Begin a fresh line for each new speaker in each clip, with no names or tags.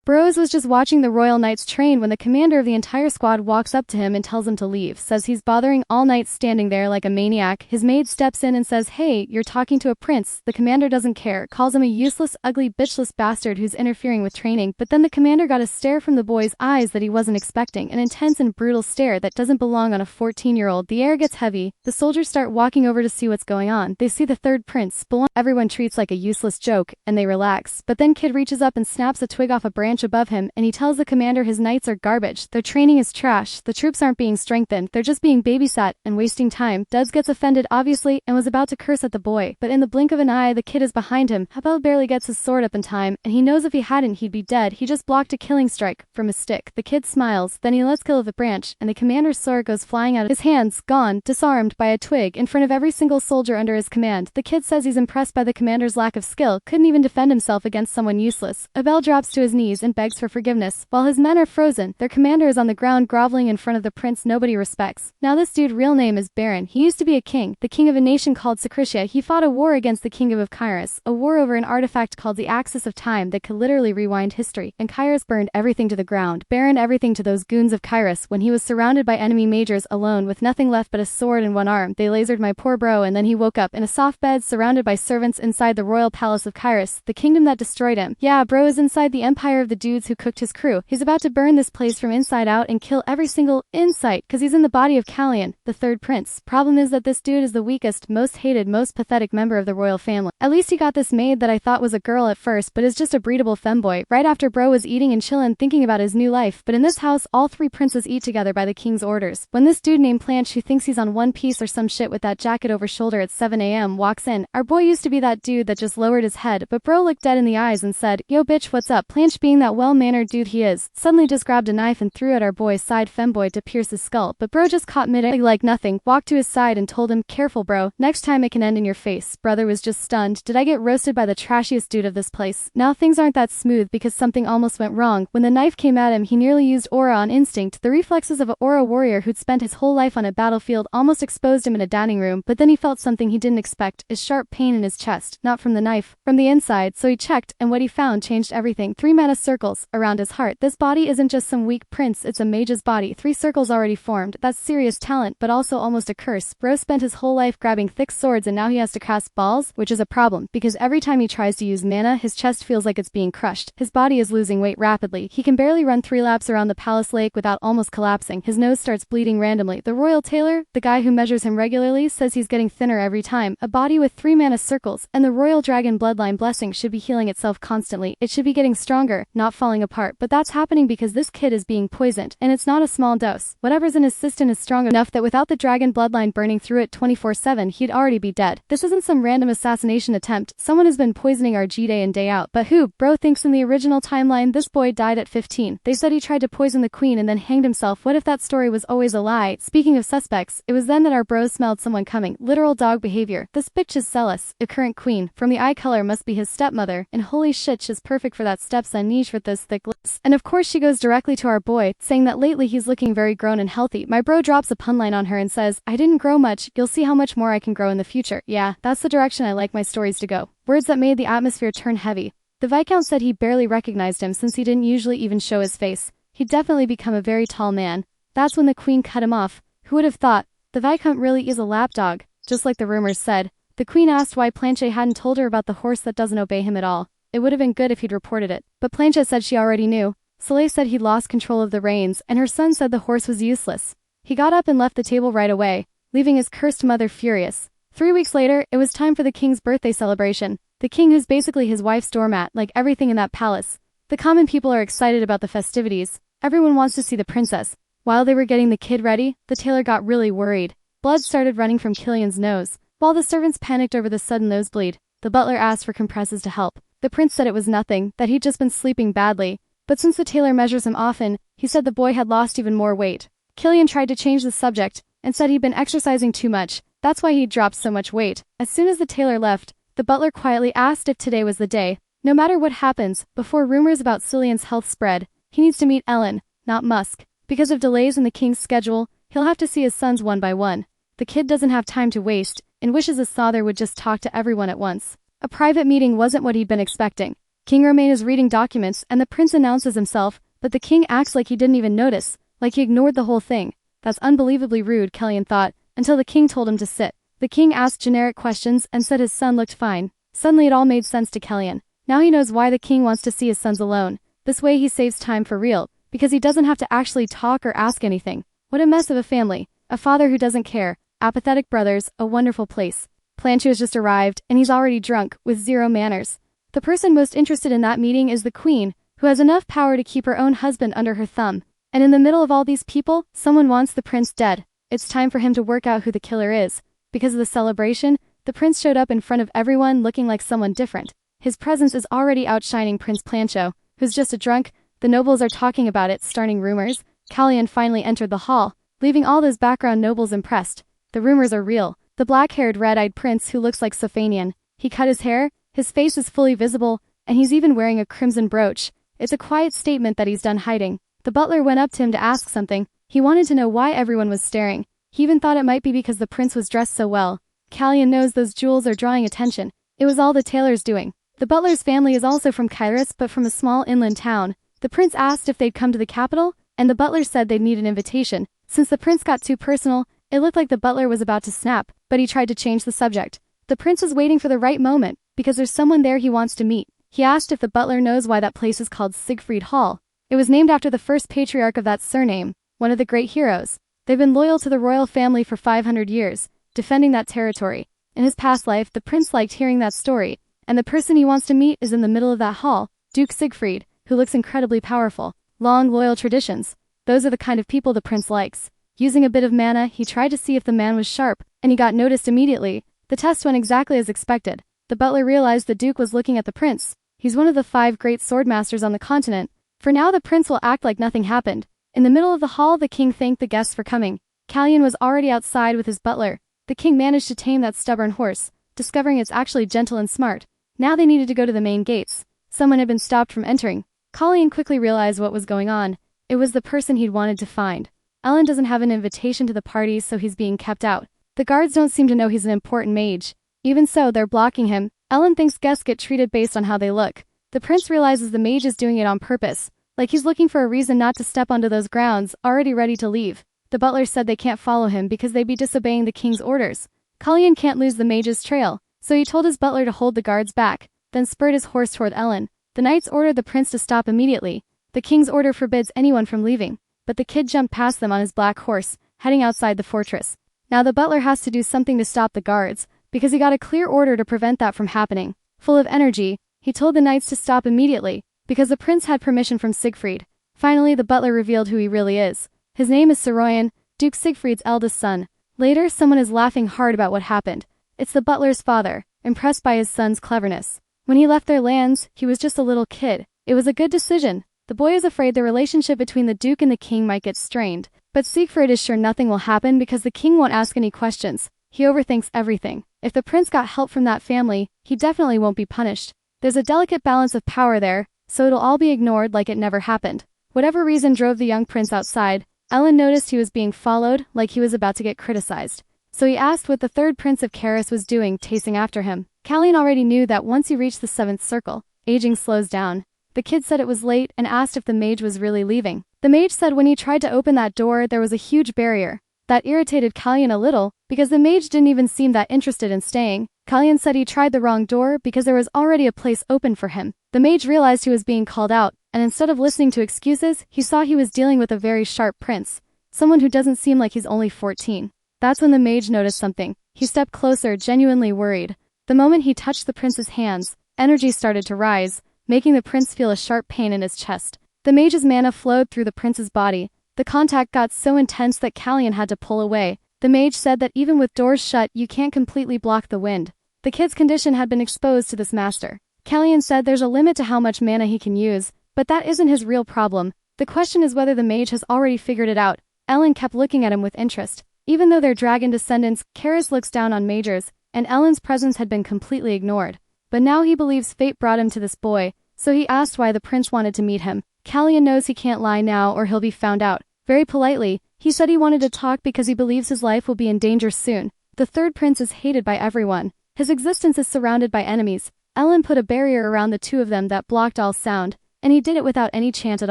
Bros was just watching the Royal Knights train when the commander of the entire squad walks up to him and tells him to leave, says he's bothering all night standing there like a maniac. His maid steps in and says, "Hey, you're talking to a prince." The commander doesn't care, calls him a useless, ugly, bitchless bastard who's interfering with training, but then the commander got a stare from the boy's eyes that he wasn't expecting, an intense and brutal stare that doesn't belong on a 14-year-old. The air gets heavy. The soldiers start walking over to see what's going on. They see the third prince. Everyone treats like a useless joke, and they relax. But then Kid reaches up and snaps a twig off a branch above him, and he tells the commander his knights are garbage. Their training is trash. The troops aren't being strengthened. They're just being babysat and wasting time. Duds gets offended, obviously, and was about to curse at the boy. But in the blink of an eye, the kid is behind him. Habel barely gets his sword up in time, and he knows if he hadn't, he'd be dead. He just blocked a killing strike from a stick. The kid smiles, then he lets go of the branch, and the commander's sword goes flying out of his hands, gone, disarmed by a twig, in front of every single soldier under his command. The kid says he's impressed by the commander's lack of skill, couldn't even defend himself against someone useless. Abel drops to his knees and begs for forgiveness. While his men are frozen, their commander is on the ground groveling in front of the prince nobody respects. Now this dude real name is Baron. He used to be a king, the king of a nation called Sacredia. He fought a war against the kingdom of Kairos, a war over an artifact called the Axis of Time that could literally rewind history, and Kairos burned everything to the ground. Baron everything to those goons of Kairos. When he was surrounded by enemy majors alone with nothing left but a sword and one arm, they lasered my poor bro, and then he woke up in a soft bed surrounded by servants inside the royal palace of Kairos, the kingdom that destroyed him. Yeah, bro is inside the empire of the dudes who cooked his crew. He's about to burn this place from inside out and kill every single insight, cause he's in the body of Callion, the third prince. Problem is that this dude is the weakest, most hated, most pathetic member of the royal family. At least he got this maid that I thought was a girl at first, but is just a breedable femboy. Right after bro was eating and chillin' thinking about his new life, but in this house, all three princes eat together by the king's orders. When this dude named Planche, who thinks he's on One Piece or some shit with that jacket over shoulder at 7 a.m. walks in, our boy used to be that dude that just lowered his head, but bro looked dead in the eyes and said, "Yo bitch, what's up?" Planche, being that well-mannered dude he is, suddenly just grabbed a knife and threw at our boy's side femboy to pierce his skull, but bro just caught mid-air like nothing, walked to his side and told him, "Careful bro, next time it can end in your face." Brother was just stunned. Did I get roasted by the trashiest dude of this place? Now things aren't that smooth because something almost went wrong. When the knife came at him, he nearly used aura on instinct. The reflexes of an aura warrior who'd spent his whole life on a battlefield almost exposed him in a dining room, but then he felt something he didn't expect, a sharp pain in his chest, not from the knife, from the inside, so he checked, and what he found changed everything. 3 mana circles around his heart. This body isn't just some weak prince, it's a mage's body. 3 circles already formed. That's serious talent, but also almost a curse. Bro spent his whole life grabbing thick swords and now he has to cast balls, which is a problem, because every time he tries to use mana, his chest feels like it's being crushed. His body is losing weight rapidly. He can barely run 3 laps around the palace lake without almost collapsing. His nose starts bleeding randomly. The royal tailor, the guy who measures him regularly, says he's getting thinner every time. A body with 3 mana circles, and the royal dragon bloodline blessing should be healing itself constantly. It should be getting stronger, not falling apart, but that's happening because this kid is being poisoned, and it's not a small dose. Whatever's in his system is strong enough that without the dragon bloodline burning through it 24/7, he'd already be dead. This isn't some random assassination attempt. Someone has been poisoning RG day in day out. But who? Bro thinks in the original timeline this boy died at 15. They said he tried to poison the queen and then hanged himself. What if that story was always a lie? Speaking of suspects, it was then that our bros smelled someone coming. Literal dog behavior. This bitch is Celis, a current queen. From the eye color must be his stepmother, and holy shit, she's perfect for that stepson niche with those thick lips. And of course she goes directly to our boy, saying that lately he's looking very grown and healthy. My bro drops a pun line on her and says, "I didn't grow much, you'll see how much more I can grow in the future." Yeah, that's the direction I like my stories to go. Words that made the atmosphere turn heavy. The Viscount said he barely recognized him since he didn't usually even show his face. He'd definitely become a very tall man. That's when the queen cut him off. Who would have thought? The Viscount really is a lapdog, just like the rumors said. The queen asked why Planche hadn't told her about the horse that doesn't obey him at all. It would have been good if he'd reported it. But Planche said she already knew. Soleil said he'd lost control of the reins, and her son said the horse was useless. He got up and left the table right away, leaving his cursed mother furious. 3 weeks later, it was time for the king's birthday celebration. The king, who's basically his wife's doormat, like everything in that palace. The common people are excited about the festivities. Everyone wants to see the princess. While they were getting the kid ready, the tailor got really worried. Blood started running from Killian's nose. While the servants panicked over the sudden nosebleed, the butler asked for compresses to help. The prince said it was nothing, that he'd just been sleeping badly. But since the tailor measures him often, he said the boy had lost even more weight. Killian tried to change the subject, and said he'd been exercising too much. That's why he'd dropped so much weight. As soon as the tailor left, the butler quietly asked if today was the day. No matter what happens, before rumors about Cillian's health spread, he needs to meet Ellen, not Musk. Because of delays in the king's schedule, he'll have to see his sons one by one. The kid doesn't have time to waste, and wishes his father would just talk to everyone at once. A private meeting wasn't what he'd been expecting. King Romain is reading documents and the prince announces himself, but the king acts like he didn't even notice, like he ignored the whole thing. That's unbelievably rude, Kellyan thought, until the king told him to sit. The king asked generic questions and said his son looked fine. Suddenly it all made sense to Kellyan. Now he knows why the king wants to see his sons alone. This way he saves time for real, because he doesn't have to actually talk or ask anything. What a mess of a family. A father who doesn't care. Apathetic brothers, a wonderful place. Planchu has just arrived, and he's already drunk, with zero manners. The person most interested in that meeting is the queen, who has enough power to keep her own husband under her thumb. And in the middle of all these people, someone wants the prince dead. It's time for him to work out who the killer is. Because of the celebration, the prince showed up in front of everyone looking like someone different. His presence is already outshining Prince Planchu, who's just a drunk. The nobles are talking about it, starting rumors. Kellyan finally entered the hall, leaving all those background nobles impressed. The rumors are real. The black-haired, red-eyed prince who looks like Safanian. He cut his hair, his face is fully visible, and he's even wearing a crimson brooch. It's a quiet statement that he's done hiding. The butler went up to him to ask something. He wanted to know why everyone was staring. He even thought it might be because the prince was dressed so well. Kellyan knows those jewels are drawing attention. It was all the tailor's doing. The butler's family is also from Kairos, but from a small inland town. The prince asked if they'd come to the capital, and the butler said they'd need an invitation. Since the prince got too personal, it looked like the butler was about to snap, but he tried to change the subject. The prince is waiting for the right moment, because there's someone there he wants to meet. He asked if the butler knows why that place is called Siegfried Hall. It was named after the first patriarch of that surname, one of the great heroes. They've been loyal to the royal family for 500 years, defending that territory. In his past life, the prince liked hearing that story, and the person he wants to meet is in the middle of that hall, Duke Siegfried, who looks incredibly powerful. Long, loyal traditions. Those are the kind of people the prince likes. Using a bit of mana, he tried to see if the man was sharp, and he got noticed immediately. The test went exactly as expected. The butler realized the duke was looking at the prince. He's one of the 5 great swordmasters on the continent. For now, the prince will act like nothing happened. In the middle of the hall, the king thanked the guests for coming. Kellyan was already outside with his butler. The king managed to tame that stubborn horse, discovering it's actually gentle and smart. Now they needed to go to the main gates. Someone had been stopped from entering. Kellyan quickly realized what was going on. It was the person he'd wanted to find. Ellen doesn't have an invitation to the party, so he's being kept out. The guards don't seem to know he's an important mage. Even so, they're blocking him. Ellen thinks guests get treated based on how they look. The prince realizes the mage is doing it on purpose, like he's looking for a reason not to step onto those grounds, already ready to leave. The butler said they can't follow him because they'd be disobeying the king's orders. Kellyan can't lose the mage's trail, so he told his butler to hold the guards back, then spurred his horse toward Ellen. The knights ordered the prince to stop immediately. The king's order forbids anyone from leaving, but the kid jumped past them on his black horse, heading outside the fortress. Now the butler has to do something to stop the guards, because he got a clear order to prevent that from happening. Full of energy, he told the knights to stop immediately, because the prince had permission from Siegfried. Finally, the butler revealed who he really is. His name is Soroyan, Duke Siegfried's eldest son. Later, someone is laughing hard about what happened. It's the butler's father, impressed by his son's cleverness. When he left their lands, he was just a little kid. It was a good decision. The boy is afraid the relationship between the duke and the king might get strained. But Siegfried is sure nothing will happen because the king won't ask any questions. He overthinks everything. If the prince got help from that family, he definitely won't be punished. There's a delicate balance of power there, so it'll all be ignored like it never happened. Whatever reason drove the young prince outside, Ellen noticed he was being followed, like he was about to get criticized. So he asked what the 3rd prince of Kairos was doing, chasing after him. Kellyan already knew that once you reach the 7th circle, aging slows down. The kid said it was late and asked if the mage was really leaving. The mage said when he tried to open that door, there was a huge barrier. That irritated Kellyan a little, because the mage didn't even seem that interested in staying. Kellyan said he tried the wrong door because there was already a place open for him. The mage realized he was being called out, and instead of listening to excuses, he saw he was dealing with a very sharp prince. Someone who doesn't seem like he's only 14. That's when the mage noticed something. He stepped closer, genuinely worried. The moment he touched the prince's hands, energy started to rise, making the prince feel a sharp pain in his chest. The mage's mana flowed through the prince's body. The contact got so intense that Kellyan had to pull away. The mage said that even with doors shut, you can't completely block the wind. The kid's condition had been exposed to this master. Kellyan said there's a limit to how much mana he can use, but that isn't his real problem. The question is whether the mage has already figured it out. Ellen kept looking at him with interest. Even though they're dragon descendants, Kairos looks down on mages, and Ellen's presence had been completely ignored. But now he believes fate brought him to this boy, so he asked why the prince wanted to meet him. Kellyan knows he can't lie now or he'll be found out. Very politely, he said he wanted to talk because he believes his life will be in danger soon. The 3rd prince is hated by everyone. His existence is surrounded by enemies. Ellen put a barrier around the two of them that blocked all sound, and he did it without any chant at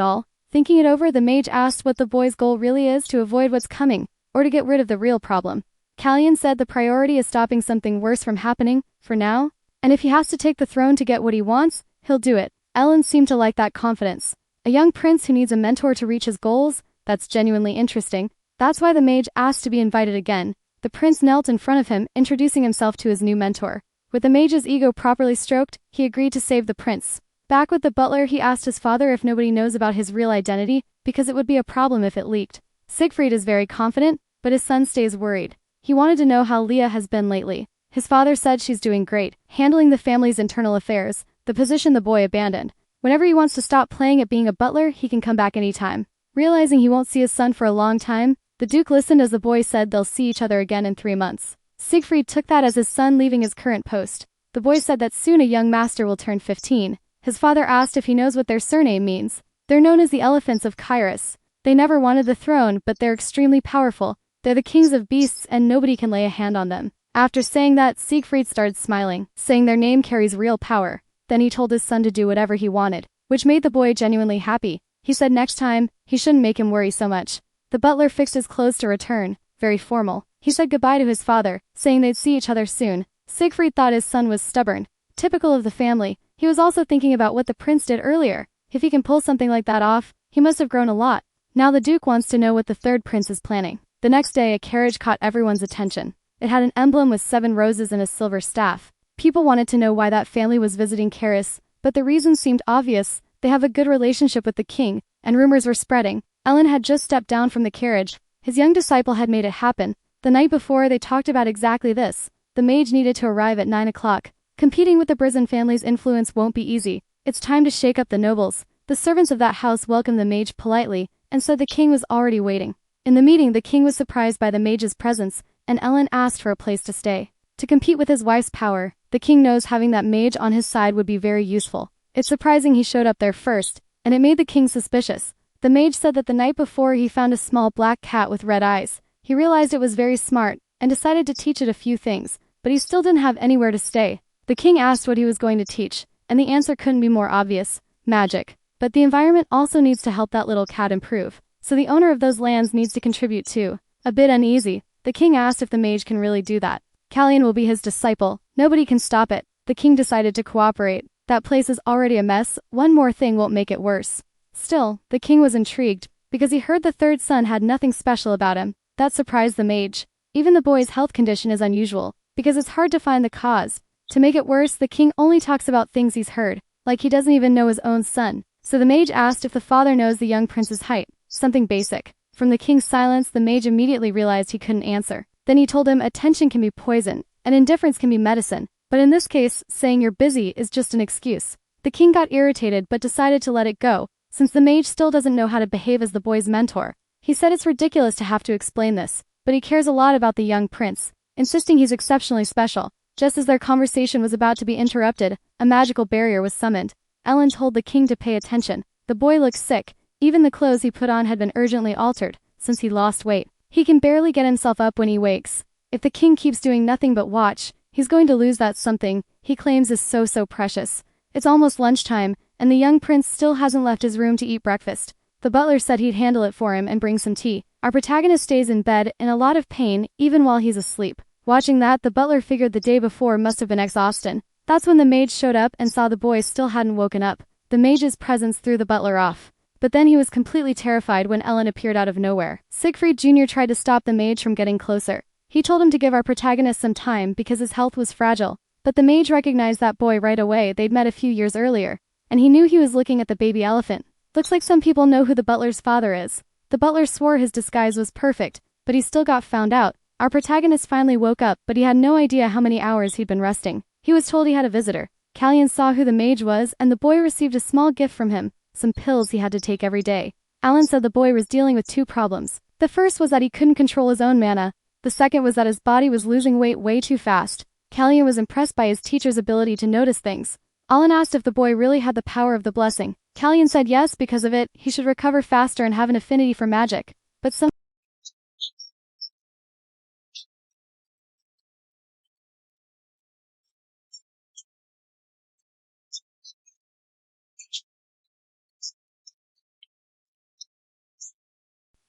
all. Thinking it over, the mage asked what the boy's goal really is, to avoid what's coming, or to get rid of the real problem. Callion said the priority is stopping something worse from happening, for now, and if he has to take the throne to get what he wants, he'll do it. Ellen seemed to like that confidence. A young prince who needs a mentor to reach his goals? That's genuinely interesting. That's why the mage asked to be invited again. The prince knelt in front of him, introducing himself to his new mentor. With the mage's ego properly stroked, he agreed to save the prince. Back with the butler, he asked his father if nobody knows about his real identity, because it would be a problem if it leaked. Siegfried is very confident, but his son stays worried. He wanted to know how Leah has been lately. His father said she's doing great, handling the family's internal affairs, the position the boy abandoned. Whenever he wants to stop playing at being a butler, he can come back anytime. Realizing he won't see his son for a long time, the Duke listened as the boy said they'll see each other again in 3 months. Siegfried took that as his son leaving his current post. The boy said that soon a young master will turn 15. His father asked if he knows what their surname means. They're known as the Elephants of Kairos. They never wanted the throne, but they're extremely powerful. They're the kings of beasts and nobody can lay a hand on them. After saying that, Siegfried started smiling, saying their name carries real power. Then he told his son to do whatever he wanted, which made the boy genuinely happy. He said next time, he shouldn't make him worry so much. The butler fixed his clothes to return, very formal. He said goodbye to his father, saying they'd see each other soon. Siegfried thought his son was stubborn, typical of the family. He was also thinking about what the prince did earlier. If he can pull something like that off, he must have grown a lot. Now the Duke wants to know what the third prince is planning. The next day, a carriage caught everyone's attention. It had an emblem with 7 roses and a silver staff. People wanted to know why that family was visiting Kairos, but the reason seemed obvious. They have a good relationship with the king, and rumors were spreading. Ellen had just stepped down from the carriage. His young disciple had made it happen. The night before, they talked about exactly this. The mage needed to arrive at 9 o'clock. Competing with the Brizon family's influence won't be easy. It's time to shake up the nobles. The servants of that house welcomed the mage politely, and said the king was already waiting. In the meeting, the king was surprised by the mage's presence, and Ellen asked for a place to stay. To compete with his wife's power, the king knows having that mage on his side would be very useful. It's surprising he showed up there first, and it made the king suspicious. The mage said that the night before he found a small black cat with red eyes. He realized it was very smart, and decided to teach it a few things, but he still didn't have anywhere to stay. The king asked what he was going to teach, and the answer couldn't be more obvious: magic. But the environment also needs to help that little cat improve, so the owner of those lands needs to contribute too. A bit uneasy, the king asked if the mage can really do that. Callion will be his disciple. Nobody can stop it. The king decided to cooperate. That place is already a mess. One more thing won't make it worse. Still, the king was intrigued, because he heard the third son had nothing special about him. That surprised the mage. Even the boy's health condition is unusual, because it's hard to find the cause. To make it worse, the king only talks about things he's heard, like he doesn't even know his own son. So the mage asked if the father knows the young prince's height. Something basic. From the king's silence, the mage immediately realized he couldn't answer. Then he told him attention can be poison, and indifference can be medicine. But in this case, saying you're busy is just an excuse. The king got irritated but decided to let it go, since the mage still doesn't know how to behave as the boy's mentor. He said it's ridiculous to have to explain this, but he cares a lot about the young prince, insisting he's exceptionally special. Just as their conversation was about to be interrupted, a magical barrier was summoned. Ellen told the king to pay attention. The boy looked sick. Even the clothes he put on had been urgently altered, since he lost weight. He can barely get himself up when he wakes. If the king keeps doing nothing but watch, he's going to lose that something he claims is so precious. It's almost lunchtime, and the young prince still hasn't left his room to eat breakfast. The butler said he'd handle it for him and bring some tea. Our protagonist stays in bed in a lot of pain, even while he's asleep. Watching that, the butler figured the day before must have been exhausting. That's when the mage showed up and saw the boy still hadn't woken up. The mage's presence threw the butler off. But then he was completely terrified when Ellen appeared out of nowhere. Siegfried Jr. tried to stop the mage from getting closer. He told him to give our protagonist some time because his health was fragile. But the mage recognized that boy right away. They'd met a few years earlier, and he knew he was looking at the baby elephant. Looks like some people know who the butler's father is. The butler swore his disguise was perfect, but he still got found out. Our protagonist finally woke up, but he had no idea how many hours he'd been resting. He was told he had a visitor. Callion saw who the mage was, and the boy received a small gift from him, some pills he had to take every day. Alan said the boy was dealing with 2 problems. The first was that he couldn't control his own mana. The second was that his body was losing weight way too fast. Callion was impressed by his teacher's ability to notice things. Alan asked if the boy really had the power of the blessing. Callion said yes, because of it, he should recover faster and have an affinity for magic. But some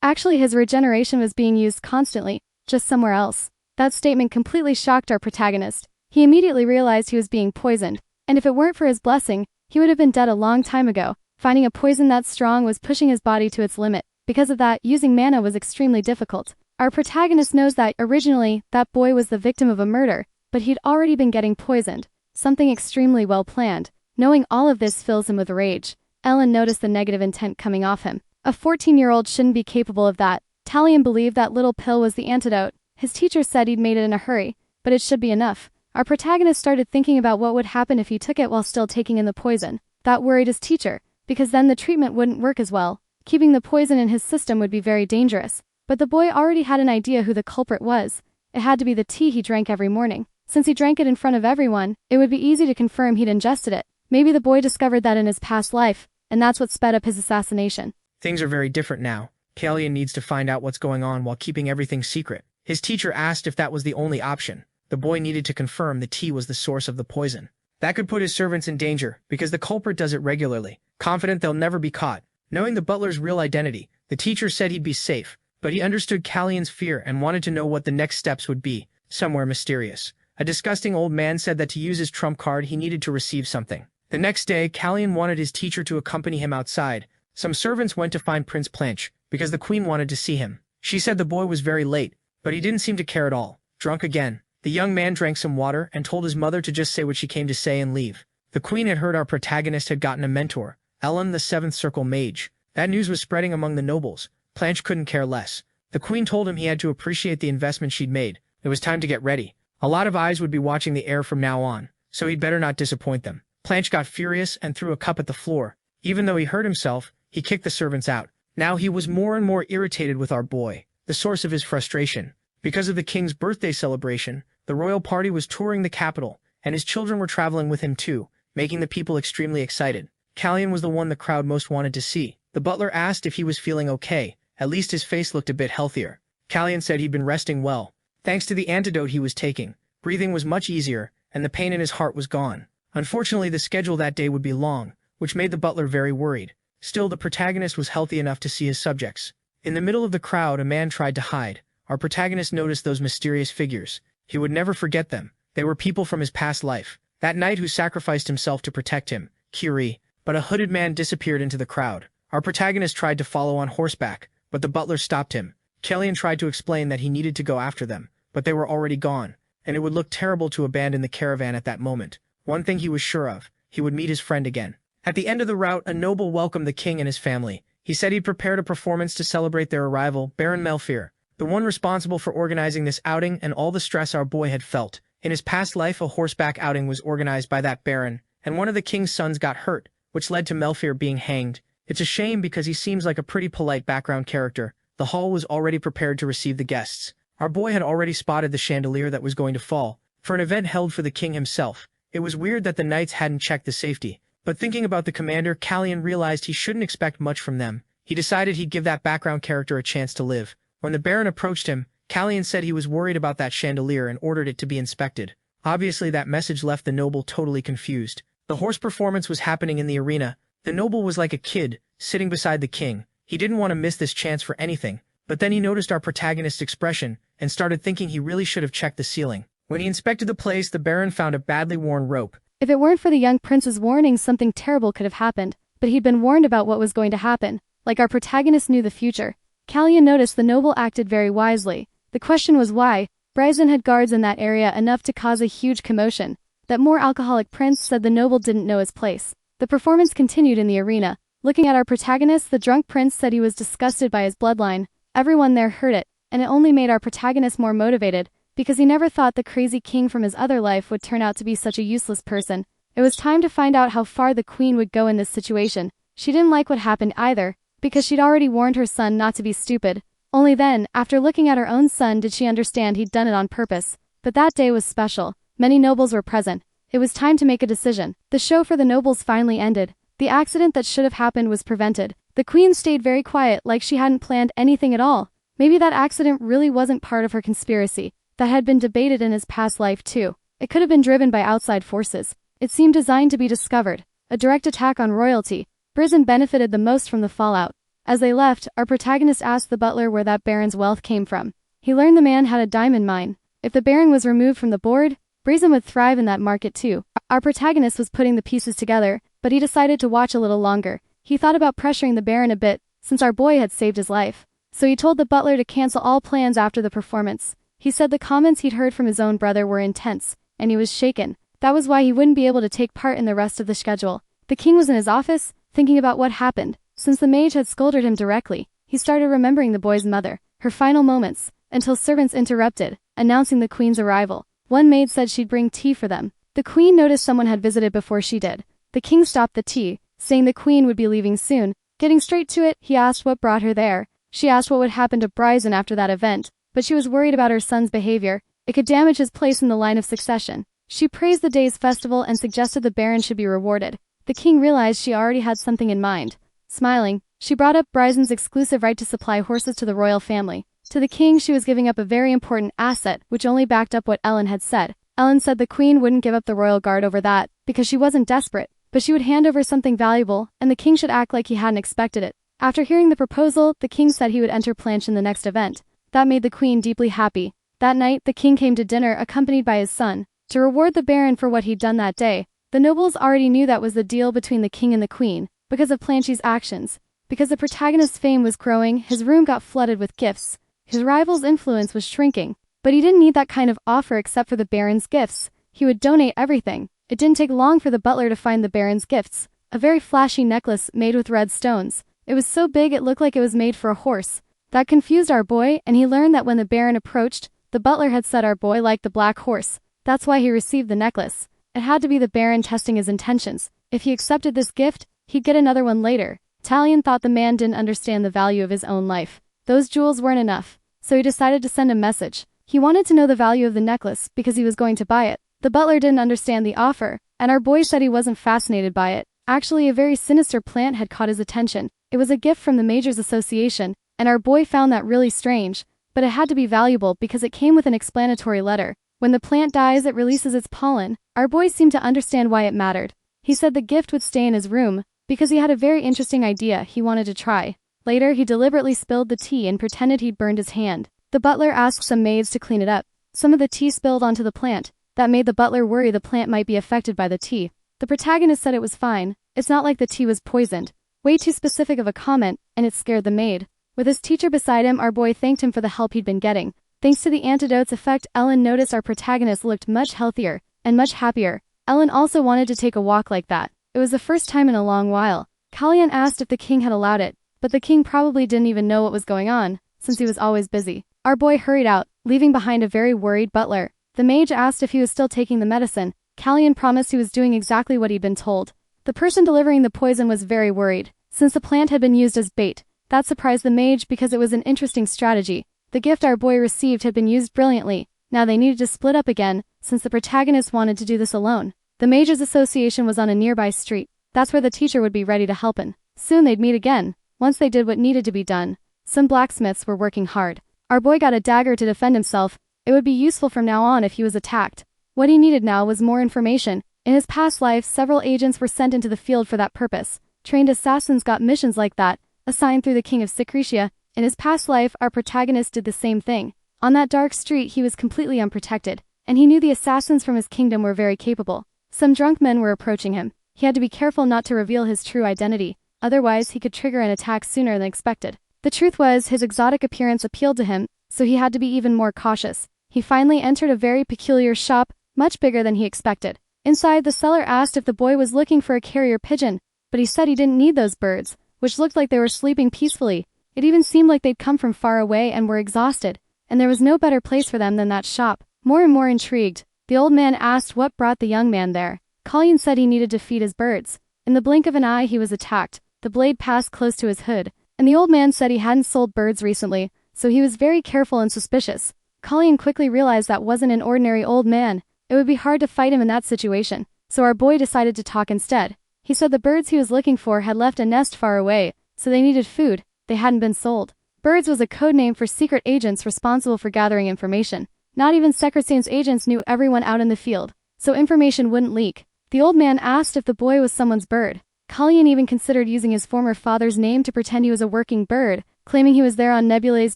Actually, his regeneration was being used constantly, just somewhere else. That statement completely shocked our protagonist. He immediately realized he was being poisoned, and if it weren't for his blessing, he would have been dead a long time ago. Finding a poison that strong was pushing his body to its limit. Because of that, using mana was extremely difficult. Our protagonist knows that, originally, that boy was the victim of a murder, but he'd already been getting poisoned. Something extremely well planned. Knowing all of this fills him with rage. Ellen noticed the negative intent coming off him. A 14-year-old shouldn't be capable of that. Talion believed that little pill was the antidote. His teacher said he'd made it in a hurry, but it should be enough. Our protagonist started thinking about what would happen if he took it while still taking in the poison. That worried his teacher, because then the treatment wouldn't work as well. Keeping the poison in his system would be very dangerous. But the boy already had an idea who the culprit was. It had to be the tea he drank every morning. Since he drank it in front of everyone, it would be easy to confirm he'd ingested it. Maybe the boy discovered that in his past life, and that's what sped up his assassination.
Things are very different now. Talion needs to find out what's going on while keeping everything secret. His teacher asked if that was the only option. The boy needed to confirm the tea was the source of the poison. That could put his servants in danger, because the culprit does it regularly. Confident they'll never be caught. Knowing the butler's real identity, the teacher said he'd be safe, but he understood Callion's fear and wanted to know what the next steps would be, somewhere mysterious. A disgusting old man said that to use his trump card he needed to receive something. The next day, Callion wanted his teacher to accompany him outside. Some servants went to find Prince Planche, because the queen wanted to see him. She said the boy was very late, but he didn't seem to care at all. Drunk again, the young man drank some water and told his mother to just say what she came to say and leave. The queen had heard our protagonist had gotten a mentor, Ellen the Seventh Circle Mage. That news was spreading among the nobles. Planche couldn't care less. The queen told him he had to appreciate the investment she'd made. It was time to get ready. A lot of eyes would be watching the heir from now on, so he'd better not disappoint them. Planche got furious and threw a cup at the floor. Even though he hurt himself, he kicked the servants out. Now he was more and more irritated with our boy, the source of his frustration. Because of the king's birthday celebration, the royal party was touring the capital, and his children were traveling with him too, making the people extremely excited. Callion was the one the crowd most wanted to see. The butler asked if he was feeling okay. At least his face looked a bit healthier. Callion said he'd been resting well. Thanks to the antidote he was taking, breathing was much easier, and the pain in his heart was gone. Unfortunately, the schedule that day would be long, which made the butler very worried. Still, the protagonist was healthy enough to see his subjects. In the middle of the crowd, a man tried to hide. Our protagonist noticed those mysterious figures. He would never forget them. They were people from his past life. That knight who sacrificed himself to protect him, Kiri. But a hooded man disappeared into the crowd. Our protagonist tried to follow on horseback, but the butler stopped him. Callion tried to explain that he needed to go after them, but they were already gone, and it would look terrible to abandon the caravan at that moment. One thing he was sure of, he would meet his friend again. At the end of the route, a noble welcomed the king and his family. He said he'd prepared a performance to celebrate their arrival, Baron Melfier, the one responsible for organizing this outing and all the stress our boy had felt. In his past life, a horseback outing was organized by that baron, and one of the king's sons got hurt, which led to Melfier being hanged. It's a shame because he seems like a pretty polite background character. The hall was already prepared to receive the guests. Our boy had already spotted the chandelier that was going to fall, for an event held for the king himself. It was weird that the knights hadn't checked the safety, but thinking about the commander, Callion realized he shouldn't expect much from them. He decided he'd give that background character a chance to live. When the baron approached him, Callion said he was worried about that chandelier and ordered it to be inspected. Obviously, that message left the noble totally confused. The horse performance was happening in the arena. The noble was like a kid, sitting beside the king. He didn't want to miss this chance for anything, but then he noticed our protagonist's expression and started thinking he really should have checked the ceiling. When he inspected the place, the baron found a badly worn rope.
If it weren't for the young prince's warning, something terrible could have happened, but he'd been warned about what was going to happen. Like our protagonist knew the future. Callion noticed the noble acted very wisely. The question was why. Bryson had guards in that area enough to cause a huge commotion. That more alcoholic prince said the noble didn't know his place. The performance continued in the arena. Looking at our protagonist, the drunk prince said he was disgusted by his bloodline. Everyone there heard it, and it only made our protagonist more motivated, because he never thought the crazy king from his other life would turn out to be such a useless person. It was time to find out how far the queen would go in this situation. She didn't like what happened either, because she'd already warned her son not to be stupid. Only then, after looking at her own son, did she understand he'd done it on purpose. But that day was special. Many nobles were present. It was time to make a decision. The show for the nobles finally ended. The accident that should have happened was prevented. The queen stayed very quiet, like she hadn't planned anything at all. Maybe that accident really wasn't part of her conspiracy that had been debated in his past life too. It could have been driven by outside forces. It seemed designed to be discovered. A direct attack on royalty. Bryson benefited the most from the fallout. As they left, our protagonist asked the butler where that baron's wealth came from. He learned the man had a diamond mine. If the baron was removed from the board, Brazen would thrive in that market too. Our protagonist was putting the pieces together, but he decided to watch a little longer. He thought about pressuring the baron a bit, since our boy had saved his life. So he told the butler to cancel all plans after the performance. He said the comments he'd heard from his own brother were intense, and he was shaken. That was why he wouldn't be able to take part in the rest of the schedule. The king was in his office, thinking about what happened. Since the mage had scolded him directly, he started remembering the boy's mother, her final moments, until servants interrupted, announcing the queen's arrival. One maid said she'd bring tea for them. The queen noticed someone had visited before she did. The king stopped the tea, saying the queen would be leaving soon. Getting straight to it, he asked what brought her there. She asked what would happen to Brazen after that event, but she was worried about her son's behavior. It could damage his place in the line of succession. She praised the day's festival and suggested the baron should be rewarded. The king realized she already had something in mind. Smiling, she brought up Brazen's exclusive right to supply horses to the royal family. To the king, she was giving up a very important asset, which only backed up what Ellen had said. Ellen said the queen wouldn't give up the royal guard over that, because she wasn't desperate, but she would hand over something valuable, and the king should act like he hadn't expected it. After hearing the proposal, the king said he would enter Planche in the next event. That made the queen deeply happy. That night, the king came to dinner accompanied by his son. To reward the baron for what he'd done that day, the nobles already knew that was the deal between the king and the queen, because of Planche's actions. Because the protagonist's fame was growing, his room got flooded with gifts. His rival's influence was shrinking, but he didn't need that kind of offer except for the baron's gifts. He would donate everything. It didn't take long for the butler to find the baron's gifts. A very flashy necklace made with red stones. It was so big it looked like it was made for a horse. That confused our boy, and he learned that when the baron approached, the butler had said our boy liked the black horse. That's why he received the necklace. It had to be the baron testing his intentions. If he accepted this gift, he'd get another one later. Talion thought the man didn't understand the value of his own life. Those jewels weren't enough, so he decided to send a message. He wanted to know the value of the necklace because he was going to buy it. The butler didn't understand the offer, and our boy said he wasn't fascinated by it. Actually, a very sinister plant had caught his attention. It was a gift from the Majors Association, and our boy found that really strange, but it had to be valuable because it came with an explanatory letter. When the plant dies, it releases its pollen. Our boy seemed to understand why it mattered. He said the gift would stay in his room, because he had a very interesting idea he wanted to try. Later, he deliberately spilled the tea and pretended he'd burned his hand. The butler asked some maids to clean it up. Some of the tea spilled onto the plant. That made the butler worry the plant might be affected by the tea. The protagonist said it was fine. It's not like the tea was poisoned. Way too specific of a comment, and it scared the maid. With his teacher beside him, our boy thanked him for the help he'd been getting. Thanks to the antidote's effect, Ellen noticed our protagonist looked much healthier and much happier. Ellen also wanted to take a walk like that. It was the first time in a long while. Kalyan asked if the king had allowed it, but the king probably didn't even know what was going on, since he was always busy. Our boy hurried out, leaving behind a very worried butler. The mage asked if he was still taking the medicine. Kalyan promised he was doing exactly what he'd been told. The person delivering the poison was very worried, since the plant had been used as bait. That surprised the mage because it was an interesting strategy. The gift our boy received had been used brilliantly. Now they needed to split up again, since the protagonist wanted to do this alone. The Mages Association was on a nearby street. That's where the teacher would be ready to help him. Soon they'd meet again, once they did what needed to be done. Some blacksmiths were working hard. Our boy got a dagger to defend himself. It would be useful from now on if he was attacked. What he needed now was more information. In his past life, several agents were sent into the field for that purpose. Trained assassins got missions like that, assigned through the king of Sacredia. In his past life, our protagonist did the same thing. On that dark street, he was completely unprotected, and he knew the assassins from his kingdom were very capable. Some drunk men were approaching him. He had to be careful not to reveal his true identity, otherwise he could trigger an attack sooner than expected. The truth was, his exotic appearance appealed to him, so he had to be even more cautious. He finally entered a very peculiar shop, much bigger than he expected. Inside, the seller asked if the boy was looking for a carrier pigeon, but he said he didn't need those birds, which looked like they were sleeping peacefully. It even seemed like they'd come from far away and were exhausted, and there was no better place for them than that shop. More and more intrigued, the old man asked what brought the young man there. Colleen said he needed to feed his birds. In the blink of an eye, he was attacked. The blade passed close to his hood, and the old man said he hadn't sold birds recently, so he was very careful and suspicious. Colleen quickly realized that wasn't an ordinary old man. It would be hard to fight him in that situation, so our boy decided to talk instead. He said the birds he was looking for had left a nest far away, so they needed food. They hadn't been sold. Birds was a code name for secret agents responsible for gathering information. Not even Secretary's agents knew everyone out in the field, so information wouldn't leak. The old man asked if the boy was someone's bird. Kalyan even considered using his former father's name to pretend he was a working bird, claiming he was there on Nebula's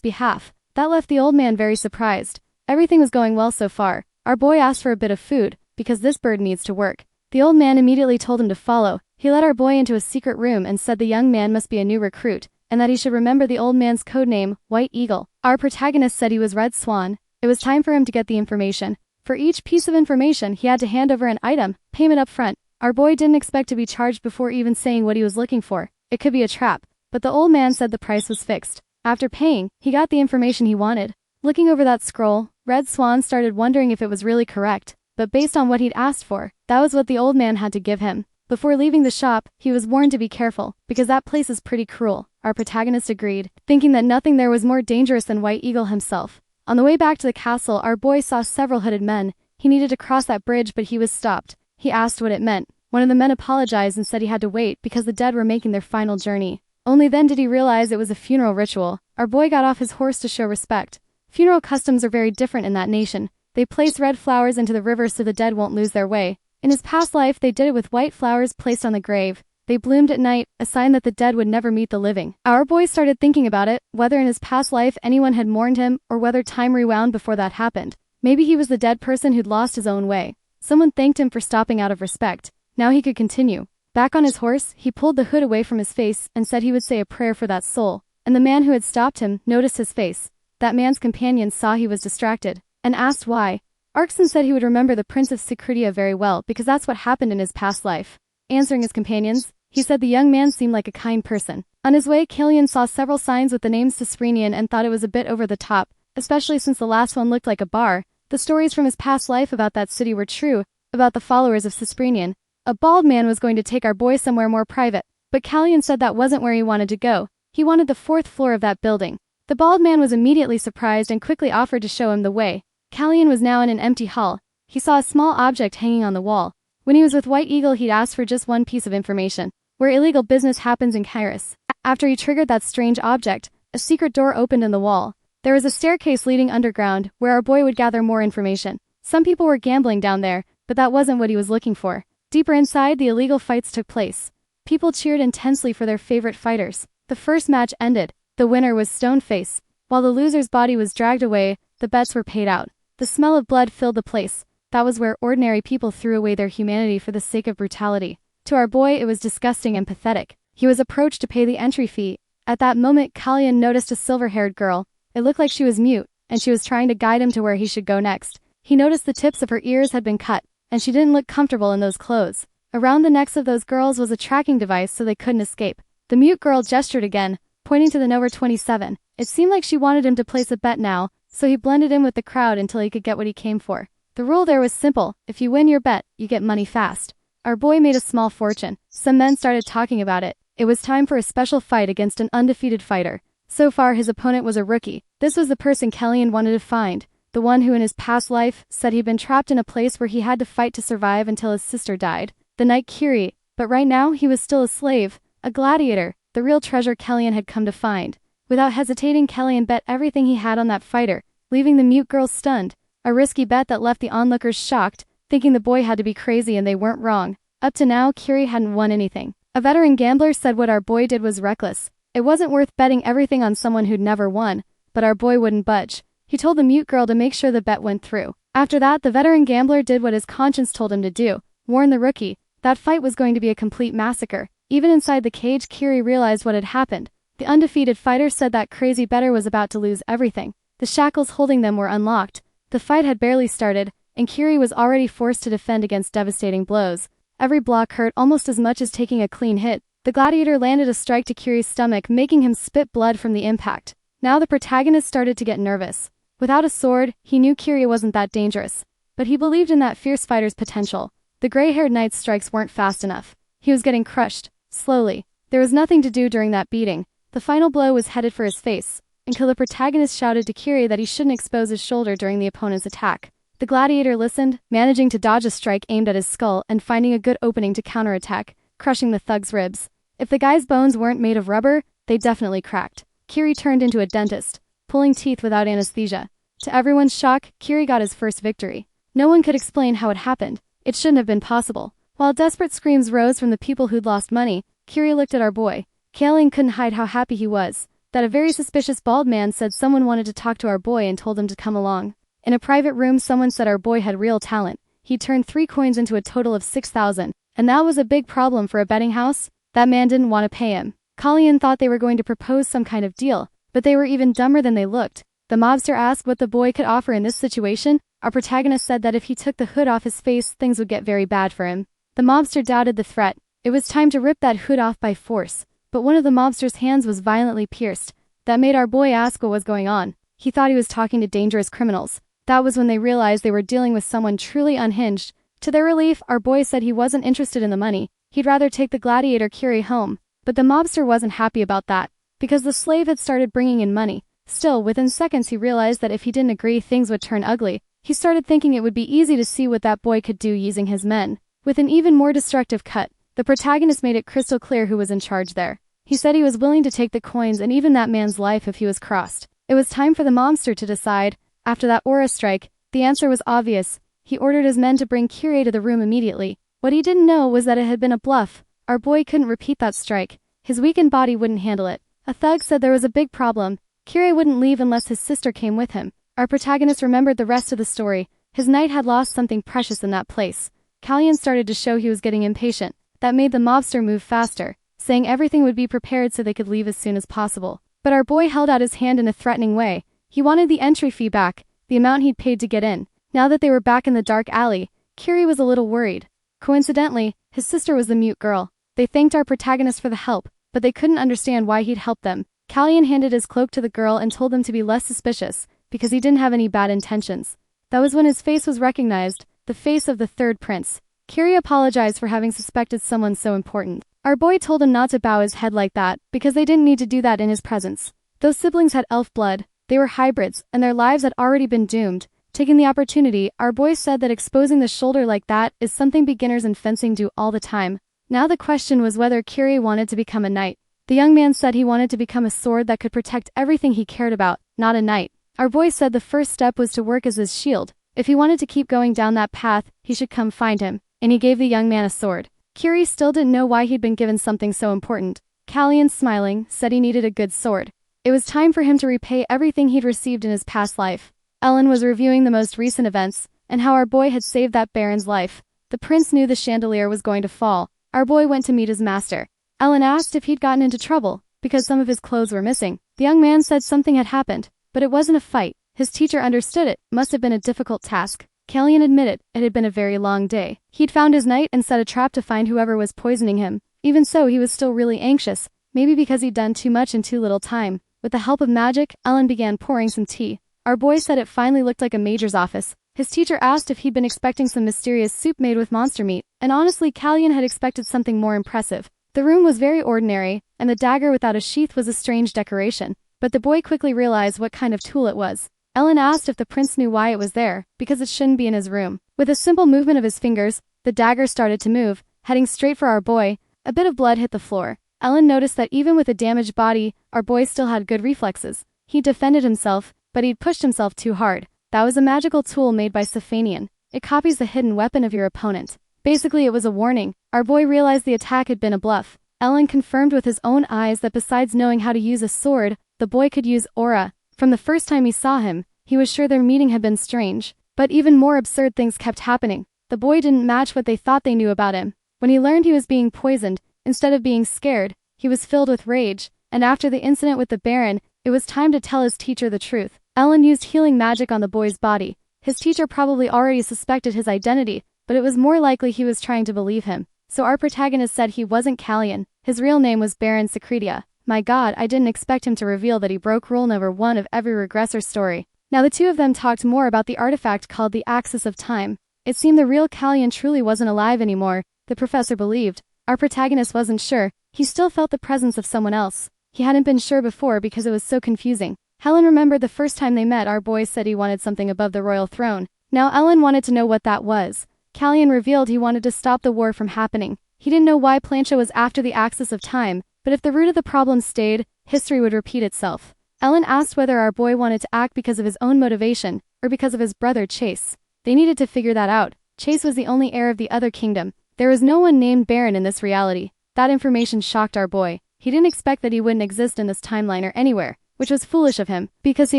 behalf. That left the old man very surprised. Everything was going well so far. Our boy asked for a bit of food, because this bird needs to work. The old man immediately told him to follow. He led our boy into a secret room and said the young man must be a new recruit, and that he should remember the old man's codename, White Eagle. Our protagonist said he was Red Swan. It was time for him to get the information. For each piece of information, he had to hand over an item, payment up front. Our boy didn't expect to be charged before even saying what he was looking for. It could be a trap, but the old man said the price was fixed. After paying, he got the information he wanted. Looking over that scroll, Red Swan started wondering if it was really correct, but based on what he'd asked for, that was what the old man had to give him. Before leaving the shop, he was warned to be careful, because that place is pretty cruel. Our protagonist agreed, thinking that nothing there was more dangerous than White Eagle himself. On the way back to the castle, our boy saw several hooded men. He needed to cross that bridge, but he was stopped. He asked what it meant. One of the men apologized and said he had to wait because the dead were making their final journey. Only then did he realize it was a funeral ritual. Our boy got off his horse to show respect. Funeral customs are very different in that nation. They place red flowers into the river so the dead won't lose their way. In his past life, they did it with white flowers placed on the grave. They bloomed at night, a sign that the dead would never meet the living. Our boy started thinking about it, whether in his past life anyone had mourned him, or whether time rewound before that happened. Maybe he was the dead person who'd lost his own way. Someone thanked him for stopping out of respect. Now he could continue. Back on his horse, he pulled the hood away from his face and said he would say a prayer for that soul. And the man who had stopped him noticed his face. That man's companion saw he was distracted, and asked why. Arkson said he would remember the Prince of Sacredia very well because that's what happened in his past life. Answering his companions, he said the young man seemed like a kind person. On his way, Killian saw several signs with the name Sacredian and thought it was a bit over the top, especially since the last one looked like a bar. The stories from his past life about that city were true, about the followers of Sacredian. A bald man was going to take our boy somewhere more private, but Callian said that wasn't where he wanted to go. He wanted the 4th floor of that building. The bald man was immediately surprised and quickly offered to show him the way. Callian was now in an empty hall. He saw a small object hanging on the wall. When he was with White Eagle, he'd asked for just one piece of information, where illegal business happens in Kairos. After he triggered that strange object, a secret door opened in the wall. There was a staircase leading underground, where our boy would gather more information. Some people were gambling down there, but that wasn't what he was looking for. Deeper inside, the illegal fights took place. People cheered intensely for their favorite fighters. The first match ended. The winner was Stoneface. While the loser's body was dragged away, the bets were paid out. The smell of blood filled the place. That was where ordinary people threw away their humanity for the sake of brutality. To our boy, it was disgusting and pathetic. He was approached to pay the entry fee. At that moment, Kallian noticed a silver-haired girl. It looked like she was mute, and she was trying to guide him to where he should go next. He noticed the tips of her ears had been cut, and she didn't look comfortable in those clothes. Around the necks of those girls was a tracking device so they couldn't escape. The mute girl gestured again, pointing to the number 27. It seemed like she wanted him to place a bet now, so he blended in with the crowd until he could get what he came for. The rule there was simple: if you win your bet, you get money fast. Our boy made a small fortune. Some men started talking about it. It was time for a special fight against an undefeated fighter. So far, his opponent was a rookie. This was the person Kellyan wanted to find. The one who in his past life said he'd been trapped in a place where he had to fight to survive until his sister died. The knight Kiri. But right now, he was still a slave. A gladiator. The real treasure Kellyan had come to find. Without hesitating, Kellyan bet everything he had on that fighter, leaving the mute girl stunned. A risky bet that left the onlookers shocked, thinking the boy had to be crazy, and they weren't wrong. Up to now, Kiri hadn't won anything. A veteran gambler said what our boy did was reckless. It wasn't worth betting everything on someone who'd never won, but our boy wouldn't budge. He told the mute girl to make sure the bet went through. After that, the veteran gambler did what his conscience told him to do, warn the rookie. That fight was going to be a complete massacre. Even inside the cage, Kiri realized what had happened. The undefeated fighter said that crazy bettor was about to lose everything. The shackles holding them were unlocked. The fight had barely started, and Kiri was already forced to defend against devastating blows. Every block hurt almost as much as taking a clean hit. The gladiator landed a strike to Kiri's stomach, making him spit blood from the impact. Now the protagonist started to get nervous. Without a sword, he knew Kiri wasn't that dangerous. But he believed in that fierce fighter's potential. The gray-haired knight's strikes weren't fast enough. He was getting crushed, slowly. There was nothing to do during that beating. The final blow was headed for his face, until the protagonist shouted to Kiri that he shouldn't expose his shoulder during the opponent's attack. The gladiator listened, managing to dodge a strike aimed at his skull and finding a good opening to counterattack, crushing the thug's ribs. If the guy's bones weren't made of rubber, they definitely cracked. Kiri turned into a dentist, pulling teeth without anesthesia. To everyone's shock, Kiri got his first victory. No one could explain how it happened. It shouldn't have been possible. While desperate screams rose from the people who'd lost money, Kiri looked at our boy. Kalyan couldn't hide how happy he was. That a very suspicious bald man said someone wanted to talk to our boy and told him to come along. In a private room, someone said our boy had real talent. He turned 3 coins into a total of 6,000, and that was a big problem for a betting house. That man didn't want to pay him. Kalyan thought they were going to propose some kind of deal, but they were even dumber than they looked. The mobster asked what the boy could offer in this situation. Our protagonist said that if he took the hood off his face, things would get very bad for him. The mobster doubted the threat. It was time to rip that hood off by force, but one of the mobster's hands was violently pierced. That made our boy ask what was going on. He thought he was talking to dangerous criminals. That was when they realized they were dealing with someone truly unhinged. To their relief, our boy said he wasn't interested in the money. He'd rather take the gladiator Kiri home. But the mobster wasn't happy about that, because the slave had started bringing in money. Still, within seconds he realized that if he didn't agree, things would turn ugly. He started thinking it would be easy to see what that boy could do using his men. With an even more destructive cut, the protagonist made it crystal clear who was in charge there. He said he was willing to take the coins and even that man's life if he was crossed. It was time for the mobster to decide. After that aura strike, the answer was obvious. He ordered his men to bring Kiri to the room immediately. What he didn't know was that it had been a bluff. Our boy couldn't repeat that strike. His weakened body wouldn't handle it. A thug said there was a big problem. Kiri wouldn't leave unless his sister came with him. Our protagonist remembered the rest of the story. His knight had lost something precious in that place. Kalyan started to show he was getting impatient. That made the mobster move faster, saying everything would be prepared so they could leave as soon as possible. But our boy held out his hand in a threatening way. He wanted the entry fee back, the amount he'd paid to get in. Now that they were back in the dark alley, Kiri was a little worried. Coincidentally, his sister was the mute girl. They thanked our protagonist for the help, but they couldn't understand why he'd helped them. Kalyan handed his cloak to the girl and told them to be less suspicious, because he didn't have any bad intentions. That was when his face was recognized, the face of the third prince. Kiri apologized for having suspected someone so important. Our boy told him not to bow his head like that, because they didn't need to do that in his presence. Those siblings had elf blood, they were hybrids, and their lives had already been doomed. Taking the opportunity, our boy said that exposing the shoulder like that is something beginners in fencing do all the time. Now the question was whether Kiri wanted to become a knight. The young man said he wanted to become a sword that could protect everything he cared about, not a knight. Our boy said the first step was to work as his shield. If he wanted to keep going down that path, he should come find him, and he gave the young man a sword. Kiri still didn't know why he'd been given something so important. Kalyan, smiling, said he needed a good sword. It was time for him to repay everything he'd received in his past life. Ellen was reviewing the most recent events, and how our boy had saved that baron's life. The prince knew the chandelier was going to fall. Our boy went to meet his master. Ellen asked if he'd gotten into trouble, because some of his clothes were missing. The young man said something had happened, but it wasn't a fight. His teacher understood it, must have been a difficult task. Kalyan admitted it had been a very long day. He'd found his knight and set a trap to find whoever was poisoning him. Even so, he was still really anxious, maybe because he'd done too much in too little time. With the help of magic, Ellen began pouring some tea. Our boy said it finally looked like a major's office. His teacher asked if he'd been expecting some mysterious soup made with monster meat, and honestly Kalyan had expected something more impressive. The room was very ordinary, and the dagger without a sheath was a strange decoration, but the boy quickly realized what kind of tool it was. Ellen asked if the prince knew why it was there, because it shouldn't be in his room. With a simple movement of his fingers, the dagger started to move, heading straight for our boy. A bit of blood hit the floor. Ellen noticed that even with a damaged body, our boy still had good reflexes. He defended himself, but he'd pushed himself too hard. That was a magical tool made by Safanian. It copies the hidden weapon of your opponent. Basically, it was a warning. Our boy realized the attack had been a bluff. Ellen confirmed with his own eyes that besides knowing how to use a sword, the boy could use aura. From the first time he saw him, he was sure their meeting had been strange. But even more absurd things kept happening. The boy didn't match what they thought they knew about him. When he learned he was being poisoned, instead of being scared, he was filled with rage. And after the incident with the Baron, it was time to tell his teacher the truth. Ellen used healing magic on the boy's body. His teacher probably already suspected his identity, but it was more likely he was trying to believe him. So our protagonist said he wasn't Kalyan. His real name was Baron Sacredia. My god, I didn't expect him to reveal that he broke rule number 1 of every regressor story. Now the two of them talked more about the artifact called the Axis of Time. It seemed the real Kalyan truly wasn't alive anymore, the professor believed. Our protagonist wasn't sure. He still felt the presence of someone else. He hadn't been sure before because it was so confusing. Helen remembered the first time they met, our boy said he wanted something above the royal throne. Now Ellen wanted to know what that was. Kalyan revealed he wanted to stop the war from happening. He didn't know why Plancha was after the Axis of Time, but if the root of the problem stayed, history would repeat itself. Ellen asked whether our boy wanted to act because of his own motivation, or because of his brother Chase. They needed to figure that out. Chase was the only heir of the other kingdom, There was no one named Baron in this reality. That information shocked our boy. He didn't expect that he wouldn't exist in this timeline or anywhere, which was foolish of him, because he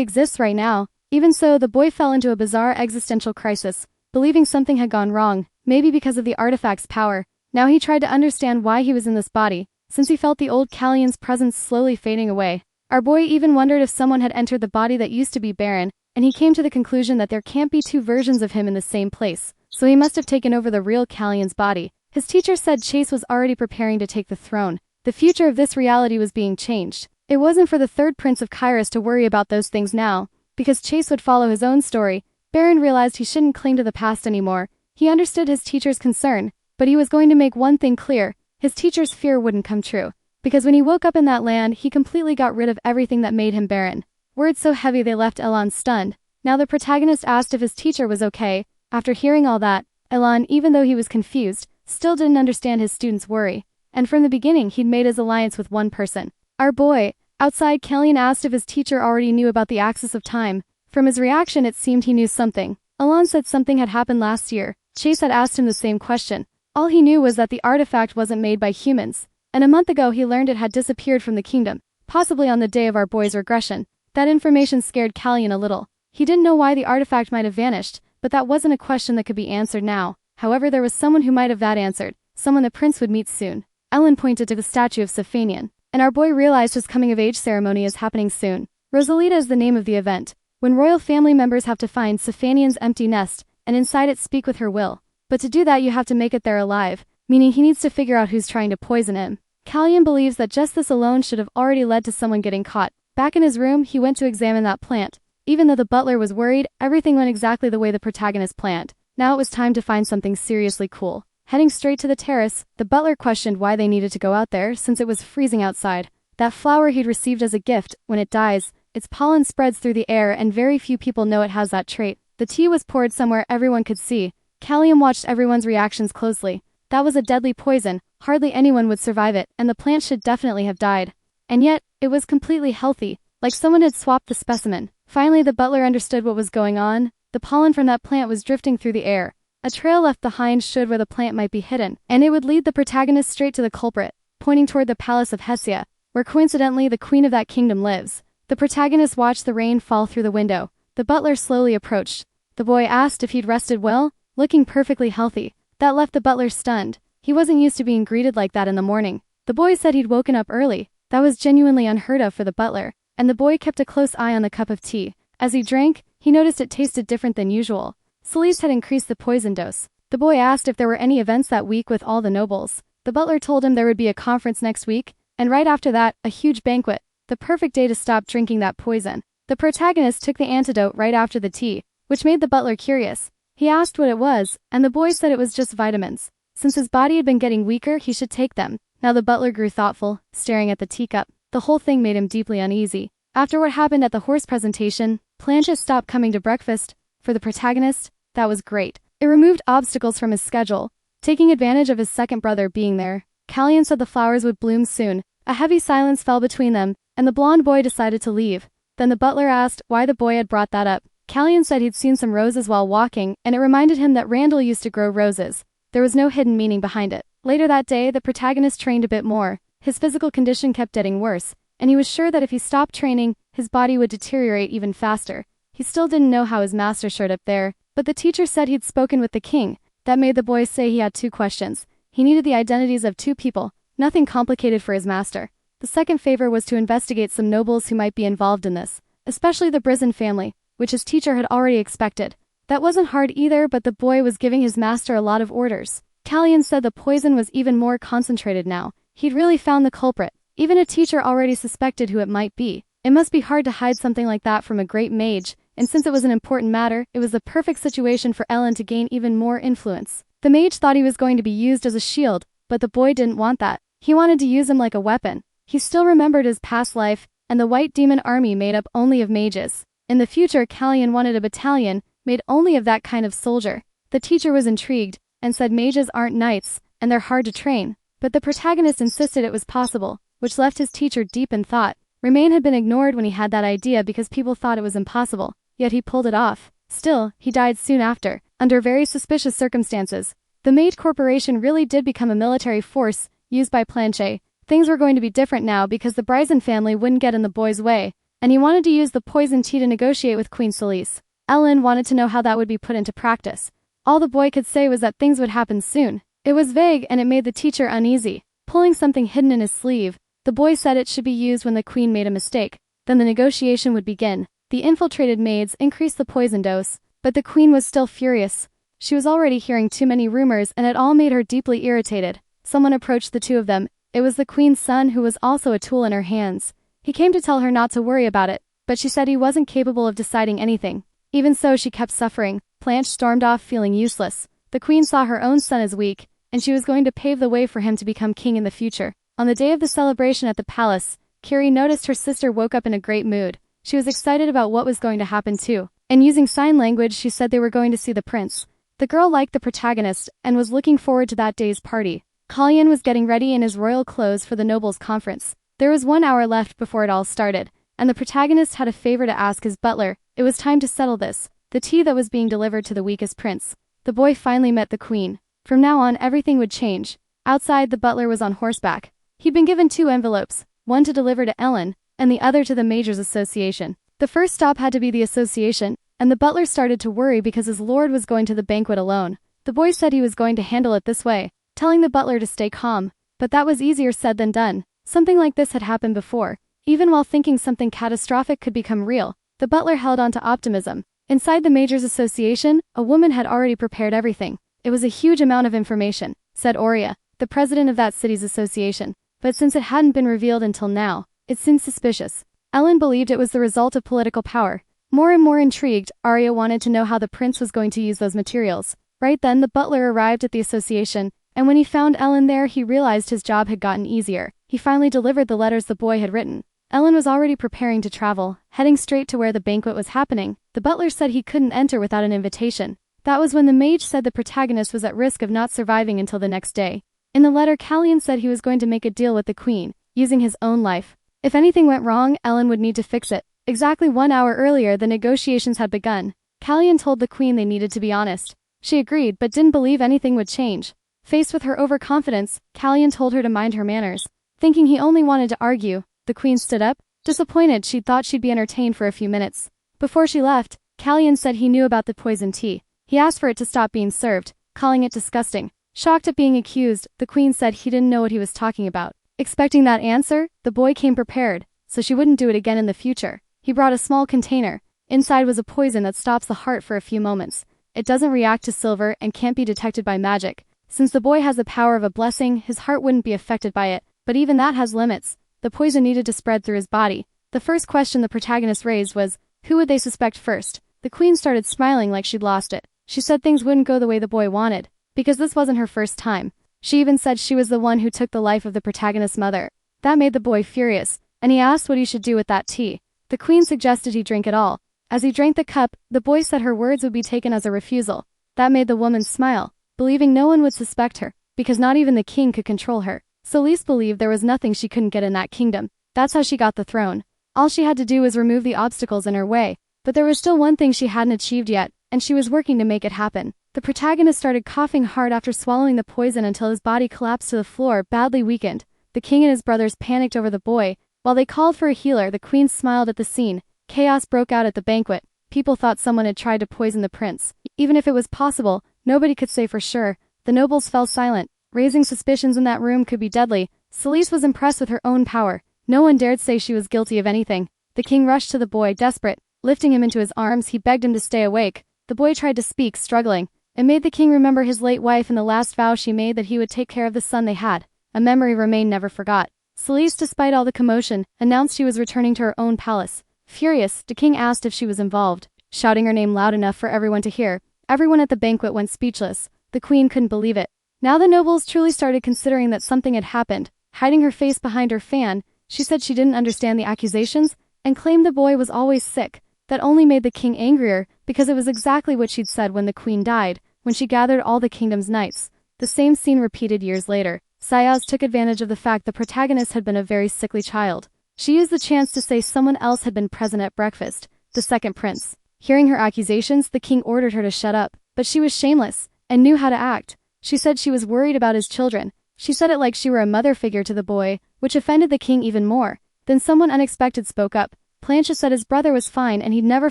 exists right now. Even so, the boy fell into a bizarre existential crisis, believing something had gone wrong, maybe because of the artifact's power. Now he tried to understand why he was in this body, since he felt the old Callian's presence slowly fading away. Our boy even wondered if someone had entered the body that used to be Baron, and he came to the conclusion that there can't be two versions of him in the same place, so he must have taken over the real Callian's body. His teacher said Chase was already preparing to take the throne. The future of this reality was being changed. It wasn't for the third prince of Kairos to worry about those things now, because Chase would follow his own story. Baron realized he shouldn't cling to the past anymore. He understood his teacher's concern, but he was going to make one thing clear. His teacher's fear wouldn't come true, because when he woke up in that land, he completely got rid of everything that made him Baron. Words so heavy they left Elan stunned. Now the protagonist asked if his teacher was okay. After hearing all that, Elan, even though he was confused, still didn't understand his student's worry. And from the beginning he'd made his alliance with one person. Our boy. Outside, Callian asked if his teacher already knew about the axis of time. From his reaction it seemed he knew something. Elan said something had happened last year. Chase had asked him the same question. All he knew was that the artifact wasn't made by humans, and a month ago he learned it had disappeared from the kingdom, possibly on the day of our boy's regression. That information scared Callian a little. He didn't know why the artifact might have vanished, but that wasn't a question that could be answered now. However, there was someone who might have that answered, someone the prince would meet soon. Ellen pointed to the statue of Safanian, and our boy realized his coming-of-age ceremony is happening soon. Rosalita is the name of the event, when royal family members have to find Safanian's empty nest, and inside it speak with her will. But to do that you have to make it there alive, meaning he needs to figure out who's trying to poison him. Callian believes that just this alone should have already led to someone getting caught. Back in his room, he went to examine that plant. Even though the butler was worried, everything went exactly the way the protagonist planned. Now it was time to find something seriously cool. Heading straight to the terrace, the butler questioned why they needed to go out there since it was freezing outside. That flower he'd received as a gift, when it dies, its pollen spreads through the air and very few people know it has that trait. The tea was poured somewhere everyone could see. Callian watched everyone's reactions closely. That was a deadly poison, hardly anyone would survive it, and the plant should definitely have died. And yet, it was completely healthy, like someone had swapped the specimen. Finally the butler understood what was going on. The pollen from that plant was drifting through the air. A trail left behind showed where the plant might be hidden, and it would lead the protagonist straight to the culprit, pointing toward the palace of Hesia, where coincidentally the queen of that kingdom lives. The protagonist watched the rain fall through the window. The butler slowly approached. The boy asked if he'd rested well, looking perfectly healthy. That left the butler stunned. He wasn't used to being greeted like that in the morning. The boy said he'd woken up early. That was genuinely unheard of for the butler, and the boy kept a close eye on the cup of tea. As he drank, he noticed it tasted different than usual. Celeste had increased the poison dose. The boy asked if there were any events that week with all the nobles. The butler told him there would be a conference next week, and right after that, a huge banquet. The perfect day to stop drinking that poison. The protagonist took the antidote right after the tea, which made the butler curious. He asked what it was, and the boy said it was just vitamins. Since his body had been getting weaker, he should take them. Now the butler grew thoughtful, staring at the teacup. The whole thing made him deeply uneasy. After what happened at the horse presentation, Planchet stopped coming to breakfast. For the protagonist, that was great. It removed obstacles from his schedule, taking advantage of his second brother being there. Callian said the flowers would bloom soon. A heavy silence fell between them, and the blonde boy decided to leave. Then the butler asked why the boy had brought that up. Callian said he'd seen some roses while walking, and it reminded him that Randall used to grow roses. There was no hidden meaning behind it. Later that day, the protagonist trained a bit more. His physical condition kept getting worse, and he was sure that if he stopped training, his body would deteriorate even faster. He still didn't know how his master showed up there, but the teacher said he'd spoken with the king. That made the boy say he had two questions. He needed the identities of two people, nothing complicated for his master. The second favor was to investigate some nobles who might be involved in this, especially the Brizan family, which his teacher had already expected. That wasn't hard either, but the boy was giving his master a lot of orders. Callian said the poison was even more concentrated now. He'd really found the culprit. Even a teacher already suspected who it might be. It must be hard to hide something like that from a great mage, and since it was an important matter, it was the perfect situation for Ellen to gain even more influence. The mage thought he was going to be used as a shield, but the boy didn't want that. He wanted to use him like a weapon. He still remembered his past life, and the White Demon Army made up only of mages. In the future, Callian wanted a battalion made only of that kind of soldier. The teacher was intrigued, and said mages aren't knights, and they're hard to train. But the protagonist insisted it was possible, which left his teacher deep in thought. Remain had been ignored when he had that idea because people thought it was impossible, yet he pulled it off. Still, he died soon after, under very suspicious circumstances. The Mage Corporation really did become a military force, used by Planche. Things were going to be different now because the Bryson family wouldn't get in the boy's way, and he wanted to use the poison tea to negotiate with Queen Celise. Ellen wanted to know how that would be put into practice. All the boy could say was that things would happen soon. It was vague and it made the teacher uneasy. Pulling something hidden in his sleeve, the boy said it should be used when the queen made a mistake. Then the negotiation would begin. The infiltrated maids increased the poison dose, but the queen was still furious. She was already hearing too many rumors and it all made her deeply irritated. Someone approached the two of them. It was the queen's son who was also a tool in her hands. He came to tell her not to worry about it, but she said he wasn't capable of deciding anything. Even so, she kept suffering. Blanche stormed off feeling useless. The queen saw her own son as weak, and she was going to pave the way for him to become king in the future. On the day of the celebration at the palace, Kiri noticed her sister woke up in a great mood. She was excited about what was going to happen too, and using sign language she said they were going to see the prince. The girl liked the protagonist and was looking forward to that day's party. Kalyan was getting ready in his royal clothes for the nobles' conference. There was 1 hour left before it all started, and the protagonist had a favor to ask his butler. It was time to settle this. The tea that was being delivered to the weakest prince. The boy finally met the queen. From now on everything would change. Outside, the butler was on horseback. He'd been given 2 envelopes, one to deliver to Ellen, and the other to the Majors Association. The first stop had to be the association, and the butler started to worry because his lord was going to the banquet alone. The boy said he was going to handle it this way, telling the butler to stay calm. But that was easier said than done. Something like this had happened before. Even while thinking something catastrophic could become real, the butler held on to optimism. Inside the Majors Association, a woman had already prepared everything. It was a huge amount of information, said Aurea, the president of that city's association. But since it hadn't been revealed until now, it seemed suspicious. Ellen believed it was the result of political power. More and more intrigued, Arya wanted to know how the prince was going to use those materials. Right then the butler arrived at the association, and when he found Ellen there he realized his job had gotten easier. He finally delivered the letters the boy had written. Ellen was already preparing to travel, heading straight to where the banquet was happening. The butler said he couldn't enter without an invitation. That was when the mage said the protagonist was at risk of not surviving until the next day. In the letter, Kalyan said he was going to make a deal with the queen, using his own life. If anything went wrong, Ellen would need to fix it. Exactly 1 hour earlier, the negotiations had begun. Kalyan told the queen they needed to be honest. She agreed, but didn't believe anything would change. Faced with her overconfidence, Kalyan told her to mind her manners. Thinking he only wanted to argue, the queen stood up. Disappointed, she thought she'd be entertained for a few minutes. Before she left, Kalyan said he knew about the poison tea. He asked for it to stop being served, calling it disgusting. Shocked at being accused, the queen said he didn't know what he was talking about. Expecting that answer, the boy came prepared, so she wouldn't do it again in the future. He brought a small container. Inside was a poison that stops the heart for a few moments. It doesn't react to silver and can't be detected by magic. Since the boy has the power of a blessing, his heart wouldn't be affected by it, but even that has limits. The poison needed to spread through his body. The first question the protagonist raised was, who would they suspect first? The queen started smiling like she'd lost it. She said things wouldn't go the way the boy wanted, because this wasn't her first time. She even said she was the one who took the life of the protagonist's mother. That made the boy furious, and he asked what he should do with that tea. The queen suggested he drink it all. As he drank the cup, the boy said her words would be taken as a refusal. That made the woman smile, believing no one would suspect her, because not even the king could control her. Celise believed there was nothing she couldn't get in that kingdom. That's how she got the throne. All she had to do was remove the obstacles in her way. But there was still one thing she hadn't achieved yet, and she was working to make it happen. The protagonist started coughing hard after swallowing the poison until his body collapsed to the floor, badly weakened. The king and his brothers panicked over the boy. While they called for a healer, the queen smiled at the scene. Chaos broke out at the banquet. People thought someone had tried to poison the prince. Even if it was possible, nobody could say for sure. The nobles fell silent. Raising suspicions in that room could be deadly. Celise was impressed with her own power. No one dared say she was guilty of anything. The king rushed to the boy, desperate. Lifting him into his arms, he begged him to stay awake. The boy tried to speak, struggling. It made the king remember his late wife and the last vow she made that he would take care of the son they had. A memory remained never forgot. Celise, despite all the commotion, announced she was returning to her own palace. Furious, the king asked if she was involved, shouting her name loud enough for everyone to hear. Everyone at the banquet went speechless. The queen couldn't believe it. Now the nobles truly started considering that something had happened. Hiding her face behind her fan, she said she didn't understand the accusations, and claimed the boy was always sick. That only made the king angrier, because it was exactly what she'd said when the queen died, when she gathered all the kingdom's knights. The same scene repeated years later. Sayaz took advantage of the fact the protagonist had been a very sickly child. She used the chance to say someone else had been present at breakfast, the second prince. Hearing her accusations, the king ordered her to shut up, but she was shameless, and knew how to act. She said she was worried about his children. She said it like she were a mother figure to the boy, which offended the king even more. Then someone unexpected spoke up. Plancha said his brother was fine and he'd never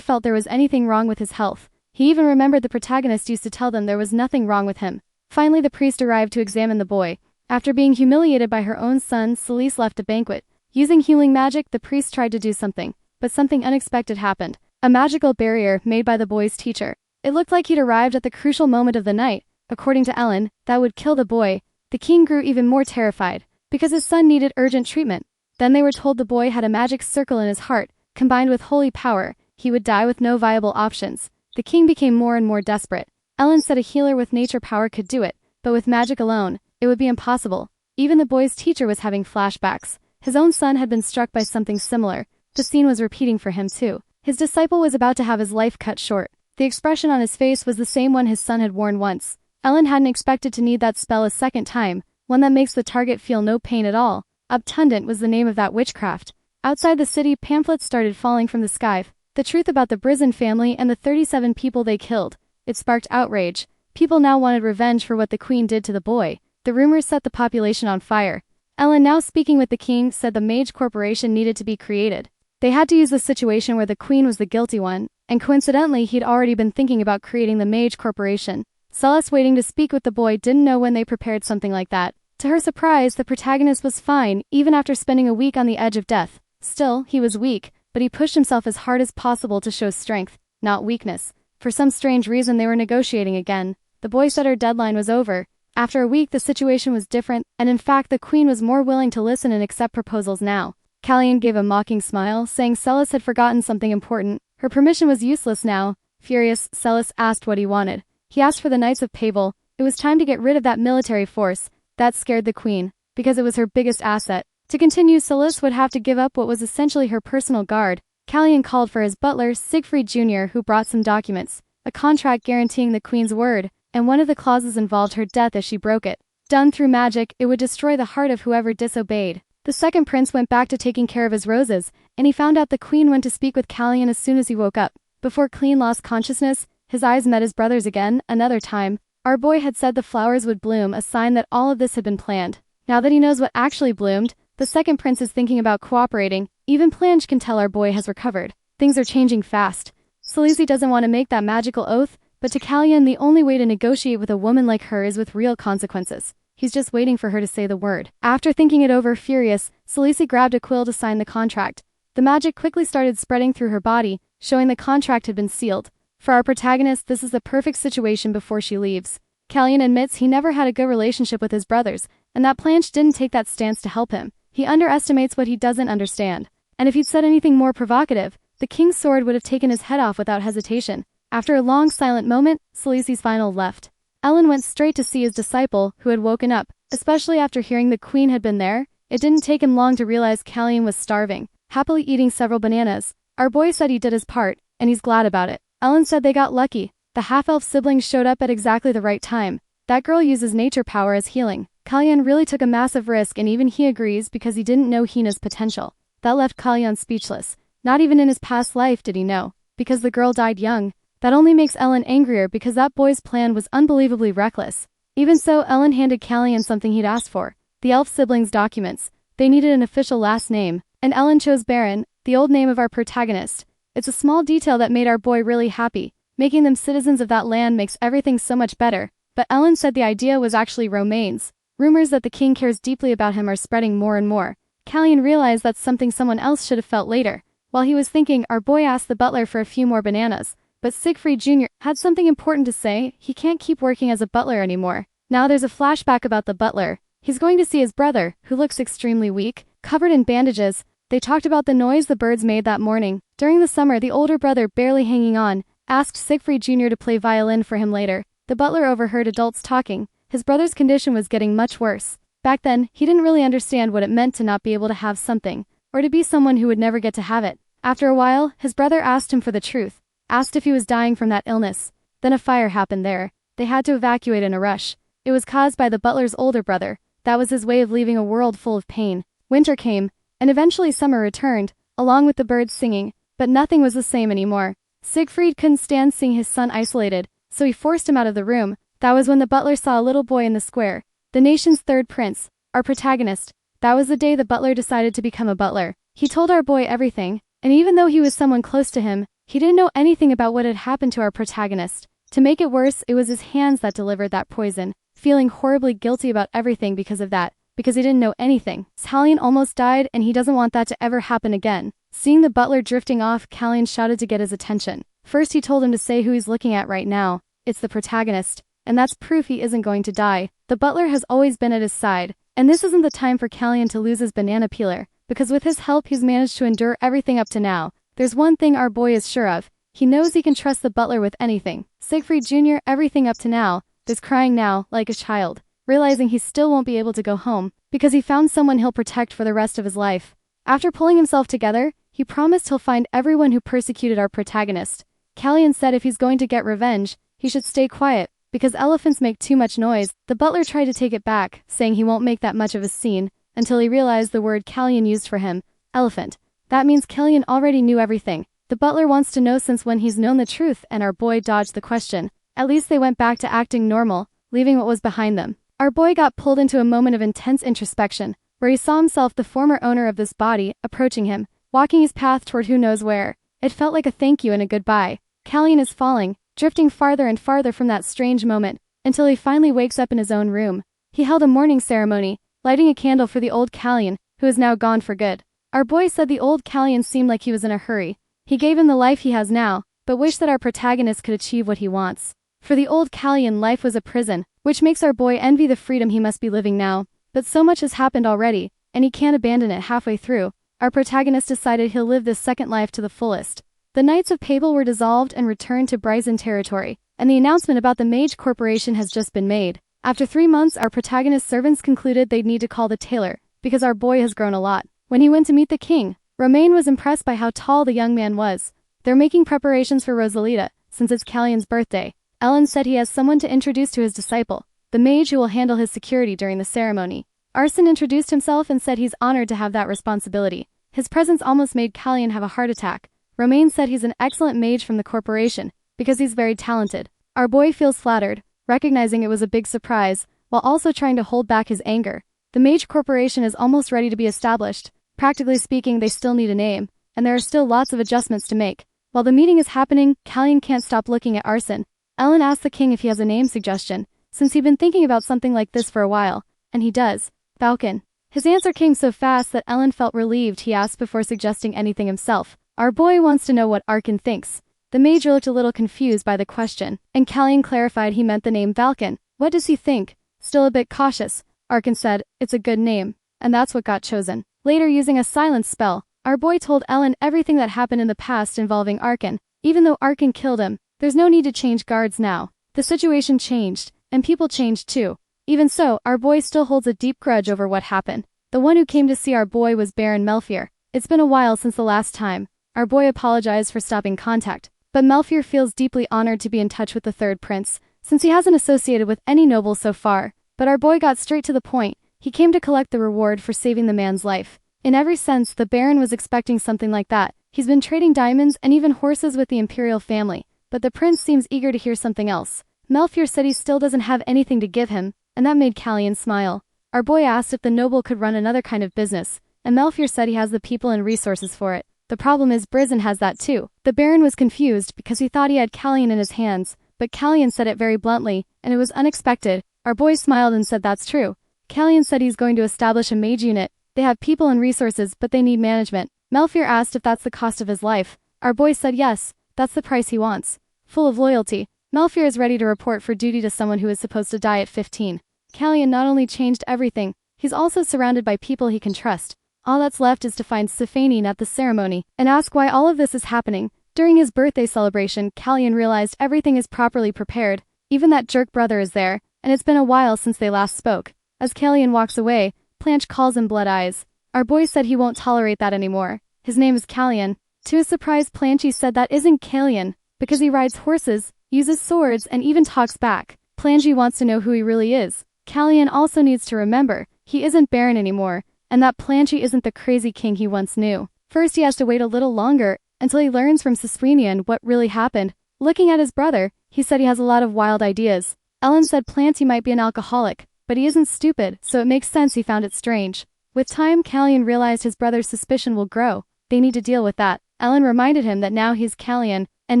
felt there was anything wrong with his health. He even remembered the protagonist used to tell them there was nothing wrong with him. Finally the priest arrived to examine the boy. After being humiliated by her own son, Celise left a banquet. Using healing magic, the priest tried to do something, but something unexpected happened. A magical barrier made by the boy's teacher. It looked like he'd arrived at the crucial moment of the night. According to Ellen, that would kill the boy. The king grew even more terrified, because his son needed urgent treatment. Then they were told the boy had a magic circle in his heart, combined with holy power. He would die with no viable options. The king became more and more desperate. Ellen said a healer with nature power could do it, but with magic alone, it would be impossible. Even the boy's teacher was having flashbacks. His own son had been struck by something similar. The scene was repeating for him too. His disciple was about to have his life cut short. The expression on his face was the same one his son had worn once. Ellen hadn't expected to need that spell a second time, one that makes the target feel no pain at all. Obtundant was the name of that witchcraft. Outside the city, pamphlets started falling from the sky. The truth about the Brizan family and the 37 people they killed. It sparked outrage. People now wanted revenge for what the queen did to the boy. The rumors set the population on fire. Ellen, now speaking with the king, said the Mage Corporation needed to be created. They had to use the situation where the queen was the guilty one, and coincidentally he'd already been thinking about creating the Mage Corporation. Celeste, waiting to speak with the boy, didn't know when they prepared something like that. To her surprise, the protagonist was fine, even after spending a week on the edge of death. Still, he was weak, but he pushed himself as hard as possible to show strength, not weakness. For some strange reason they were negotiating again. The boy said her deadline was over. After a week the situation was different, and in fact the queen was more willing to listen and accept proposals now. Callian gave a mocking smile, saying Celis had forgotten something important. Her permission was useless now. Furious, Celis asked what he wanted. He asked for the Knights of Pavel. It was time to get rid of that military force. That scared the queen, because it was her biggest asset. To continue, Celis would have to give up what was essentially her personal guard. Callian called for his butler, Siegfried Jr., who brought some documents. A contract guaranteeing the queen's word, and one of the clauses involved her death if she broke it. Done through magic, it would destroy the heart of whoever disobeyed. The second prince went back to taking care of his roses, and he found out the queen went to speak with Callian as soon as he woke up. Before Clean lost consciousness, his eyes met his brother's again. Another time, our boy had said the flowers would bloom, a sign that all of this had been planned. Now that he knows what actually bloomed, the second prince is thinking about cooperating. Even Planche can tell our boy has recovered. Things are changing fast. Sleazy doesn't want to make that magical oath, but to Callian the only way to negotiate with a woman like her is with real consequences. He's just waiting for her to say the word. After thinking it over, furious, Celisi grabbed a quill to sign the contract. The magic quickly started spreading through her body, showing the contract had been sealed. For our protagonist, this is the perfect situation before she leaves. Callian admits he never had a good relationship with his brothers, and that Planche didn't take that stance to help him. He underestimates what he doesn't understand. And if he'd said anything more provocative, the king's sword would have taken his head off without hesitation. After a long silent moment, Celisi's final left. Ellen went straight to see his disciple, who had woken up. Especially after hearing the queen had been there, it didn't take him long to realize Callian was starving, happily eating several bananas. Our boy said he did his part, and he's glad about it. Ellen said they got lucky. The half-elf siblings showed up at exactly the right time. That girl uses nature power as healing. Callian really took a massive risk, and even he agrees because he didn't know Hina's potential. That left Callian speechless. Not even in his past life did he know, because the girl died young. That only makes Ellen angrier because that boy's plan was unbelievably reckless. Even so, Ellen handed Callian something he'd asked for. The elf siblings' documents. They needed an official last name, and Ellen chose Baron, the old name of our protagonist. It's a small detail that made our boy really happy. Making them citizens of that land makes everything so much better. But Ellen said the idea was actually Romaine's. Rumors that the king cares deeply about him are spreading more and more. Callian realized that's something someone else should have felt later. While he was thinking, our boy asked the butler for a few more bananas. But Siegfried Jr. had something important to say. He can't keep working as a butler anymore. Now there's a flashback about the butler. He's going to see his brother, who looks extremely weak, covered in bandages. They talked about the noise the birds made that morning. During the summer, the older brother, barely hanging on, asked Siegfried Jr. to play violin for him later. The butler overheard adults talking. His brother's condition was getting much worse. Back then, he didn't really understand what it meant to not be able to have something, or to be someone who would never get to have it. After a while, his brother asked him for the truth. Asked if he was dying from that illness. Then a fire happened there. They had to evacuate in a rush. It was caused by the butler's older brother. That was his way of leaving a world full of pain. Winter came, and eventually summer returned, along with the birds singing, but nothing was the same anymore. Siegfried couldn't stand seeing his son isolated, so he forced him out of the room. That was when the butler saw a little boy in the square, the nation's third prince, our protagonist. That was the day the butler decided to become a butler. He told our boy everything, and even though he was someone close to him, he didn't know anything about what had happened to our protagonist. To make it worse, it was his hands that delivered that poison, feeling horribly guilty about everything because of that, because he didn't know anything. Callian almost died, and he doesn't want that to ever happen again. Seeing the butler drifting off, Callian shouted to get his attention. First he told him to say who he's looking at right now. It's the protagonist, and that's proof he isn't going to die. The butler has always been at his side, and this isn't the time for Callian to lose his banana peeler, because with his help he's managed to endure everything up to now. There's one thing our boy is sure of. He knows he can trust the butler with anything. Siegfried Jr., everything up to now, is crying now, like a child, realizing he still won't be able to go home, because he found someone he'll protect for the rest of his life. After pulling himself together, he promised he'll find everyone who persecuted our protagonist. Callian said if he's going to get revenge, he should stay quiet, because elephants make too much noise. The butler tried to take it back, saying he won't make that much of a scene, until he realized the word Callian used for him, elephant. That means Callian already knew everything. The butler wants to know since when he's known the truth, and our boy dodged the question. At least they went back to acting normal, leaving what was behind them. Our boy got pulled into a moment of intense introspection, where he saw himself, the former owner of this body, approaching him, walking his path toward who knows where. It felt like a thank you and a goodbye. Callian is falling, drifting farther and farther from that strange moment, until he finally wakes up in his own room. He held a mourning ceremony, lighting a candle for the old Callian, who is now gone for good. Our boy said the old Callian seemed like he was in a hurry. He gave him the life he has now, but wished that our protagonist could achieve what he wants. For the old Callian, life was a prison, which makes our boy envy the freedom he must be living now. But so much has happened already, and he can't abandon it halfway through. Our protagonist decided he'll live this second life to the fullest. The Knights of Babel were dissolved and returned to Bryson territory, and the announcement about the Mage Corporation has just been made. After 3 months, our protagonist's servants concluded they'd need to call the tailor, because our boy has grown a lot. When he went to meet the king, Romain was impressed by how tall the young man was. They're making preparations for Rosalita, since it's Callian's birthday. Ellen said he has someone to introduce to his disciple, the mage who will handle his security during the ceremony. Arsene introduced himself and said he's honored to have that responsibility. His presence almost made Callian have a heart attack. Romain said he's an excellent mage from the corporation, because he's very talented. Our boy feels flattered, recognizing it was a big surprise, while also trying to hold back his anger. The Mage Corporation is almost ready to be established. Practically speaking, they still need a name, and there are still lots of adjustments to make. While the meeting is happening, Callian can't stop looking at Arsene. Ellen asks the king if he has a name suggestion, since he'd been thinking about something like this for a while, and he does. Falcon. His answer came so fast that Ellen felt relieved he asked before suggesting anything himself. Our boy wants to know what Arkin thinks. The major looked a little confused by the question, and Callian clarified he meant the name Falcon. What does he think? Still a bit cautious, Arkin said, it's a good name, and that's what got chosen. Later, using a silence spell, our boy told Ellen everything that happened in the past involving Arkin. Even though Arkin killed him, there's no need to change guards now. The situation changed, and people changed too. Even so, our boy still holds a deep grudge over what happened. The one who came to see our boy was Baron Melfier. It's been a while since the last time. Our boy apologized for stopping contact, but Melfier feels deeply honored to be in touch with the third prince, since he hasn't associated with any noble so far. But our boy got straight to the point. He came to collect the reward for saving the man's life. In every sense, the Baron was expecting something like that. He's been trading diamonds and even horses with the imperial family, but the prince seems eager to hear something else. Melfier said he still doesn't have anything to give him, and that made Callian smile. Our boy asked if the noble could run another kind of business, and Melfier said he has the people and resources for it. The problem is Brizzen has that too. The Baron was confused because he thought he had Callian in his hands, but Callian said it very bluntly, and it was unexpected. Our boy smiled and said that's true. Callian said he's going to establish a mage unit. They have people and resources, but they need management. Melfier asked if that's the cost of his life. Our boy said yes, that's the price he wants. Full of loyalty, Melfier is ready to report for duty to someone who is supposed to die at 15. Callian not only changed everything, he's also surrounded by people he can trust. All that's left is to find Stefanine at the ceremony, and ask why all of this is happening. During his birthday celebration, Callian realized everything is properly prepared. Even that jerk brother is there, and it's been a while since they last spoke. As Callian walks away, Planche calls him Blood Eyes. Our boy said he won't tolerate that anymore. His name is Callian. To his surprise, Planche said that isn't Callian, because he rides horses, uses swords, and even talks back. Planche wants to know who he really is. Callian also needs to remember, he isn't Baron anymore, and that Planche isn't the crazy king he once knew. First he has to wait a little longer, until he learns from Sacredia what really happened. Looking at his brother, he said he has a lot of wild ideas. Ellen said Planty might be an alcoholic, but he isn't stupid, so it makes sense he found it strange. With time, Callian realized his brother's suspicion will grow. They need to deal with that. Ellen reminded him that now he's Callian, and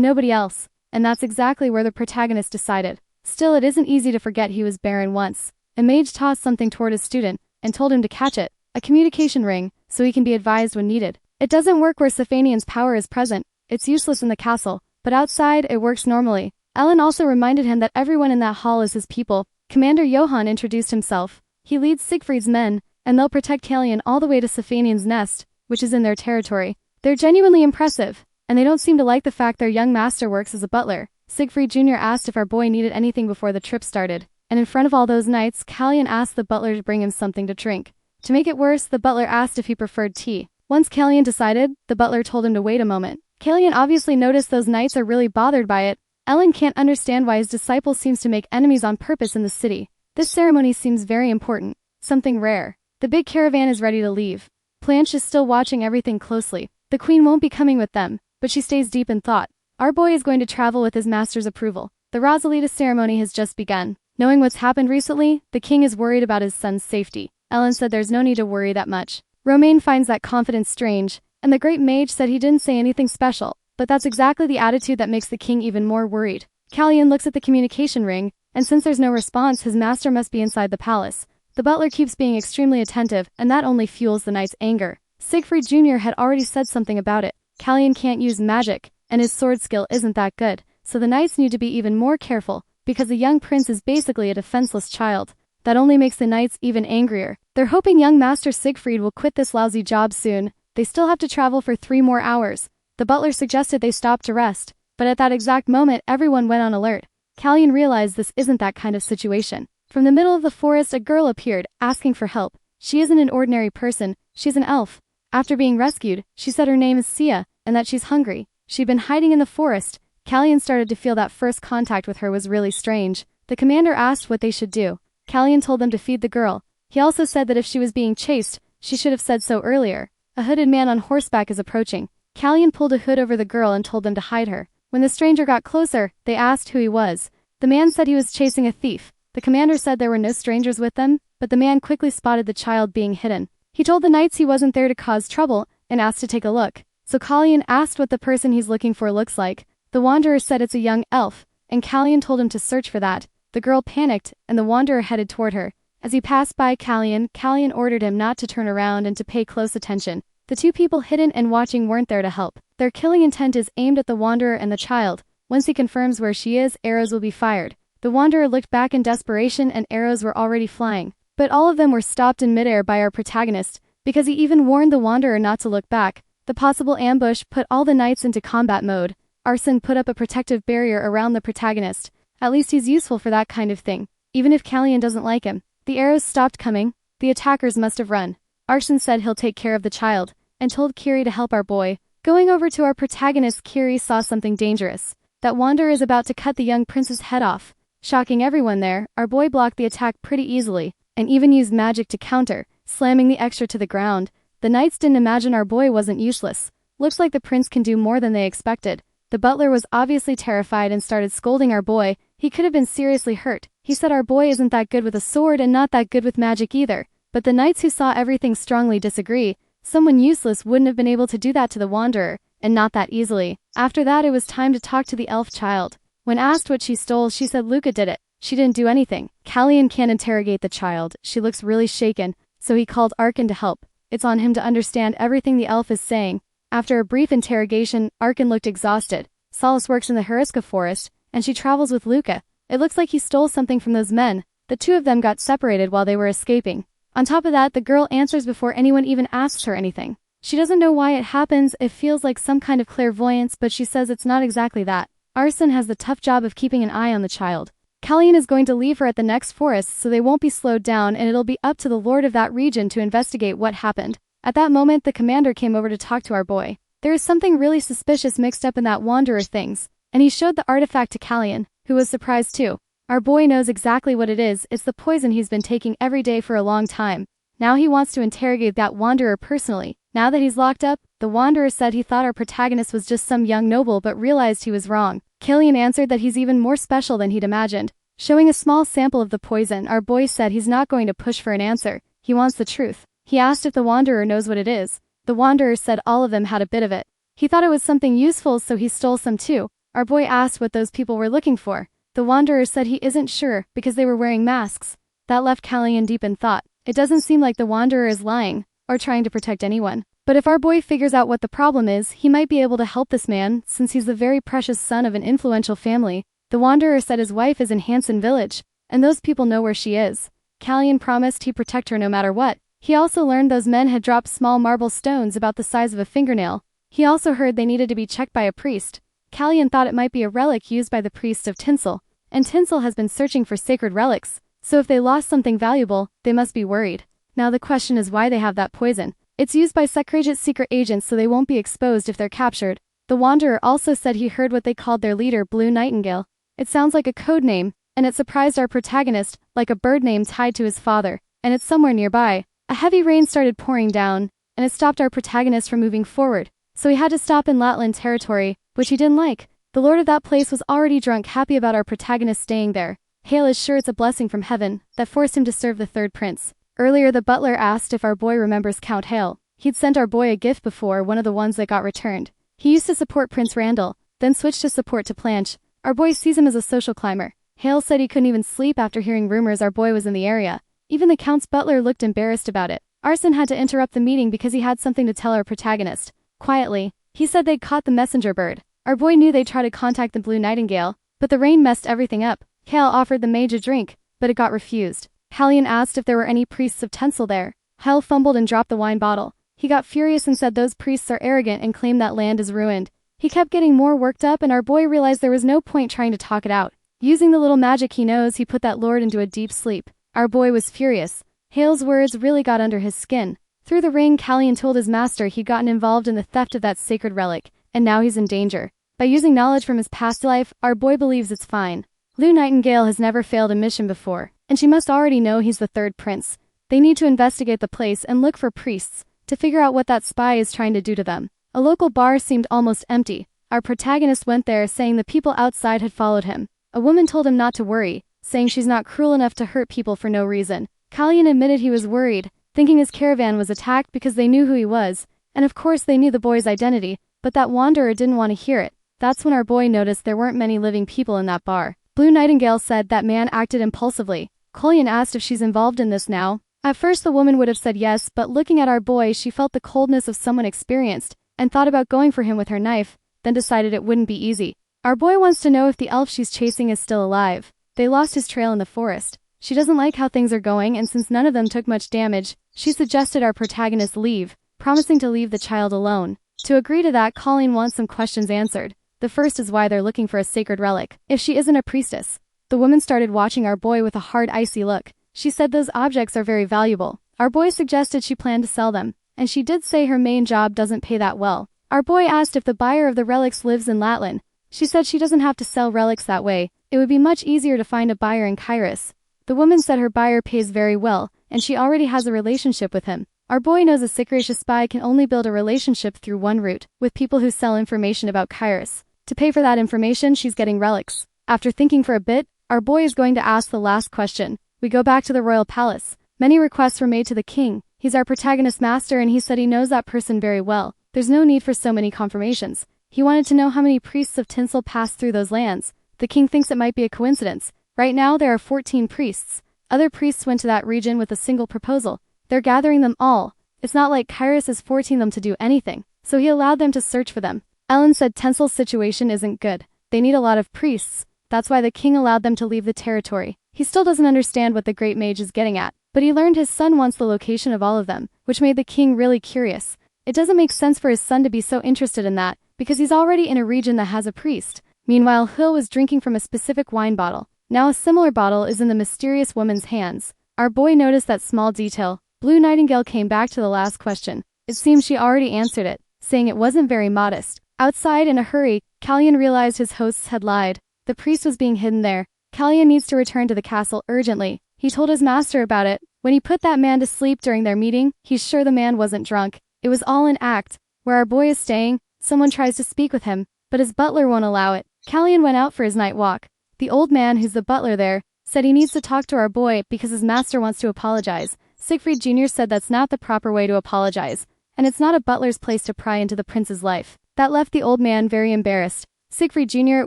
nobody else, and that's exactly where the protagonist decided. Still, it isn't easy to forget he was Baron once. A mage tossed something toward his student, and told him to catch it, a communication ring, so he can be advised when needed. It doesn't work where Safanian's power is present. It's useless in the castle, but outside, it works normally. Ellen also reminded him that everyone in that hall is his people. Commander Johann introduced himself. He leads Siegfried's men, and they'll protect Callian all the way to Safanian's nest, which is in their territory. They're genuinely impressive, and they don't seem to like the fact their young master works as a butler. Siegfried Jr. asked if our boy needed anything before the trip started, and in front of all those knights, Callian asked the butler to bring him something to drink. To make it worse, the butler asked if he preferred tea. Once Callian decided, the butler told him to wait a moment. Callian obviously noticed those knights are really bothered by it. Ellen can't understand why his disciple seems to make enemies on purpose in the city. This ceremony seems very important, something rare. The big caravan is ready to leave. Blanche is still watching everything closely. The queen won't be coming with them, but she stays deep in thought. Our boy is going to travel with his master's approval. The Rosalita ceremony has just begun. Knowing what's happened recently, the king is worried about his son's safety. Ellen said there's no need to worry that much. Romaine finds that confidence strange, and the great mage said he didn't say anything special, but that's exactly the attitude that makes the king even more worried. Callian looks at the communication ring, and since there's no response, his master must be inside the palace. The butler keeps being extremely attentive, and that only fuels the knight's anger. Siegfried Jr. had already said something about it. Callian can't use magic, and his sword skill isn't that good, so the knights need to be even more careful, because the young prince is basically a defenseless child. That only makes the knights even angrier. They're hoping young Master Siegfried will quit this lousy job soon. They still have to travel for 3 more hours. The butler suggested they stop to rest, but at that exact moment everyone went on alert. Callian realized this isn't that kind of situation. From the middle of the forest a girl appeared, asking for help. She isn't an ordinary person, she's an elf. After being rescued, she said her name is Sia, and that she's hungry. She'd been hiding in the forest. Callian started to feel that first contact with her was really strange. The commander asked what they should do. Callian told them to feed the girl. He also said that if she was being chased, she should have said so earlier. A hooded man on horseback is approaching. Callian pulled a hood over the girl and told them to hide her. When the stranger got closer, they asked who he was. The man said he was chasing a thief. The commander said there were no strangers with them, but the man quickly spotted the child being hidden. He told the knights he wasn't there to cause trouble, and asked to take a look. So Callian asked what the person he's looking for looks like. The wanderer said it's a young elf, and Callian told him to search for that. The girl panicked, and the wanderer headed toward her. As he passed by Callian ordered him not to turn around and to pay close attention. The 2 people hidden and watching weren't there to help. Their killing intent is aimed at the wanderer and the child. Once he confirms where she is, arrows will be fired. The wanderer looked back in desperation and arrows were already flying. But all of them were stopped in midair by our protagonist, because he even warned the wanderer not to look back. The possible ambush put all the knights into combat mode. Arson put up a protective barrier around the protagonist. At least he's useful for that kind of thing, even if Callian doesn't like him. The arrows stopped coming. The attackers must have run. Arson said he'll take care of the child, and told Kiri to help our boy. Going over to our protagonist, Kiri saw something dangerous. That wanderer is about to cut the young prince's head off. Shocking everyone there, our boy blocked the attack pretty easily, and even used magic to counter, slamming the extra to the ground. The knights didn't imagine our boy wasn't useless. Looks like the prince can do more than they expected. The butler was obviously terrified and started scolding our boy. He could have been seriously hurt. He said our boy isn't that good with a sword and not that good with magic either. But the knights who saw everything strongly disagree. Someone useless wouldn't have been able to do that to the wanderer, and not that easily. After that it was time to talk to the elf child. When asked what she stole, she said Luca did it. She didn't do anything. Callian can't interrogate the child. She looks really shaken, so he called Arkin to help. It's on him to understand everything the elf is saying. After a brief interrogation, Arkin looked exhausted. Solace works in the Heriska forest, and she travels with Luca. It looks like he stole something from those men. The 2 of them got separated while they were escaping. On top of that, the girl answers before anyone even asks her anything. She doesn't know why it happens. It feels like some kind of clairvoyance, but she says it's not exactly that. Arson has the tough job of keeping an eye on the child. Callian is going to leave her at the next forest so they won't be slowed down, and it'll be up to the lord of that region to investigate what happened. At that moment, the commander came over to talk to our boy. There is something really suspicious mixed up in that wanderer things, and he showed the artifact to Callian, who was surprised too. Our boy knows exactly what it is. It's the poison he's been taking every day for a long time. Now he wants to interrogate that wanderer personally. Now that he's locked up, the wanderer said he thought our protagonist was just some young noble but realized he was wrong. Callian answered that he's even more special than he'd imagined. Showing a small sample of the poison, our boy said he's not going to push for an answer. He wants the truth. He asked if the Wanderer knows what it is. The Wanderer said all of them had a bit of it. He thought it was something useful, so he stole some too. Our boy asked what those people were looking for. The Wanderer said he isn't sure because they were wearing masks. That left Callian deep in thought. It doesn't seem like the Wanderer is lying or trying to protect anyone. But if our boy figures out what the problem is, he might be able to help this man, since he's the very precious son of an influential family. The Wanderer said his wife is in Hansen village, and those people know where she is. Callian promised he'd protect her no matter what. He also learned those men had dropped small marble stones about the size of a fingernail. He also heard they needed to be checked by a priest. Callian thought it might be a relic used by the priests of Tinsel, and Tinsel has been searching for sacred relics, so if they lost something valuable, they must be worried. Now the question is why they have that poison. It's used by Sacredia's secret agents so they won't be exposed if they're captured. The Wanderer also said he heard what they called their leader Blue Nightingale. It sounds like a code name, and it surprised our protagonist, like a bird name tied to his father, and it's somewhere nearby. A heavy rain started pouring down, and it stopped our protagonist from moving forward, so he had to stop in Latland territory, which he didn't like. The lord of that place was already drunk, happy about our protagonist staying there. Hale is sure it's a blessing from heaven that forced him to serve the third prince. Earlier the butler asked if our boy remembers Count Hale. He'd sent our boy a gift before, one of the ones that got returned. He used to support Prince Randall, then switched to support to Planche. Our boy sees him as a social climber. Hale said he couldn't even sleep after hearing rumors our boy was in the area. Even the Count's butler looked embarrassed about it. Arson had to interrupt the meeting because he had something to tell our protagonist. Quietly, he said they'd caught the messenger bird. Our boy knew they'd try to contact the Blue Nightingale, but the rain messed everything up. Hale offered the mage a drink, but it got refused. Callian asked if there were any priests of Tinsel there. Hale fumbled and dropped the wine bottle. He got furious and said those priests are arrogant and claim that land is ruined. He kept getting more worked up and our boy realized there was no point trying to talk it out. Using the little magic he knows, he put that lord into a deep sleep. Our boy was furious. Hale's words really got under his skin. Through the ring, Callian told his master he'd gotten involved in the theft of that sacred relic, and now he's in danger. By using knowledge from his past life, our boy believes it's fine. Blue Nightingale has never failed a mission before, and she must already know he's the third prince. They need to investigate the place and look for priests to figure out what that spy is trying to do to them. A local bar seemed almost empty. Our protagonist went there saying the people outside had followed him. A woman told him not to worry, saying she's not cruel enough to hurt people for no reason. Callian admitted he was worried, thinking his caravan was attacked because they knew who he was, and of course they knew the boy's identity, but that Wanderer didn't want to hear it. That's when our boy noticed there weren't many living people in that bar. Blue Nightingale said that man acted impulsively. Callian asked if she's involved in this now. At first the woman would have said yes, but looking at our boy she felt the coldness of someone experienced, and thought about going for him with her knife, then decided it wouldn't be easy. Our boy wants to know if the elf she's chasing is still alive. They lost his trail in the forest. She doesn't like how things are going, and since none of them took much damage, she suggested our protagonist leave, promising to leave the child alone. To agree to that, Colleen wants some questions answered. The first is why they're looking for a sacred relic, if she isn't a priestess. The woman started watching our boy with a hard, icy look. She said those objects are very valuable. Our boy suggested she planned to sell them, and she did say her main job doesn't pay that well. Our boy asked if the buyer of the relics lives in Latland. She said she doesn't have to sell relics that way. It would be much easier to find a buyer in Kairos. The woman said her buyer pays very well, and she already has a relationship with him. Our boy knows a Sacredia spy can only build a relationship through one route, with people who sell information about Kairos. To pay for that information, she's getting relics. After thinking for a bit, our boy is going to ask the last question. We go back to the royal palace. Many requests were made to the king. He's our protagonist master and he said he knows that person very well. There's no need for so many confirmations. He wanted to know how many priests of Tinsel passed through those lands. The king thinks it might be a coincidence. Right now there are 14 priests. Other priests went to that region with a single proposal. They're gathering them all. It's not like Kairos is forcing them to do anything, so he allowed them to search for them. Ellen said Tinsel's situation isn't good. They need a lot of priests. That's why the king allowed them to leave the territory. He still doesn't understand what the great mage is getting at, but he learned his son wants the location of all of them, which made the king really curious. It doesn't make sense for his son to be so interested in that, because he's already in a region that has a priest. Meanwhile, Hill was drinking from a specific wine bottle. Now a similar bottle is in the mysterious woman's hands. Our boy noticed that small detail. Blue Nightingale came back to the last question. It seems she already answered it, saying it wasn't very modest. Outside in a hurry, Callian realized his hosts had lied. The priest was being hidden there. Callian needs to return to the castle urgently. He told his master about it. When he put that man to sleep during their meeting, he's sure the man wasn't drunk. It was all an act. Where our boy is staying, someone tries to speak with him, but his butler won't allow it. Callian went out for his night walk. The old man, who's the butler there, said he needs to talk to our boy because his master wants to apologize. Siegfried Jr. said that's not the proper way to apologize, and it's not a butler's place to pry into the prince's life. That left the old man very embarrassed. Siegfried Jr.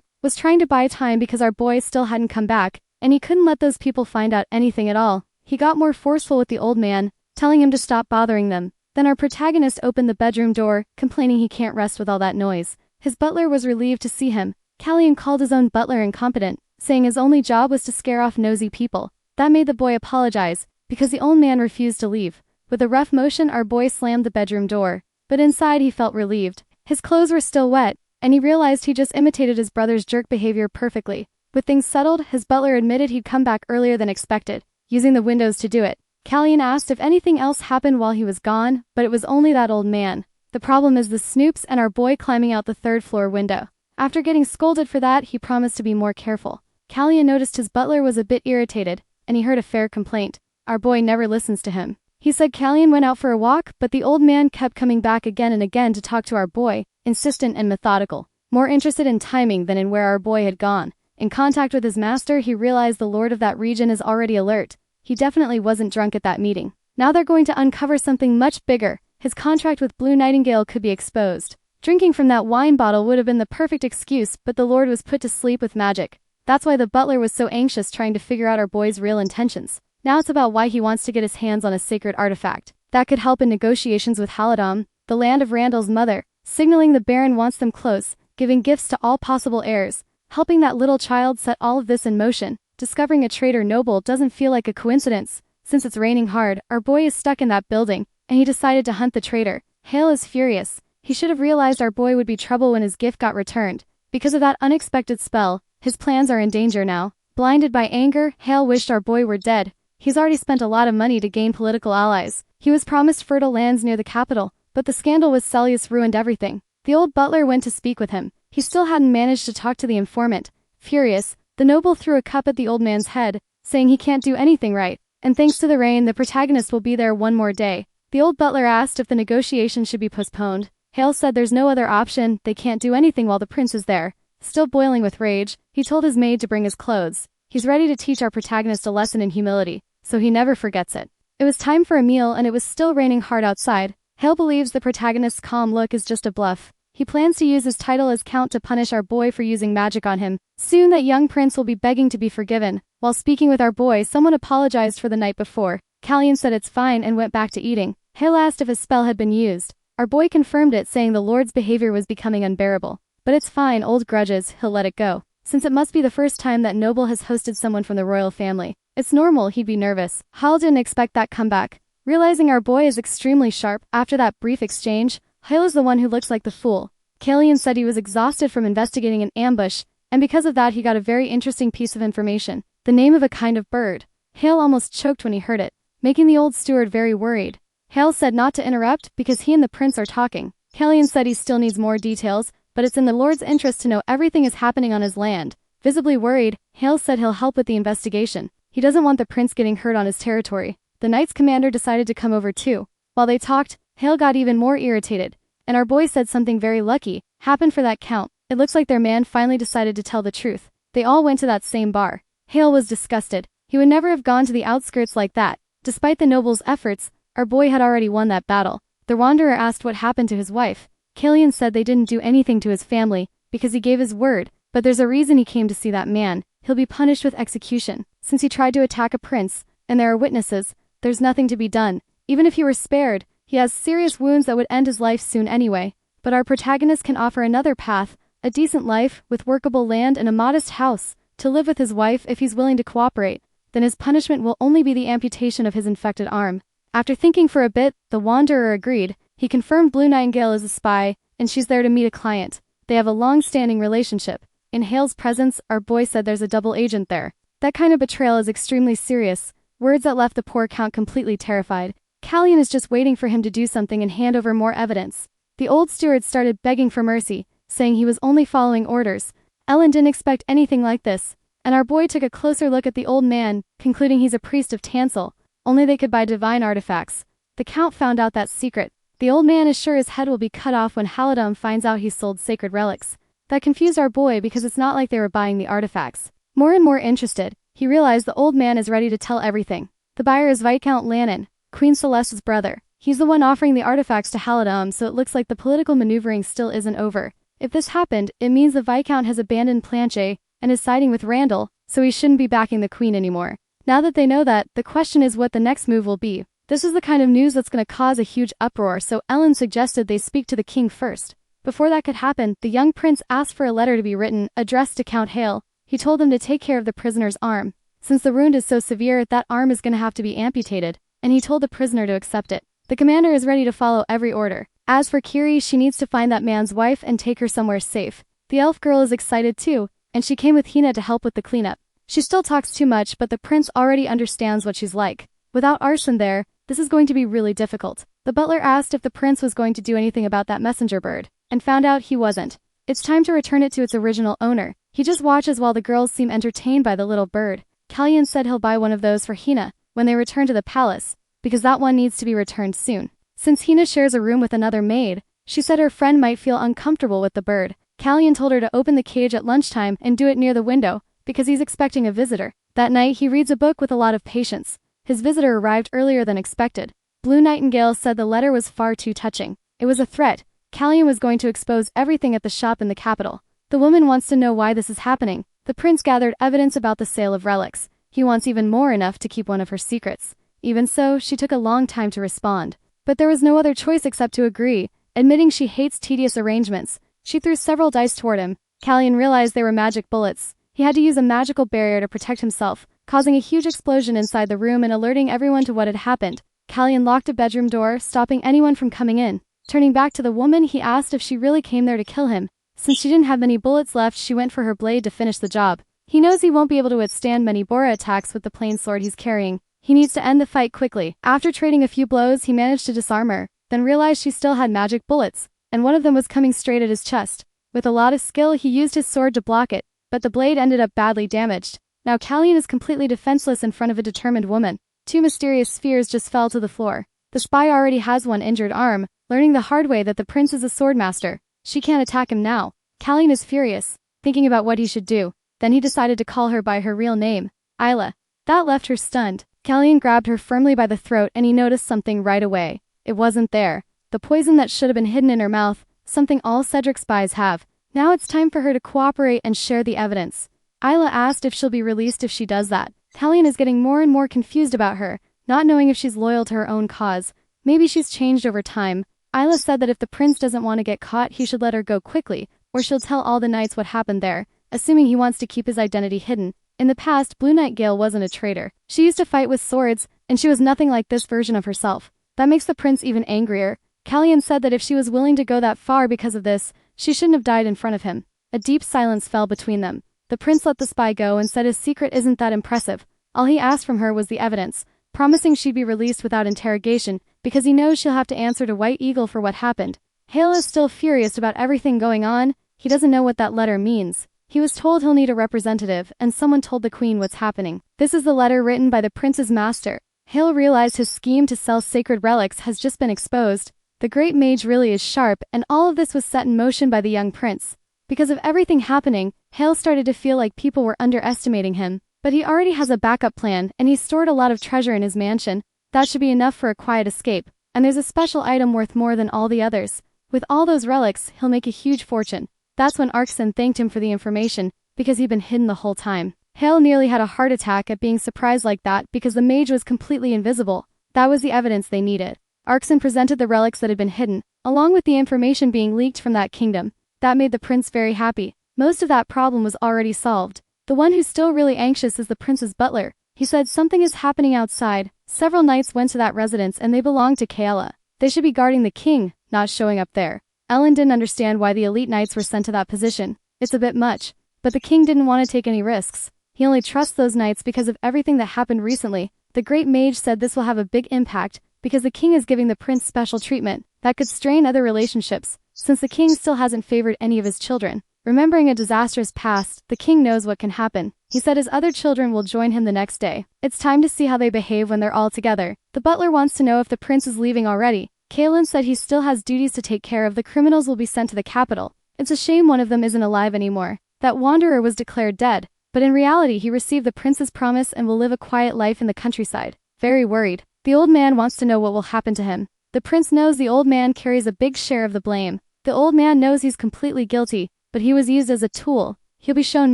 was trying to buy time because our boy still hadn't come back, and he couldn't let those people find out anything at all. He got more forceful with the old man, telling him to stop bothering them. Then our protagonist opened the bedroom door, complaining he can't rest with all that noise. His butler was relieved to see him. Callian called his own butler incompetent, saying his only job was to scare off nosy people. That made the boy apologize, because the old man refused to leave. With a rough motion, our boy slammed the bedroom door, but inside he felt relieved. His clothes were still wet, and he realized he just imitated his brother's jerk behavior perfectly. With things settled, his butler admitted he'd come back earlier than expected, using the windows to do it. Callian asked if anything else happened while he was gone, but it was only that old man. The problem is the Snoops and our boy climbing out the third-floor window. After getting scolded for that, he promised to be more careful. Callian noticed his butler was a bit irritated, and he heard a fair complaint. Our boy never listens to him. He said Callian went out for a walk, but the old man kept coming back again and again to talk to our boy, insistent and methodical, more interested in timing than in where our boy had gone. In contact with his master, he realized the lord of that region is already alert. He definitely wasn't drunk at that meeting. Now they're going to uncover something much bigger. His contract with Blue Nightingale could be exposed. Drinking from that wine bottle would have been the perfect excuse, but the lord was put to sleep with magic. That's why the butler was so anxious trying to figure out our boy's real intentions. Now it's about why he wants to get his hands on a sacred artifact that could help in negotiations with Haladam, the land of Randall's mother, signaling the Baron wants them close, giving gifts to all possible heirs, helping that little child set all of this in motion. Discovering a traitor noble doesn't feel like a coincidence. Since it's raining hard, our boy is stuck in that building, and he decided to hunt the traitor. Hale is furious. He should have realized our boy would be trouble when his gift got returned. Because of that unexpected spell, his plans are in danger now. Blinded by anger, Hale wished our boy were dead. He's already spent a lot of money to gain political allies. He was promised fertile lands near the capital, but the scandal with Celius ruined everything. The old butler went to speak with him. He still hadn't managed to talk to the informant. Furious, the noble threw a cup at the old man's head, saying he can't do anything right, and thanks to the rain, the protagonist will be there one more day. The old butler asked if the negotiation should be postponed. Hale said there's no other option, they can't do anything while the prince is there. Still boiling with rage, he told his maid to bring his clothes. He's ready to teach our protagonist a lesson in humility, so he never forgets it. It was time for a meal and it was still raining hard outside. Hale believes the protagonist's calm look is just a bluff. He plans to use his title as count to punish our boy for using magic on him. Soon that young prince will be begging to be forgiven. While speaking with our boy, someone apologized for the night before. Callian said it's fine and went back to eating. Hale asked if his spell had been used. Our boy confirmed it, saying the lord's behavior was becoming unbearable. But it's fine, old grudges, he'll let it go. Since it must be the first time that noble has hosted someone from the royal family, it's normal he'd be nervous. Hal didn't expect that comeback. Realizing our boy is extremely sharp, after that brief exchange, Hale is the one who looks like the fool. Callian said he was exhausted from investigating an ambush, and because of that he got a very interesting piece of information. The name of a kind of bird. Hale almost choked when he heard it, making the old steward very worried. Hale said not to interrupt because he and the prince are talking. Callian said he still needs more details, but it's in the lord's interest to know everything is happening on his land. Visibly worried, Hale said he'll help with the investigation. He doesn't want the prince getting hurt on his territory. The knight's commander decided to come over too. While they talked, Hale got even more irritated, and our boy said something very lucky happened for that count. It looks like their man finally decided to tell the truth. They all went to that same bar. Hale was disgusted. He would never have gone to the outskirts like that. Despite the noble's efforts, our boy had already won that battle. The wanderer asked what happened to his wife. Callian said they didn't do anything to his family, because he gave his word, but there's a reason he came to see that man. He'll be punished with execution. Since he tried to attack a prince, and there are witnesses, there's nothing to be done. Even if he were spared, he has serious wounds that would end his life soon anyway. But our protagonist can offer another path, a decent life, with workable land and a modest house, to live with his wife if he's willing to cooperate. Then his punishment will only be the amputation of his infected arm. After thinking for a bit, the wanderer agreed. He confirmed Blue Nightingale is a spy, and she's there to meet a client. They have a long-standing relationship. In Hale's presence, our boy said there's a double agent there. That kind of betrayal is extremely serious, words that left the poor count completely terrified. Callian is just waiting for him to do something and hand over more evidence. The old steward started begging for mercy, saying he was only following orders. Ellen didn't expect anything like this, and our boy took a closer look at the old man, concluding he's a priest of Tansel. Only they could buy divine artifacts. The count found out that secret. The old man is sure his head will be cut off when Haladam finds out he sold sacred relics. That confused our boy because it's not like they were buying the artifacts. More and more interested, he realized the old man is ready to tell everything. The buyer is Viscount Lannon, Queen Celeste's brother. He's the one offering the artifacts to Haladam, so it looks like the political maneuvering still isn't over. If this happened, it means the Viscount has abandoned Planche and is siding with Randall, so he shouldn't be backing the Queen anymore. Now that they know that, the question is what the next move will be. This is the kind of news that's going to cause a huge uproar, so Ellen suggested they speak to the king first. Before that could happen, the young prince asked for a letter to be written, addressed to Count Hale. He told them to take care of the prisoner's arm. Since the wound is so severe, that arm is going to have to be amputated, and he told the prisoner to accept it. The commander is ready to follow every order. As for Kiri, she needs to find that man's wife and take her somewhere safe. The elf girl is excited too, and she came with Hina to help with the cleanup. She still talks too much, but the prince already understands what she's like. Without Arson there, this is going to be really difficult. The butler asked if the prince was going to do anything about that messenger bird, and found out he wasn't. It's time to return it to its original owner. He just watches while the girls seem entertained by the little bird. Kalyan said he'll buy one of those for Hina when they return to the palace, because that one needs to be returned soon. Since Hina shares a room with another maid, she said her friend might feel uncomfortable with the bird. Kalyan told her to open the cage at lunchtime and do it near the window, because he's expecting a visitor. That night, he reads a book with a lot of patience. His visitor arrived earlier than expected. Blue Nightingale said the letter was far too touching. It was a threat. Kalyan was going to expose everything at the shop in the capital. The woman wants to know why this is happening. The prince gathered evidence about the sale of relics. He wants even more, enough to keep one of her secrets. Even so, she took a long time to respond. But there was no other choice except to agree, admitting she hates tedious arrangements. She threw several dice toward him. Kalyan realized they were magic bullets. He had to use a magical barrier to protect himself, causing a huge explosion inside the room and alerting everyone to what had happened. Kalyan locked a bedroom door, stopping anyone from coming in. Turning back to the woman, he asked if she really came there to kill him. Since she didn't have many bullets left, she went for her blade to finish the job. He knows he won't be able to withstand many Bora attacks with the plain sword he's carrying. He needs to end the fight quickly. After trading a few blows, he managed to disarm her, then realized she still had magic bullets, and one of them was coming straight at his chest. With a lot of skill, he used his sword to block it, but the blade ended up badly damaged. Now Kalyan is completely defenseless in front of a determined woman. Two mysterious spheres just fell to the floor. The spy already has one injured arm, learning the hard way that the prince is a swordmaster. She can't attack him now. Kalyan is furious, thinking about what he should do. Then he decided to call her by her real name, Isla. That left her stunned. Kalyan grabbed her firmly by the throat and he noticed something right away. It wasn't there. The poison that should have been hidden in her mouth, something all Cedric spies have. Now it's time for her to cooperate and share the evidence. Isla asked if she'll be released if she does that. Kalyan is getting more and more confused about her, not knowing if she's loyal to her own cause. Maybe she's changed over time. Isla said that if the prince doesn't want to get caught, he should let her go quickly, or she'll tell all the knights what happened there, assuming he wants to keep his identity hidden. In the past, Blue Nightingale wasn't a traitor. She used to fight with swords, and she was nothing like this version of herself. That makes the prince even angrier. Kalyan said that if she was willing to go that far because of this, she shouldn't have died in front of him. A deep silence fell between them. The prince let the spy go and said his secret isn't that impressive. All he asked from her was the evidence, promising she'd be released without interrogation, because he knows she'll have to answer to White Eagle for what happened. Hale is still furious about everything going on. He doesn't know what that letter means. He was told he'll need a representative, and someone told the queen what's happening. This is the letter written by the prince's master. Hale realized his scheme to sell sacred relics has just been exposed. The great mage really is sharp, and all of this was set in motion by the young prince. Because of everything happening, Hale started to feel like people were underestimating him. But he already has a backup plan, and he's stored a lot of treasure in his mansion. That should be enough for a quiet escape. And there's a special item worth more than all the others. With all those relics, he'll make a huge fortune. That's when Arkson thanked him for the information, because he'd been hidden the whole time. Hale nearly had a heart attack at being surprised like that because the mage was completely invisible. That was the evidence they needed. Arkson presented the relics that had been hidden, along with the information being leaked from that kingdom. That made the prince very happy. Most of that problem was already solved. The one who's still really anxious is the prince's butler. He said something is happening outside. Several knights went to that residence and they belong to Kaela. They should be guarding the king, not showing up there. Ellen didn't understand why the elite knights were sent to that position. It's a bit much. But the king didn't want to take any risks. He only trusts those knights because of everything that happened recently. The great mage said this will have a big impact, because the king is giving the prince special treatment that could strain other relationships, since the king still hasn't favored any of his children. Remembering a disastrous past, the king knows what can happen. He said his other children will join him the next day. It's time to see how they behave when they're all together. The butler wants to know if the prince is leaving already. Kaelin said he still has duties to take care of. The criminals will be sent to the capital. It's a shame one of them isn't alive anymore. That wanderer was declared dead. But in reality he received the prince's promise and will live a quiet life in the countryside. Very worried, the old man wants to know what will happen to him. The prince knows the old man carries a big share of the blame. The old man knows he's completely guilty, but he was used as a tool. He'll be shown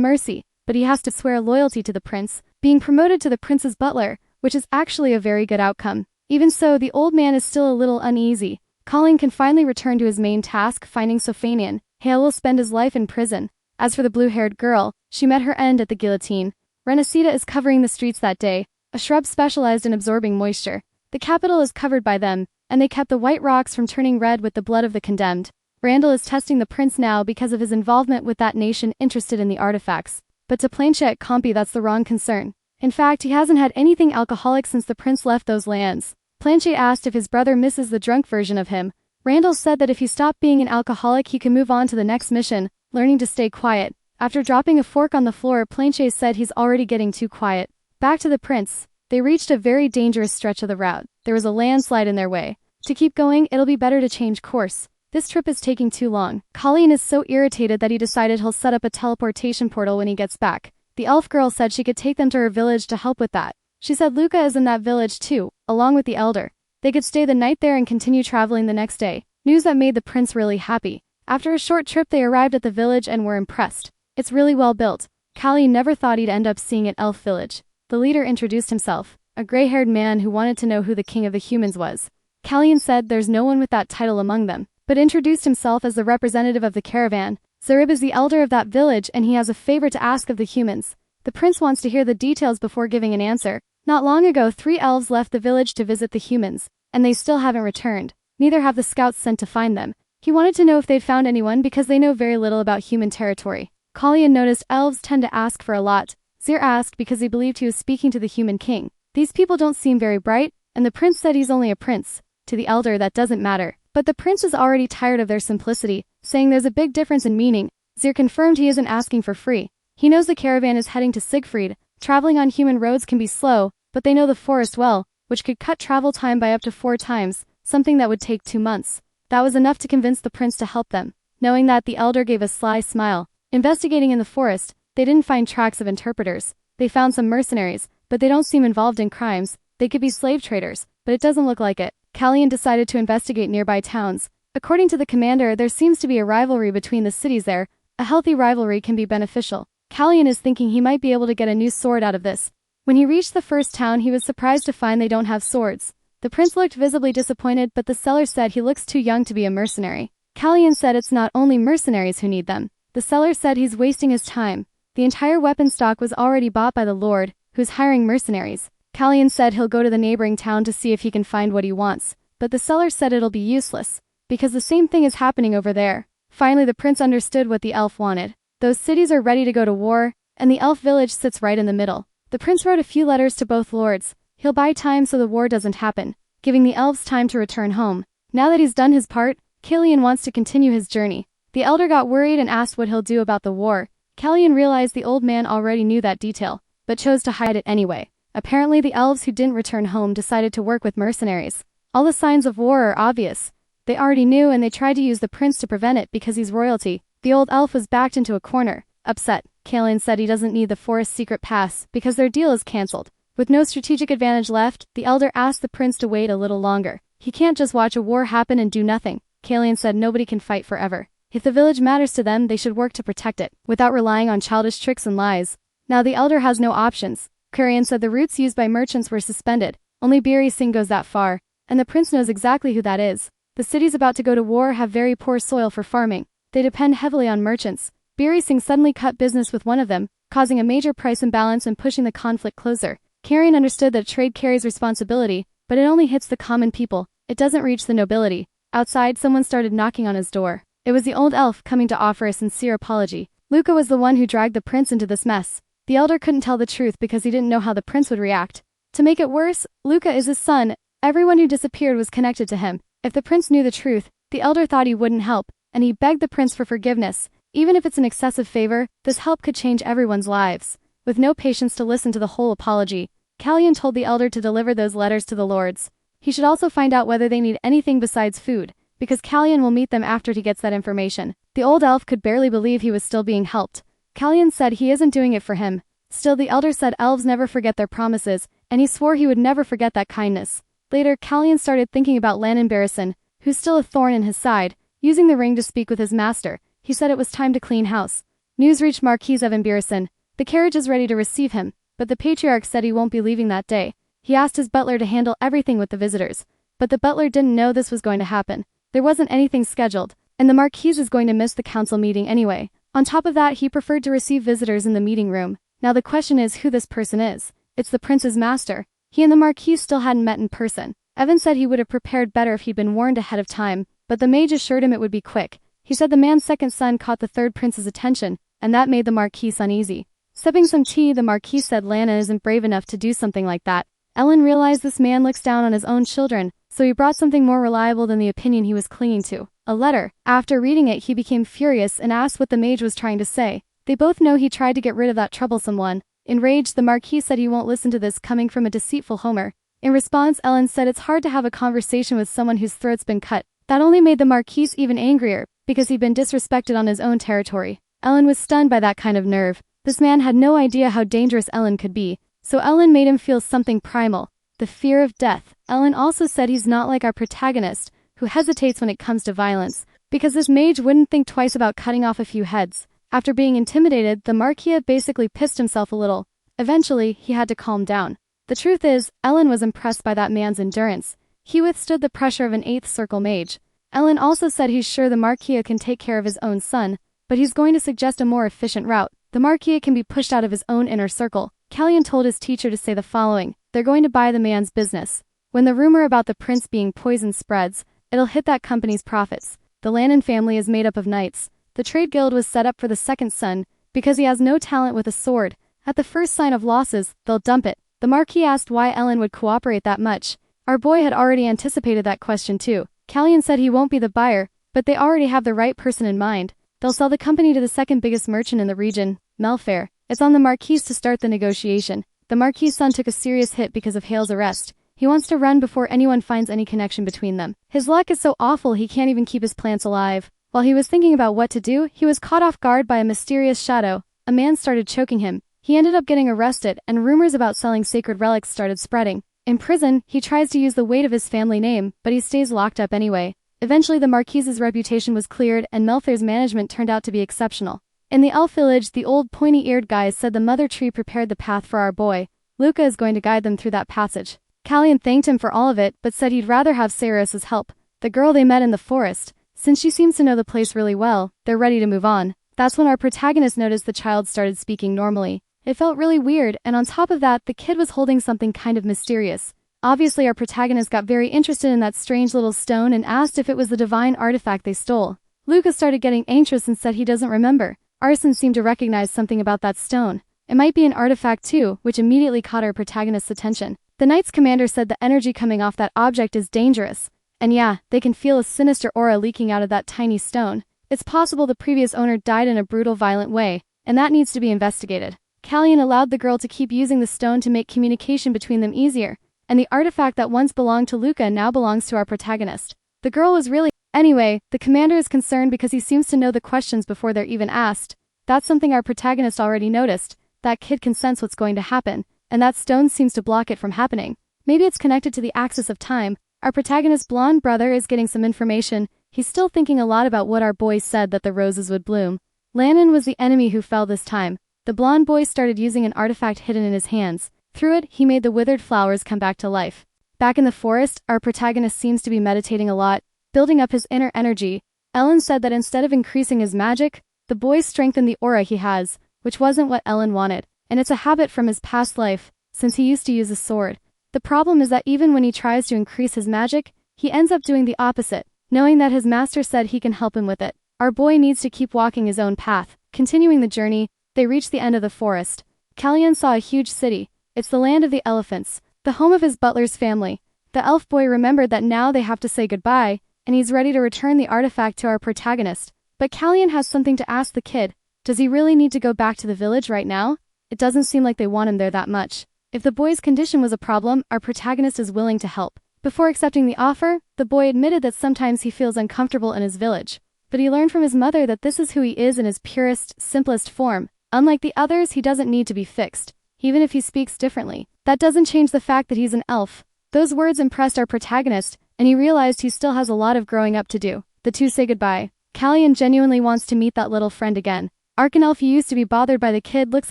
mercy, but he has to swear loyalty to the prince, being promoted to the prince's butler, which is actually a very good outcome. Even so, the old man is still a little uneasy. Colin can finally return to his main task, finding Sofanian. Hale will spend his life in prison. As for the blue-haired girl, she met her end at the guillotine. Renacida is covering the streets that day, a shrub specialized in absorbing moisture. The capital is covered by them, and they kept the white rocks from turning red with the blood of the condemned. Randall is testing the prince now because of his involvement with that nation interested in the artifacts. But to Planchet Compy, that's the wrong concern. In fact, he hasn't had anything alcoholic since the prince left those lands. Planchet asked if his brother misses the drunk version of him. Randall said that if he stopped being an alcoholic he can move on to the next mission, learning to stay quiet. After dropping a fork on the floor, Planchet said he's already getting too quiet. Back to the prince. They reached a very dangerous stretch of the route. There was a landslide in their way. To keep going, it'll be better to change course. This trip is taking too long. Colleen is so irritated that he decided he'll set up a teleportation portal when he gets back. The elf girl said she could take them to her village to help with that. She said Luca is in that village too, along with the elder. They could stay the night there and continue traveling the next day. News that made the prince really happy. After a short trip they arrived at the village and were impressed. It's really well built. Callie never thought he'd end up seeing an elf village. The leader introduced himself, a gray-haired man who wanted to know who the king of the humans was. Callian said there's no one with that title among them, but introduced himself as the representative of the caravan. Zarib is the elder of that village and he has a favor to ask of the humans. The prince wants to hear the details before giving an answer. Not long ago 3 elves left the village to visit the humans, and they still haven't returned. Neither have the scouts sent to find them. He wanted to know if they'd found anyone because they know very little about human territory. Collian noticed elves tend to ask for a lot. Zir asked because he believed he was speaking to the human king. These people don't seem very bright, and the prince said he's only a prince. To the elder that doesn't matter. But the prince is already tired of their simplicity, saying there's a big difference in meaning. Zir confirmed he isn't asking for free. He knows the caravan is heading to Siegfried. Traveling on human roads can be slow, but they know the forest well, which could cut travel time by up to 4 times, something that would take 2 months. That was enough to convince the prince to help them. Knowing that, the elder gave a sly smile. Investigating in the forest, they didn't find tracks of interpreters. They found some mercenaries, but they don't seem involved in crimes. They could be slave traders, but it doesn't look like it. Callian decided to investigate nearby towns. According to the commander, there seems to be a rivalry between the cities there. A healthy rivalry can be beneficial. Callian is thinking he might be able to get a new sword out of this. When he reached the first town, he was surprised to find they don't have swords. The prince looked visibly disappointed, but the seller said he looks too young to be a mercenary. Callian said it's not only mercenaries who need them. The seller said he's wasting his time. The entire weapon stock was already bought by the lord, who's hiring mercenaries. Callian said he'll go to the neighboring town to see if he can find what he wants, but the seller said it'll be useless, because the same thing is happening over there. Finally, the prince understood what the elf wanted. Those cities are ready to go to war, and the elf village sits right in the middle. The prince wrote a few letters to both lords. He'll buy time so the war doesn't happen, giving the elves time to return home. Now that he's done his part, Killian wants to continue his journey. The elder got worried and asked what he'll do about the war. Callian realized the old man already knew that detail, but chose to hide it anyway. Apparently the elves who didn't return home decided to work with mercenaries. All the signs of war are obvious. They already knew and they tried to use the prince to prevent it because he's royalty. The old elf was backed into a corner. Upset, Callian said he doesn't need the forest secret pass because their deal is cancelled. With no strategic advantage left, the elder asked the prince to wait a little longer. He can't just watch a war happen and do nothing. Callian said nobody can fight forever. If the village matters to them, they should work to protect it, without relying on childish tricks and lies. Now the elder has no options. Curian said the routes used by merchants were suspended. Only Biri Singh goes that far, and the prince knows exactly who that is. The cities about to go to war have very poor soil for farming. They depend heavily on merchants. Biri Singh suddenly cut business with one of them, causing a major price imbalance and pushing the conflict closer. Curian understood that trade carries responsibility, but it only hits the common people. It doesn't reach the nobility. Outside, someone started knocking on his door. It was the old elf coming to offer a sincere apology. Luca was the one who dragged the prince into this mess. The elder couldn't tell the truth because he didn't know how the prince would react. To make it worse, Luca is his son. Everyone who disappeared was connected to him. If the prince knew the truth, the elder thought he wouldn't help, and he begged the prince for forgiveness. Even if it's an excessive favor, this help could change everyone's lives. With no patience to listen to the whole apology, Callian told the elder to deliver those letters to the lords. He should also find out whether they need anything besides food, because Callian will meet them after he gets that information. The old elf could barely believe he was still being helped. Callian said he isn't doing it for him, Still, the elder said elves never forget their promises, and he swore he would never forget that kindness. Later, Callion started thinking about Lannon Barrison, who's still a thorn in his side. Using the ring to speak with his master, he said it was time to clean house. News reached Marquis Evan Barrison. The carriage is ready to receive him, but the patriarch said he won't be leaving that day. He asked his butler to handle everything with the visitors, but the butler didn't know this was going to happen. There wasn't anything scheduled, and the Marquis is going to miss the council meeting anyway. On top of that, he preferred to receive visitors in the meeting room. Now the question is who this person is. It's the prince's master. He and the Marquis still hadn't met in person. Evan said he would have prepared better if he'd been warned ahead of time, but the mage assured him it would be quick. He said the man's second son caught the third prince's attention, and that made the Marquis uneasy. Sipping some tea, the Marquis said Lana isn't brave enough to do something like that. Ellen realized this man looks down on his own children, so he brought something more reliable than the opinion he was clinging to. A letter. After reading it, he became furious and asked what the mage was trying to say. They both know he tried to get rid of that troublesome one. Enraged, the Marquis said he won't listen to this coming from a deceitful Homer. In response, Ellen said it's hard to have a conversation with someone whose throat's been cut. That only made the Marquis even angrier, because he'd been disrespected on his own territory. Ellen was stunned by that kind of nerve. This man had no idea how dangerous Ellen could be, so Ellen made him feel something primal, the fear of death. Ellen also said he's not like our protagonist, who hesitates when it comes to violence, because this mage wouldn't think twice about cutting off a few heads. After being intimidated, the Marquis basically pissed himself a little. Eventually, he had to calm down. The truth is, Ellen was impressed by that man's endurance. He withstood the pressure of an 8th circle mage. Ellen also said he's sure the Marquis can take care of his own son, but he's going to suggest a more efficient route. The Marquis can be pushed out of his own inner circle. Callion told his teacher to say the following: they're going to buy the man's business. When the rumor about the prince being poisoned spreads, it'll hit that company's profits. The Lannon family is made up of knights. The trade guild was set up for the second son, because he has no talent with a sword. At the first sign of losses, they'll dump it. The Marquis asked why Ellen would cooperate that much. Our boy had already anticipated that question too. Callion said he won't be the buyer, but they already have the right person in mind. They'll sell the company to the second biggest merchant in the region, Melfair. It's on the Marquis to start the negotiation. The Marquis' son took a serious hit because of Hale's arrest. He wants to run before anyone finds any connection between them. His luck is so awful he can't even keep his plants alive. While he was thinking about what to do, he was caught off guard by a mysterious shadow. A man started choking him. He ended up getting arrested, and rumors about selling sacred relics started spreading. In prison, he tries to use the weight of his family name, but he stays locked up anyway. Eventually, the Marquis's reputation was cleared, and Melfair's management turned out to be exceptional. In the elf village, the old pointy-eared guys said the mother tree prepared the path for our boy. Luca is going to guide them through that passage. Callion thanked him for all of it, but said he'd rather have Saris's help, the girl they met in the forest. Since she seems to know the place really well, they're ready to move on. That's when our protagonist noticed the child started speaking normally. It felt really weird, and on top of that, the kid was holding something kind of mysterious. Obviously, our protagonist got very interested in that strange little stone and asked if it was the divine artifact they stole. Luca started getting anxious and said he doesn't remember. Arson seemed to recognize something about that stone. It might be an artifact too, which immediately caught our protagonist's attention. The Knight's commander said the energy coming off that object is dangerous. And yeah, they can feel a sinister aura leaking out of that tiny stone. It's possible the previous owner died in a brutal, violent way, and that needs to be investigated. Callion allowed the girl to keep using the stone to make communication between them easier, and the artifact that once belonged to Luca now belongs to our protagonist. The girl was really... Anyway, the commander is concerned because he seems to know the questions before they're even asked. That's something our protagonist already noticed. That kid can sense what's going to happen, and that stone seems to block it from happening. Maybe it's connected to the axis of time. Our protagonist's blonde brother is getting some information. He's still thinking a lot about what our boy said that the roses would bloom. Lannon was the enemy who fell this time. The blonde boy started using an artifact hidden in his hands. Through it, he made the withered flowers come back to life. Back in the forest, our protagonist seems to be meditating a lot, building up his inner energy. Ellen said that instead of increasing his magic, the boy strengthened the aura he has, which wasn't what Ellen wanted, and it's a habit from his past life, since he used to use a sword. The problem is that even when he tries to increase his magic, he ends up doing the opposite, knowing that his master said he can help him with it. Our boy needs to keep walking his own path. Continuing the journey, they reached the end of the forest. Callion saw a huge city. It's the land of the elephants, the home of his butler's family. The elf boy remembered that now they have to say goodbye, and he's ready to return the artifact to our protagonist. But Callion has something to ask the kid. Does he really need to go back to the village right now? It doesn't seem like they want him there that much. If the boy's condition was a problem, our protagonist is willing to help. Before accepting the offer, the boy admitted that sometimes he feels uncomfortable in his village. But he learned from his mother that this is who he is in his purest, simplest form. Unlike the others, he doesn't need to be fixed, even if he speaks differently. That doesn't change the fact that he's an elf. Those words impressed our protagonist, and he realized he still has a lot of growing up to do. The two say goodbye. Callian genuinely wants to meet that little friend again. Arcanelf, who used to be bothered by the kid, looks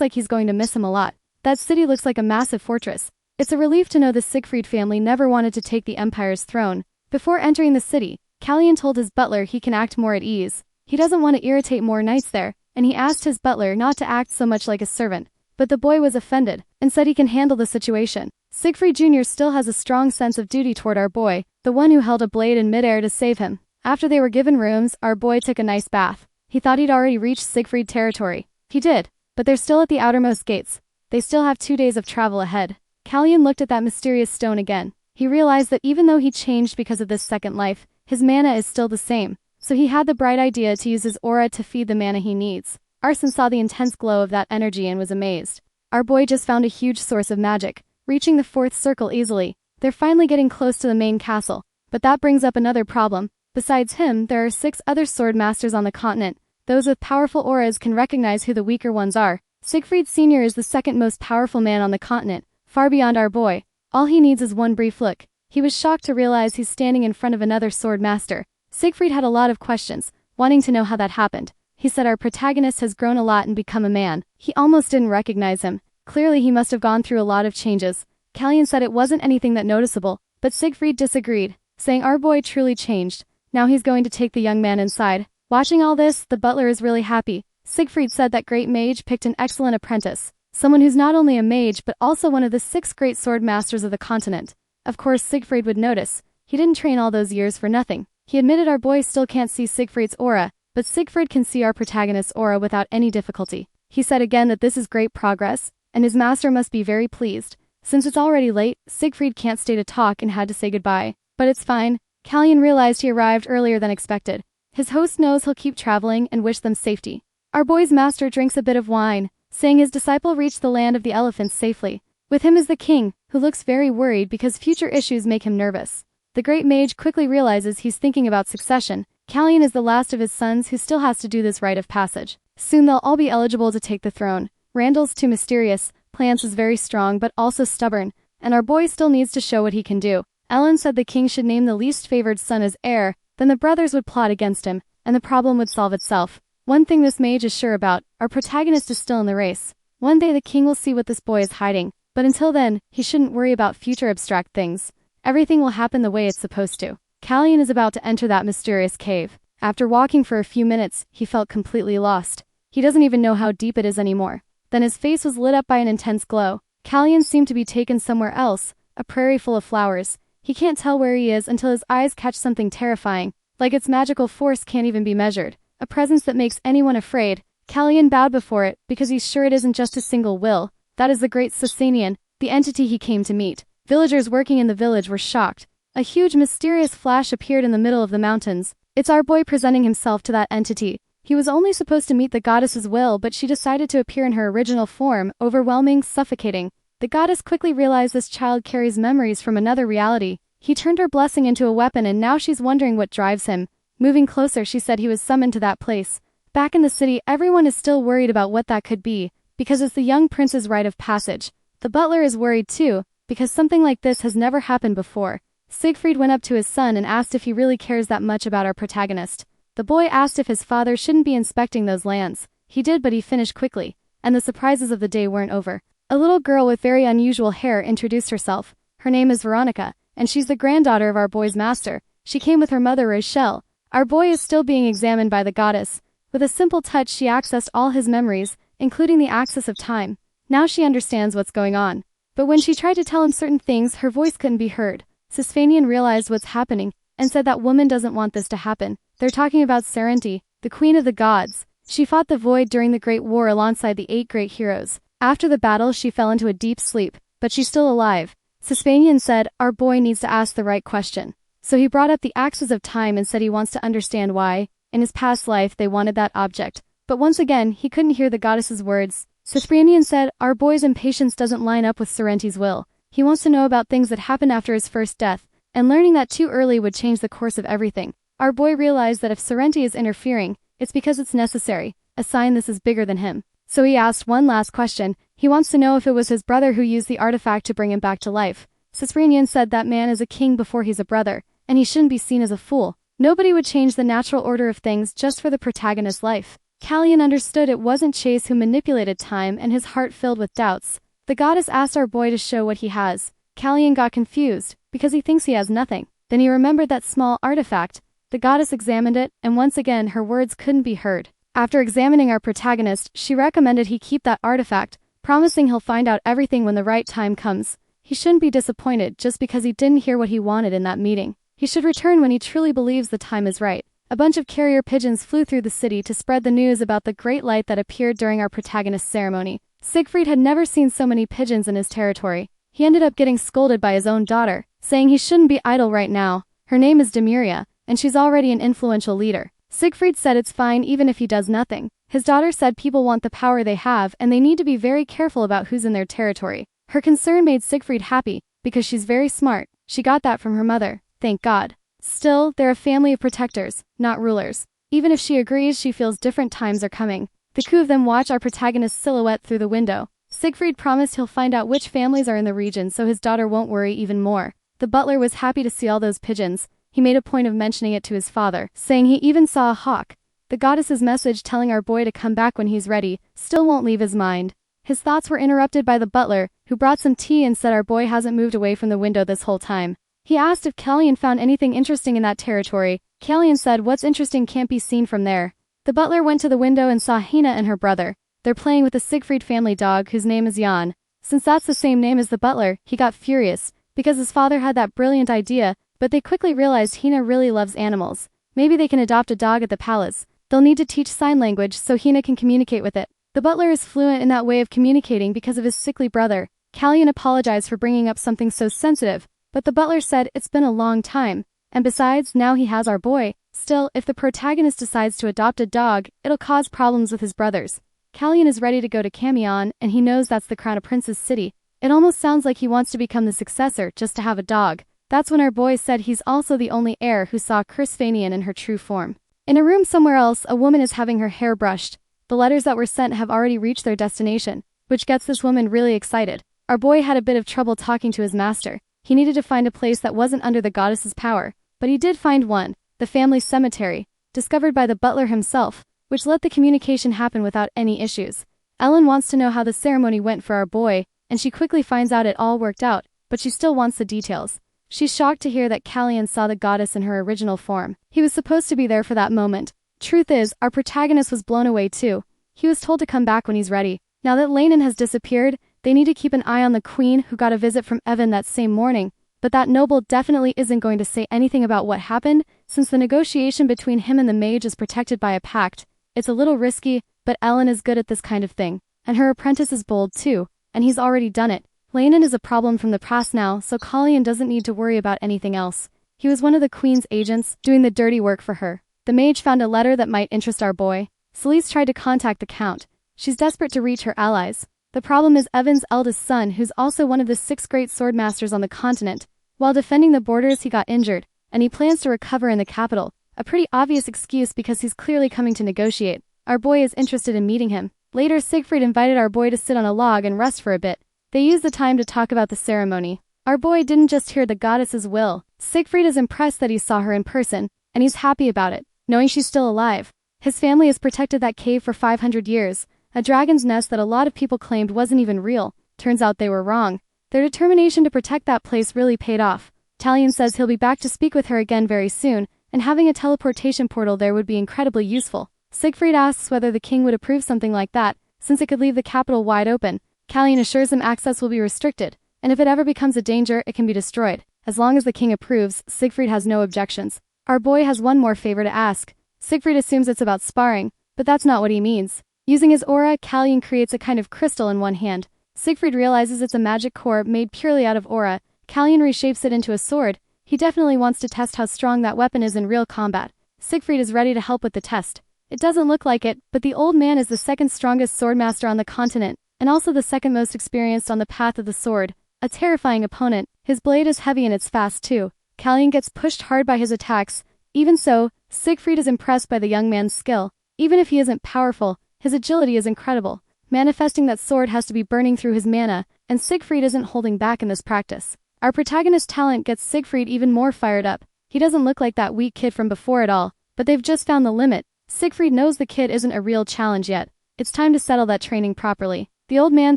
like he's going to miss him a lot. That city looks like a massive fortress. It's a relief to know the Siegfried family never wanted to take the Empire's throne. Before entering the city, Callian told his butler he can act more at ease. He doesn't want to irritate more knights there, and he asked his butler not to act so much like a servant. But the boy was offended, and said he can handle the situation. Siegfried Jr. still has a strong sense of duty toward our boy, the one who held a blade in midair to save him. After they were given rooms, our boy took a nice bath. He thought he'd already reached Siegfried territory. He did, but they're still at the outermost gates. They still have 2 days of travel ahead. Callian looked at that mysterious stone again. He realized that even though he changed because of this second life, his mana is still the same. So he had the bright idea to use his aura to feed the mana he needs. Arson saw the intense glow of that energy and was amazed. Our boy just found a huge source of magic, reaching the 4th circle easily. They're finally getting close to the main castle. But that brings up another problem. Besides him, there are 6 other sword masters on the continent. Those with powerful auras can recognize who the weaker ones are. Siegfried Sr. is the second most powerful man on the continent, far beyond our boy. All he needs is one brief look. He was shocked to realize he's standing in front of another sword master. Siegfried had a lot of questions, wanting to know how that happened. He said our protagonist has grown a lot and become a man. He almost didn't recognize him. Clearly he must have gone through a lot of changes. Callian said it wasn't anything that noticeable, but Siegfried disagreed, saying our boy truly changed. Now he's going to take the young man inside. Watching all this, the butler is really happy. Siegfried said that great mage picked an excellent apprentice, someone who's not only a mage but also one of the 6 great sword masters of the continent. Of course Siegfried would notice. He didn't train all those years for nothing. He admitted our boy still can't see Siegfried's aura, but Siegfried can see our protagonist's aura without any difficulty. He said again that this is great progress, and his master must be very pleased. Since it's already late, Siegfried can't stay to talk and had to say goodbye. But it's fine. Callian realized he arrived earlier than expected. His host knows he'll keep traveling and wish them safety. Our boy's master drinks a bit of wine, saying his disciple reached the land of the elephants safely. With him is the king, who looks very worried because future issues make him nervous. The great mage quickly realizes he's thinking about succession. Callian is the last of his sons who still has to do this rite of passage. Soon they'll all be eligible to take the throne. Randall's too mysterious, Plants is very strong but also stubborn, and our boy still needs to show what he can do. Ellen said the king should name the least favored son as heir, then the brothers would plot against him, and the problem would solve itself. One thing this mage is sure about, our protagonist is still in the race. One day the king will see what this boy is hiding, but until then, he shouldn't worry about future abstract things. Everything will happen the way it's supposed to. Callian is about to enter that mysterious cave. After walking for a few minutes, he felt completely lost. He doesn't even know how deep it is anymore. Then his face was lit up by an intense glow. Callian seemed to be taken somewhere else, a prairie full of flowers. He can't tell where he is until his eyes catch something terrifying, like its magical force can't even be measured. A presence that makes anyone afraid. Callian bowed before it, because he's sure it isn't just a single will. That is the great Sacanian, the entity he came to meet. Villagers working in the village were shocked. A huge mysterious flash appeared in the middle of the mountains. It's our boy presenting himself to that entity. He was only supposed to meet the goddess's will, but she decided to appear in her original form, overwhelming, suffocating. The goddess quickly realized this child carries memories from another reality. He turned her blessing into a weapon and now she's wondering what drives him. Moving closer, she said he was summoned to that place. Back in the city, everyone is still worried about what that could be, because it's the young prince's rite of passage. The butler is worried too, because something like this has never happened before. Siegfried went up to his son and asked if he really cares that much about our protagonist. The boy asked if his father shouldn't be inspecting those lands. He did, but he finished quickly, and the surprises of the day weren't over. A little girl with very unusual hair introduced herself. Her name is Veronica, and she's the granddaughter of our boy's master. She came with her mother Rochelle. Our boy is still being examined by the goddess. With a simple touch she accessed all his memories, including the axis of time. Now she understands what's going on. But when she tried to tell him certain things, her voice couldn't be heard. Sisfanian realized what's happening, and said that woman doesn't want this to happen. They're talking about Sacredia, the queen of the gods. She fought the void during the Great War alongside the 8 great heroes. After the battle she fell into a deep sleep, but she's still alive. Sisfanian said, our boy needs to ask the right question. So he brought up the axis of time and said he wants to understand why, in his past life they wanted that object. But once again, he couldn't hear the goddess's words. Sisfanian said, our boy's impatience doesn't line up with Serenti's will. He wants to know about things that happened after his first death, and learning that too early would change the course of everything. Our boy realized that if Sacredia is interfering, it's because it's necessary, a sign this is bigger than him. So he asked one last question. He wants to know if it was his brother who used the artifact to bring him back to life. Sacredia said that man is a king before he's a brother, and he shouldn't be seen as a fool. Nobody would change the natural order of things just for the protagonist's life. Callian understood it wasn't Chase who manipulated time, and his heart filled with doubts. The goddess asked our boy to show what he has. Callian got confused, because he thinks he has nothing. Then he remembered that small artifact. The goddess examined it, and once again her words couldn't be heard. After examining our protagonist, she recommended he keep that artifact, promising he'll find out everything when the right time comes. He shouldn't be disappointed just because he didn't hear what he wanted in that meeting. He should return when he truly believes the time is right. A bunch of carrier pigeons flew through the city to spread the news about the great light that appeared during our protagonist's ceremony. Siegfried had never seen so many pigeons in his territory. He ended up getting scolded by his own daughter, saying he shouldn't be idle right now. Her name is Demiria, and she's already an influential leader. Siegfried said it's fine even if he does nothing. His daughter said people want the power they have and they need to be very careful about who's in their territory. Her concern made Siegfried happy, because she's very smart. She got that from her mother, thank God. Still, they're a family of protectors, not rulers. Even if she agrees, she feels different times are coming. The two of them watch our protagonist's silhouette through the window. Siegfried promised he'll find out which families are in the region so his daughter won't worry even more. The butler was happy to see all those pigeons. He made a point of mentioning it to his father, saying he even saw a hawk. The goddess's message telling our boy to come back when he's ready still won't leave his mind. His thoughts were interrupted by the butler, who brought some tea and said our boy hasn't moved away from the window this whole time. He asked if Callian found anything interesting in that territory. Callian said what's interesting can't be seen from there. The butler went to the window and saw Hina and her brother. They're playing with the Siegfried family dog whose name is Jan. Since that's the same name as the butler, he got furious, because his father had that brilliant idea, but they quickly realized Hina really loves animals. Maybe they can adopt a dog at the palace. They'll need to teach sign language so Hina can communicate with it. The butler is fluent in that way of communicating because of his sickly brother. Callian apologized for bringing up something so sensitive, but the butler said it's been a long time, and besides, now he has our boy. Still, if the protagonist decides to adopt a dog, it'll cause problems with his brothers. Callian is ready to go to Camion, and he knows that's the crown of Prince's city. It almost sounds like he wants to become the successor just to have a dog. That's when our boy said he's also the only heir who saw Crisfanian in her true form. In a room somewhere else, a woman is having her hair brushed. The letters that were sent have already reached their destination, which gets this woman really excited. Our boy had a bit of trouble talking to his master. He needed to find a place that wasn't under the goddess's power, but he did find one, the family cemetery, discovered by the butler himself, which let the communication happen without any issues. Ellen wants to know how the ceremony went for our boy, and she quickly finds out it all worked out, but she still wants the details. She's shocked to hear that Callian saw the goddess in her original form. He was supposed to be there for that moment. Truth is, our protagonist was blown away too. He was told to come back when he's ready. Now that Lanon has disappeared, they need to keep an eye on the queen who got a visit from Evan that same morning, but that noble definitely isn't going to say anything about what happened, since the negotiation between him and the mage is protected by a pact. It's a little risky, but Ellen is good at this kind of thing, and her apprentice is bold too, and he's already done it. Lanon is a problem from the past now, so Callian doesn't need to worry about anything else. He was one of the queen's agents, doing the dirty work for her. The mage found a letter that might interest our boy. Celeste tried to contact the count. She's desperate to reach her allies. The problem is Evan's eldest son, who's also one of the 6 great swordmasters on the continent. While defending the borders, he got injured, and he plans to recover in the capital. A pretty obvious excuse because he's clearly coming to negotiate. Our boy is interested in meeting him. Later, Siegfried invited our boy to sit on a log and rest for a bit. They used the time to talk about the ceremony. Our boy didn't just hear the goddess's will. Siegfried is impressed that he saw her in person, and he's happy about it, knowing she's still alive. His family has protected that cave for 500 years, a dragon's nest that a lot of people claimed wasn't even real. Turns out they were wrong. Their determination to protect that place really paid off. Callian says he'll be back to speak with her again very soon, and having a teleportation portal there would be incredibly useful. Siegfried asks whether the king would approve something like that, since it could leave the capital wide open. Callian assures him access will be restricted, and if it ever becomes a danger, it can be destroyed. As long as the king approves, Siegfried has no objections. Our boy has one more favor to ask. Siegfried assumes it's about sparring, but that's not what he means. Using his aura, Callian creates a kind of crystal in one hand. Siegfried realizes it's a magic core made purely out of aura. Callian reshapes it into a sword. He definitely wants to test how strong that weapon is in real combat. Siegfried is ready to help with the test. It doesn't look like it, but the old man is the second strongest swordmaster on the continent, and also the second most experienced on the path of the sword. A terrifying opponent. His blade is heavy and it's fast too. Callian gets pushed hard by his attacks. Even so, Siegfried is impressed by the young man's skill. Even if he isn't powerful, his agility is incredible. Manifesting that sword has to be burning through his mana, and Siegfried isn't holding back in this practice. Our protagonist's talent gets Siegfried even more fired up. He doesn't look like that weak kid from before at all, but they've just found the limit. Siegfried knows the kid isn't a real challenge yet. It's time to settle that training properly. The old man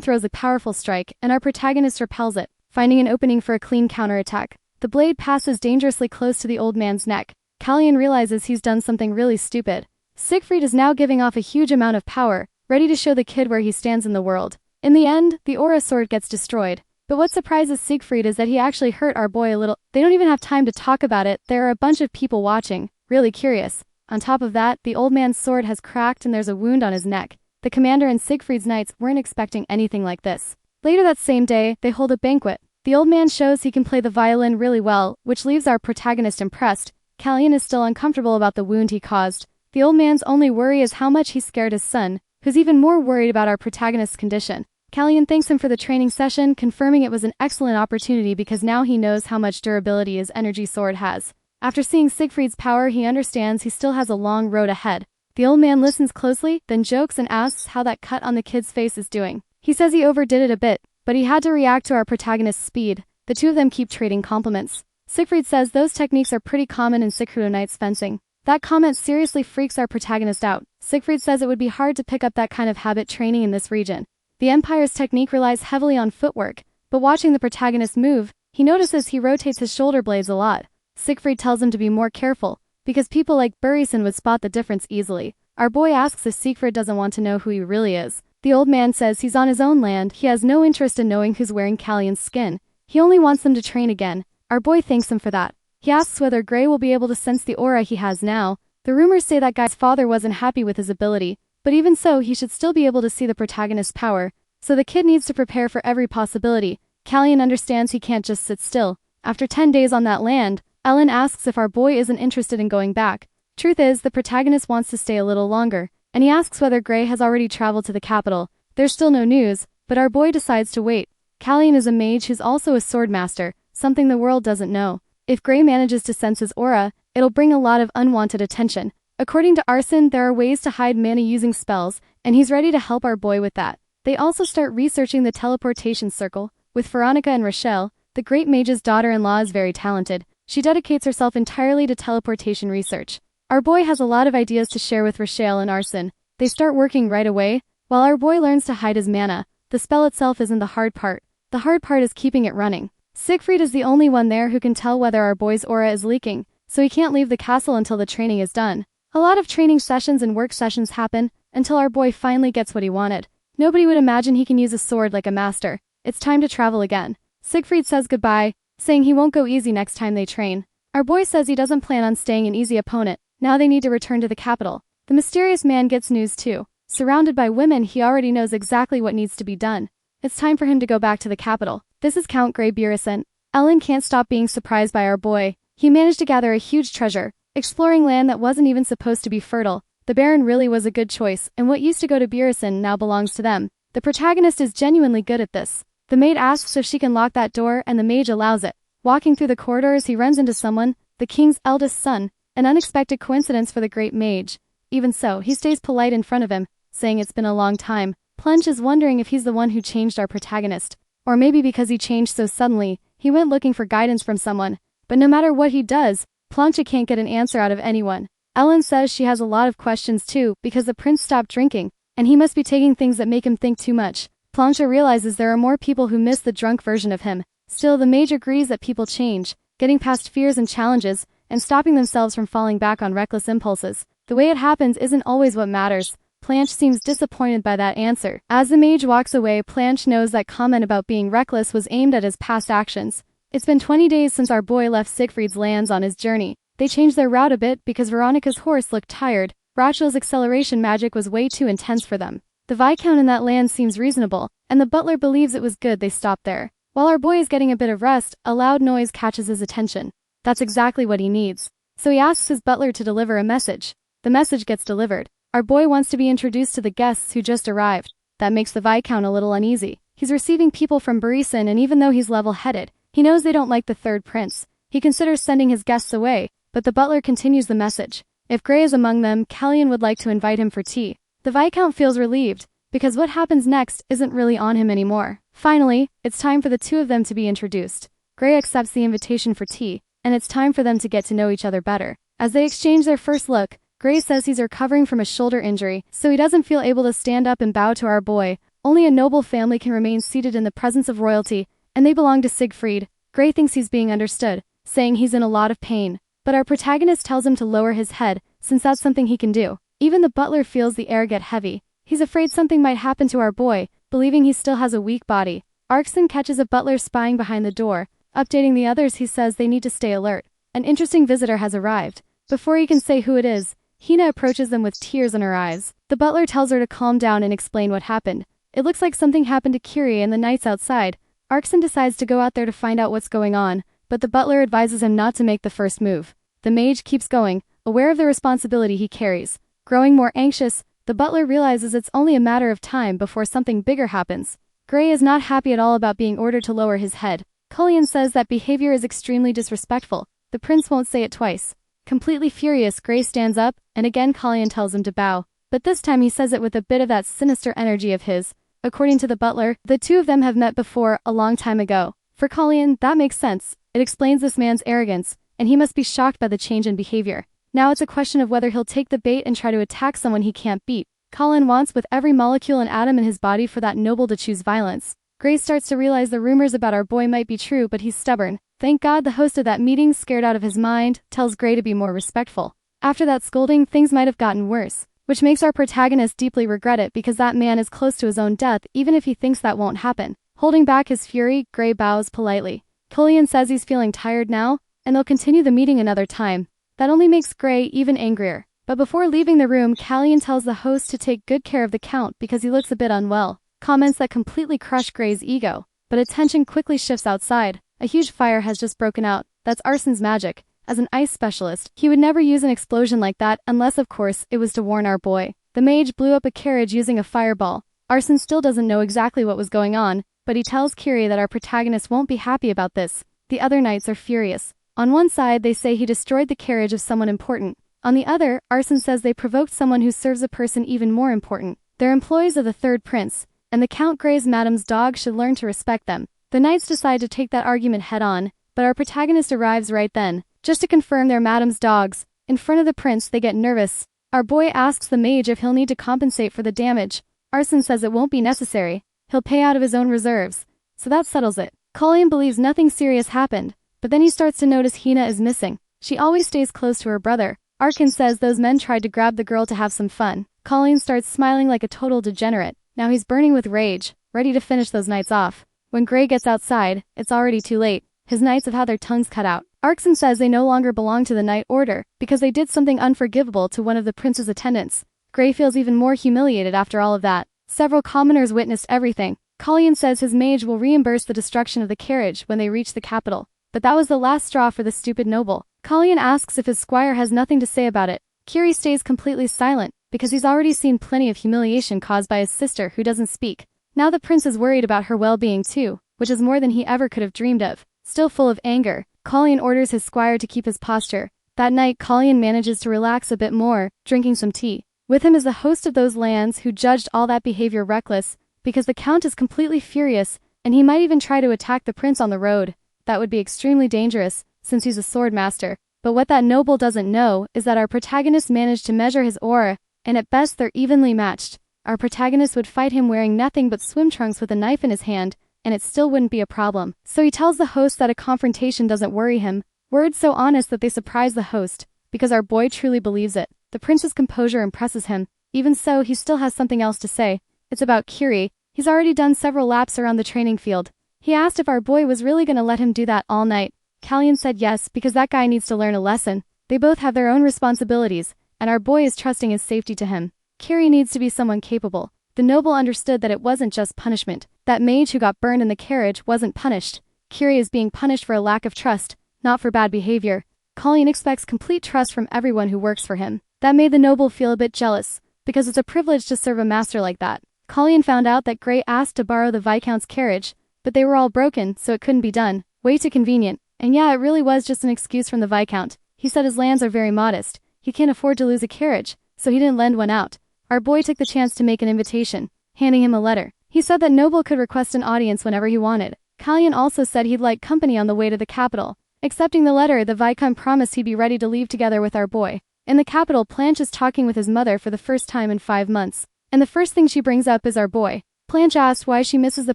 throws a powerful strike, and our protagonist repels it, finding an opening for a clean counterattack. The blade passes dangerously close to the old man's neck. Callian realizes he's done something really stupid. Siegfried is now giving off a huge amount of power, ready to show the kid where he stands in the world. In the end, the aura sword gets destroyed. But what surprises Siegfried is that he actually hurt our boy a little. They don't even have time to talk about it. There are a bunch of people watching, really curious. On top of that, the old man's sword has cracked and there's a wound on his neck. The commander and Siegfried's knights weren't expecting anything like this. Later that same day, they hold a banquet. The old man shows he can play the violin really well, which leaves our protagonist impressed. Callian is still uncomfortable about the wound he caused. The old man's only worry is how much he scared his son, who's even more worried about our protagonist's condition. Callian thanks him for the training session, confirming it was an excellent opportunity because now he knows how much durability his energy sword has. After seeing Siegfried's power, he understands he still has a long road ahead. The old man listens closely, then jokes and asks how that cut on the kid's face is doing. He says he overdid it a bit, but he had to react to our protagonist's speed. The two of them keep trading compliments. Siegfried says those techniques are pretty common in Sacredia Knight's fencing. That comment seriously freaks our protagonist out. Siegfried says it would be hard to pick up that kind of habit training in this region. The Empire's technique relies heavily on footwork, but watching the protagonist move, he notices he rotates his shoulder blades a lot. Siegfried tells him to be more careful, because people like Burisin would spot the difference easily. Our boy asks if Siegfried doesn't want to know who he really is. The old man says he's on his own land, he has no interest in knowing who's wearing Callian's skin. He only wants them to train again. Our boy thanks him for that. He asks whether Gray will be able to sense the aura he has now. The rumors say that guy's father wasn't happy with his ability, but even so he should still be able to see the protagonist's power, so the kid needs to prepare for every possibility. Callian understands he can't just sit still. After 10 days on that land, Ellen asks if our boy isn't interested in going back. Truth is, the protagonist wants to stay a little longer, and he asks whether Gray has already traveled to the capital. There's still no news, but our boy decides to wait. Callian is a mage who's also a sword master, something the world doesn't know. If Gray manages to sense his aura, it'll bring a lot of unwanted attention. According to Arsene, there are ways to hide mana using spells, and he's ready to help our boy with that. They also start researching the teleportation circle. With Veronica and Rochelle, the great mage's daughter-in-law is very talented. She dedicates herself entirely to teleportation research. Our boy has a lot of ideas to share with Rochelle and Arsene. They start working right away, while our boy learns to hide his mana. The spell itself isn't the hard part. The hard part is keeping it running. Siegfried is the only one there who can tell whether our boy's aura is leaking, so he can't leave the castle until the training is done. A lot of training sessions and work sessions happen, until our boy finally gets what he wanted. Nobody would imagine he can use a sword like a master. It's time to travel again. Siegfried says goodbye, saying he won't go easy next time they train. Our boy says he doesn't plan on staying an easy opponent. Now they need to return to the capital. The mysterious man gets news too. Surrounded by women, he already knows exactly what needs to be done. It's time for him to go back to the capital. This is Count Grey Burisin. Ellen can't stop being surprised by our boy. He managed to gather a huge treasure, exploring land that wasn't even supposed to be fertile. The Baron really was a good choice, and what used to go to Burisin now belongs to them. The protagonist is genuinely good at this. The maid asks if she can lock that door, and the mage allows it. Walking through the corridors, he runs into someone, the king's eldest son, an unexpected coincidence for the great mage. Even so, he stays polite in front of him, saying it's been a long time. Plunge is wondering if he's the one who changed our protagonist. Or maybe because he changed so suddenly, he went looking for guidance from someone. But no matter what he does, Planche can't get an answer out of anyone. Ellen says she has a lot of questions too, because the prince stopped drinking, and he must be taking things that make him think too much. Planche realizes there are more people who miss the drunk version of him. Still, the mage agrees that people change, getting past fears and challenges, and stopping themselves from falling back on reckless impulses. The way it happens isn't always what matters. Planche seems disappointed by that answer. As the mage walks away, Planche knows that comment about being reckless was aimed at his past actions. It's been 20 days since our boy left Siegfried's lands on his journey. They changed their route a bit because Veronica's horse looked tired. Rachel's acceleration magic was way too intense for them. The Viscount in that land seems reasonable, and the butler believes it was good they stopped there. While our boy is getting a bit of rest, a loud noise catches his attention. That's exactly what he needs. So he asks his butler to deliver a message. The message gets delivered. Our boy wants to be introduced to the guests who just arrived. That makes the Viscount a little uneasy. He's receiving people from Burisin, and even though he's level-headed, he knows they don't like the third prince. He considers sending his guests away, but the butler continues the message. If Gray is among them, Callian would like to invite him for tea. The Viscount feels relieved. because what happens next isn't really on him anymore. Finally, it's time for the two of them to be introduced. Gray accepts the invitation for tea, and it's time for them to get to know each other better. As they exchange their first look, Gray says he's recovering from a shoulder injury, so he doesn't feel able to stand up and bow to our boy. Only a noble family can remain seated in the presence of royalty, and they belong to Siegfried. Gray thinks he's being understood, saying he's in a lot of pain. But our protagonist tells him to lower his head, since that's something he can do. Even the butler feels the air get heavy. He's afraid something might happen to our boy, believing he still has a weak body. Arkson catches a butler spying behind the door. Updating the others, he says they need to stay alert. An interesting visitor has arrived. Before he can say who it is, Hina approaches them with tears in her eyes. The butler tells her to calm down and explain what happened. It looks like something happened to Kiri and the knights outside. Arkson decides to go out there to find out what's going on, but the butler advises him not to make the first move. The mage keeps going, aware of the responsibility he carries. Growing more anxious, the butler realizes it's only a matter of time before something bigger happens. Gray is not happy at all about being ordered to lower his head. Cullion says that behavior is extremely disrespectful. The prince won't say it twice. Completely furious, Gray stands up, and again Cullion tells him to bow. But this time he says it with a bit of that sinister energy of his. According to the butler, the two of them have met before, a long time ago. For Cullion, that makes sense. It explains this man's arrogance, and he must be shocked by the change in behavior. Now it's a question of whether he'll take the bait and try to attack someone he can't beat. Cullion wants with every molecule and atom in his body for that noble to choose violence. Gray starts to realize the rumors about our boy might be true, but he's stubborn. Thank God the host of that meeting, scared out of his mind, tells Gray to be more respectful. After that scolding, things might have gotten worse, which makes our protagonist deeply regret it because that man is close to his own death even if he thinks that won't happen. Holding back his fury, Gray bows politely. Cullion says he's feeling tired now, and they'll continue the meeting another time. That only makes Gray even angrier. But before leaving the room, Cullion tells the host to take good care of the Count because he looks a bit unwell. Comments that completely crush Gray's ego. But attention quickly shifts outside. A huge fire has just broken out. That's Arson's magic. As an ice specialist, he would never use an explosion like that unless, of course, it was to warn our boy. The mage blew up a carriage using a fireball. Arson still doesn't know exactly what was going on, but he tells Kiri that our protagonist won't be happy about this. The other knights are furious. On one side, they say he destroyed the carriage of someone important. On the other, Arson says they provoked someone who serves a person even more important. They're employees of the third prince, and the Count Gray's madam's dog should learn to respect them. The knights decide to take that argument head-on, but our protagonist arrives right then, just to confirm they're madam's dogs. In front of the prince, they get nervous. Our boy asks the mage if he'll need to compensate for the damage. Arson says it won't be necessary. He'll pay out of his own reserves. So that settles it. Cullion believes nothing serious happened, but then he starts to notice Hina is missing. She always stays close to her brother. Arkin says those men tried to grab the girl to have some fun. Cullion starts smiling like a total degenerate. Now he's burning with rage, ready to finish those knights off. When Gray gets outside, it's already too late. His knights have had their tongues cut out. Arkson says they no longer belong to the Knight Order, because they did something unforgivable to one of the prince's attendants. Gray feels even more humiliated after all of that. Several commoners witnessed everything. Cullion says his mage will reimburse the destruction of the carriage when they reach the capital. But that was the last straw for the stupid noble. Cullion asks if his squire has nothing to say about it. Kiri stays completely silent, because he's already seen plenty of humiliation caused by his sister who doesn't speak. Now the prince is worried about her well-being too, which is more than he ever could have dreamed of. Still full of anger, Cullion orders his squire to keep his posture. That night, Cullion manages to relax a bit more, drinking some tea. With him is the host of those lands who judged all that behavior reckless, because the count is completely furious, and he might even try to attack the prince on the road. That would be extremely dangerous, since he's a sword master. But what that noble doesn't know is that our protagonist managed to measure his aura, and at best they're evenly matched. Our protagonist would fight him wearing nothing but swim trunks with a knife in his hand, and it still wouldn't be a problem. So he tells the host that a confrontation doesn't worry him. Words so honest that they surprise the host, because our boy truly believes it. The prince's composure impresses him. Even so, he still has something else to say. It's about Kiri. He's already done several laps around the training field. He asked if our boy was really gonna let him do that all night. Cullion said yes, because that guy needs to learn a lesson. They both have their own responsibilities, and our boy is trusting his safety to him. Kiri needs to be someone capable. The noble understood that it wasn't just punishment. That mage who got burned in the carriage wasn't punished. Kiri is being punished for a lack of trust, not for bad behavior. Cullion expects complete trust from everyone who works for him. That made the noble feel a bit jealous, because it's a privilege to serve a master like that. Cullion found out that Gray asked to borrow the Viscount's carriage, but they were all broken, so it couldn't be done. Way too convenient. And yeah, it really was just an excuse from the Viscount. He said his lands are very modest. He can't afford to lose a carriage, so he didn't lend one out. Our boy took the chance to make an invitation. handing him a letter. He said that Noble could request an audience whenever he wanted. Callion also said he'd like company on the way to the capital. Accepting the letter, the Viscount promised he'd be ready to leave together with our boy. In the capital, Planche is talking with his mother for the first time in 5 months, and the first thing she brings up is our boy. Planche asked why she misses the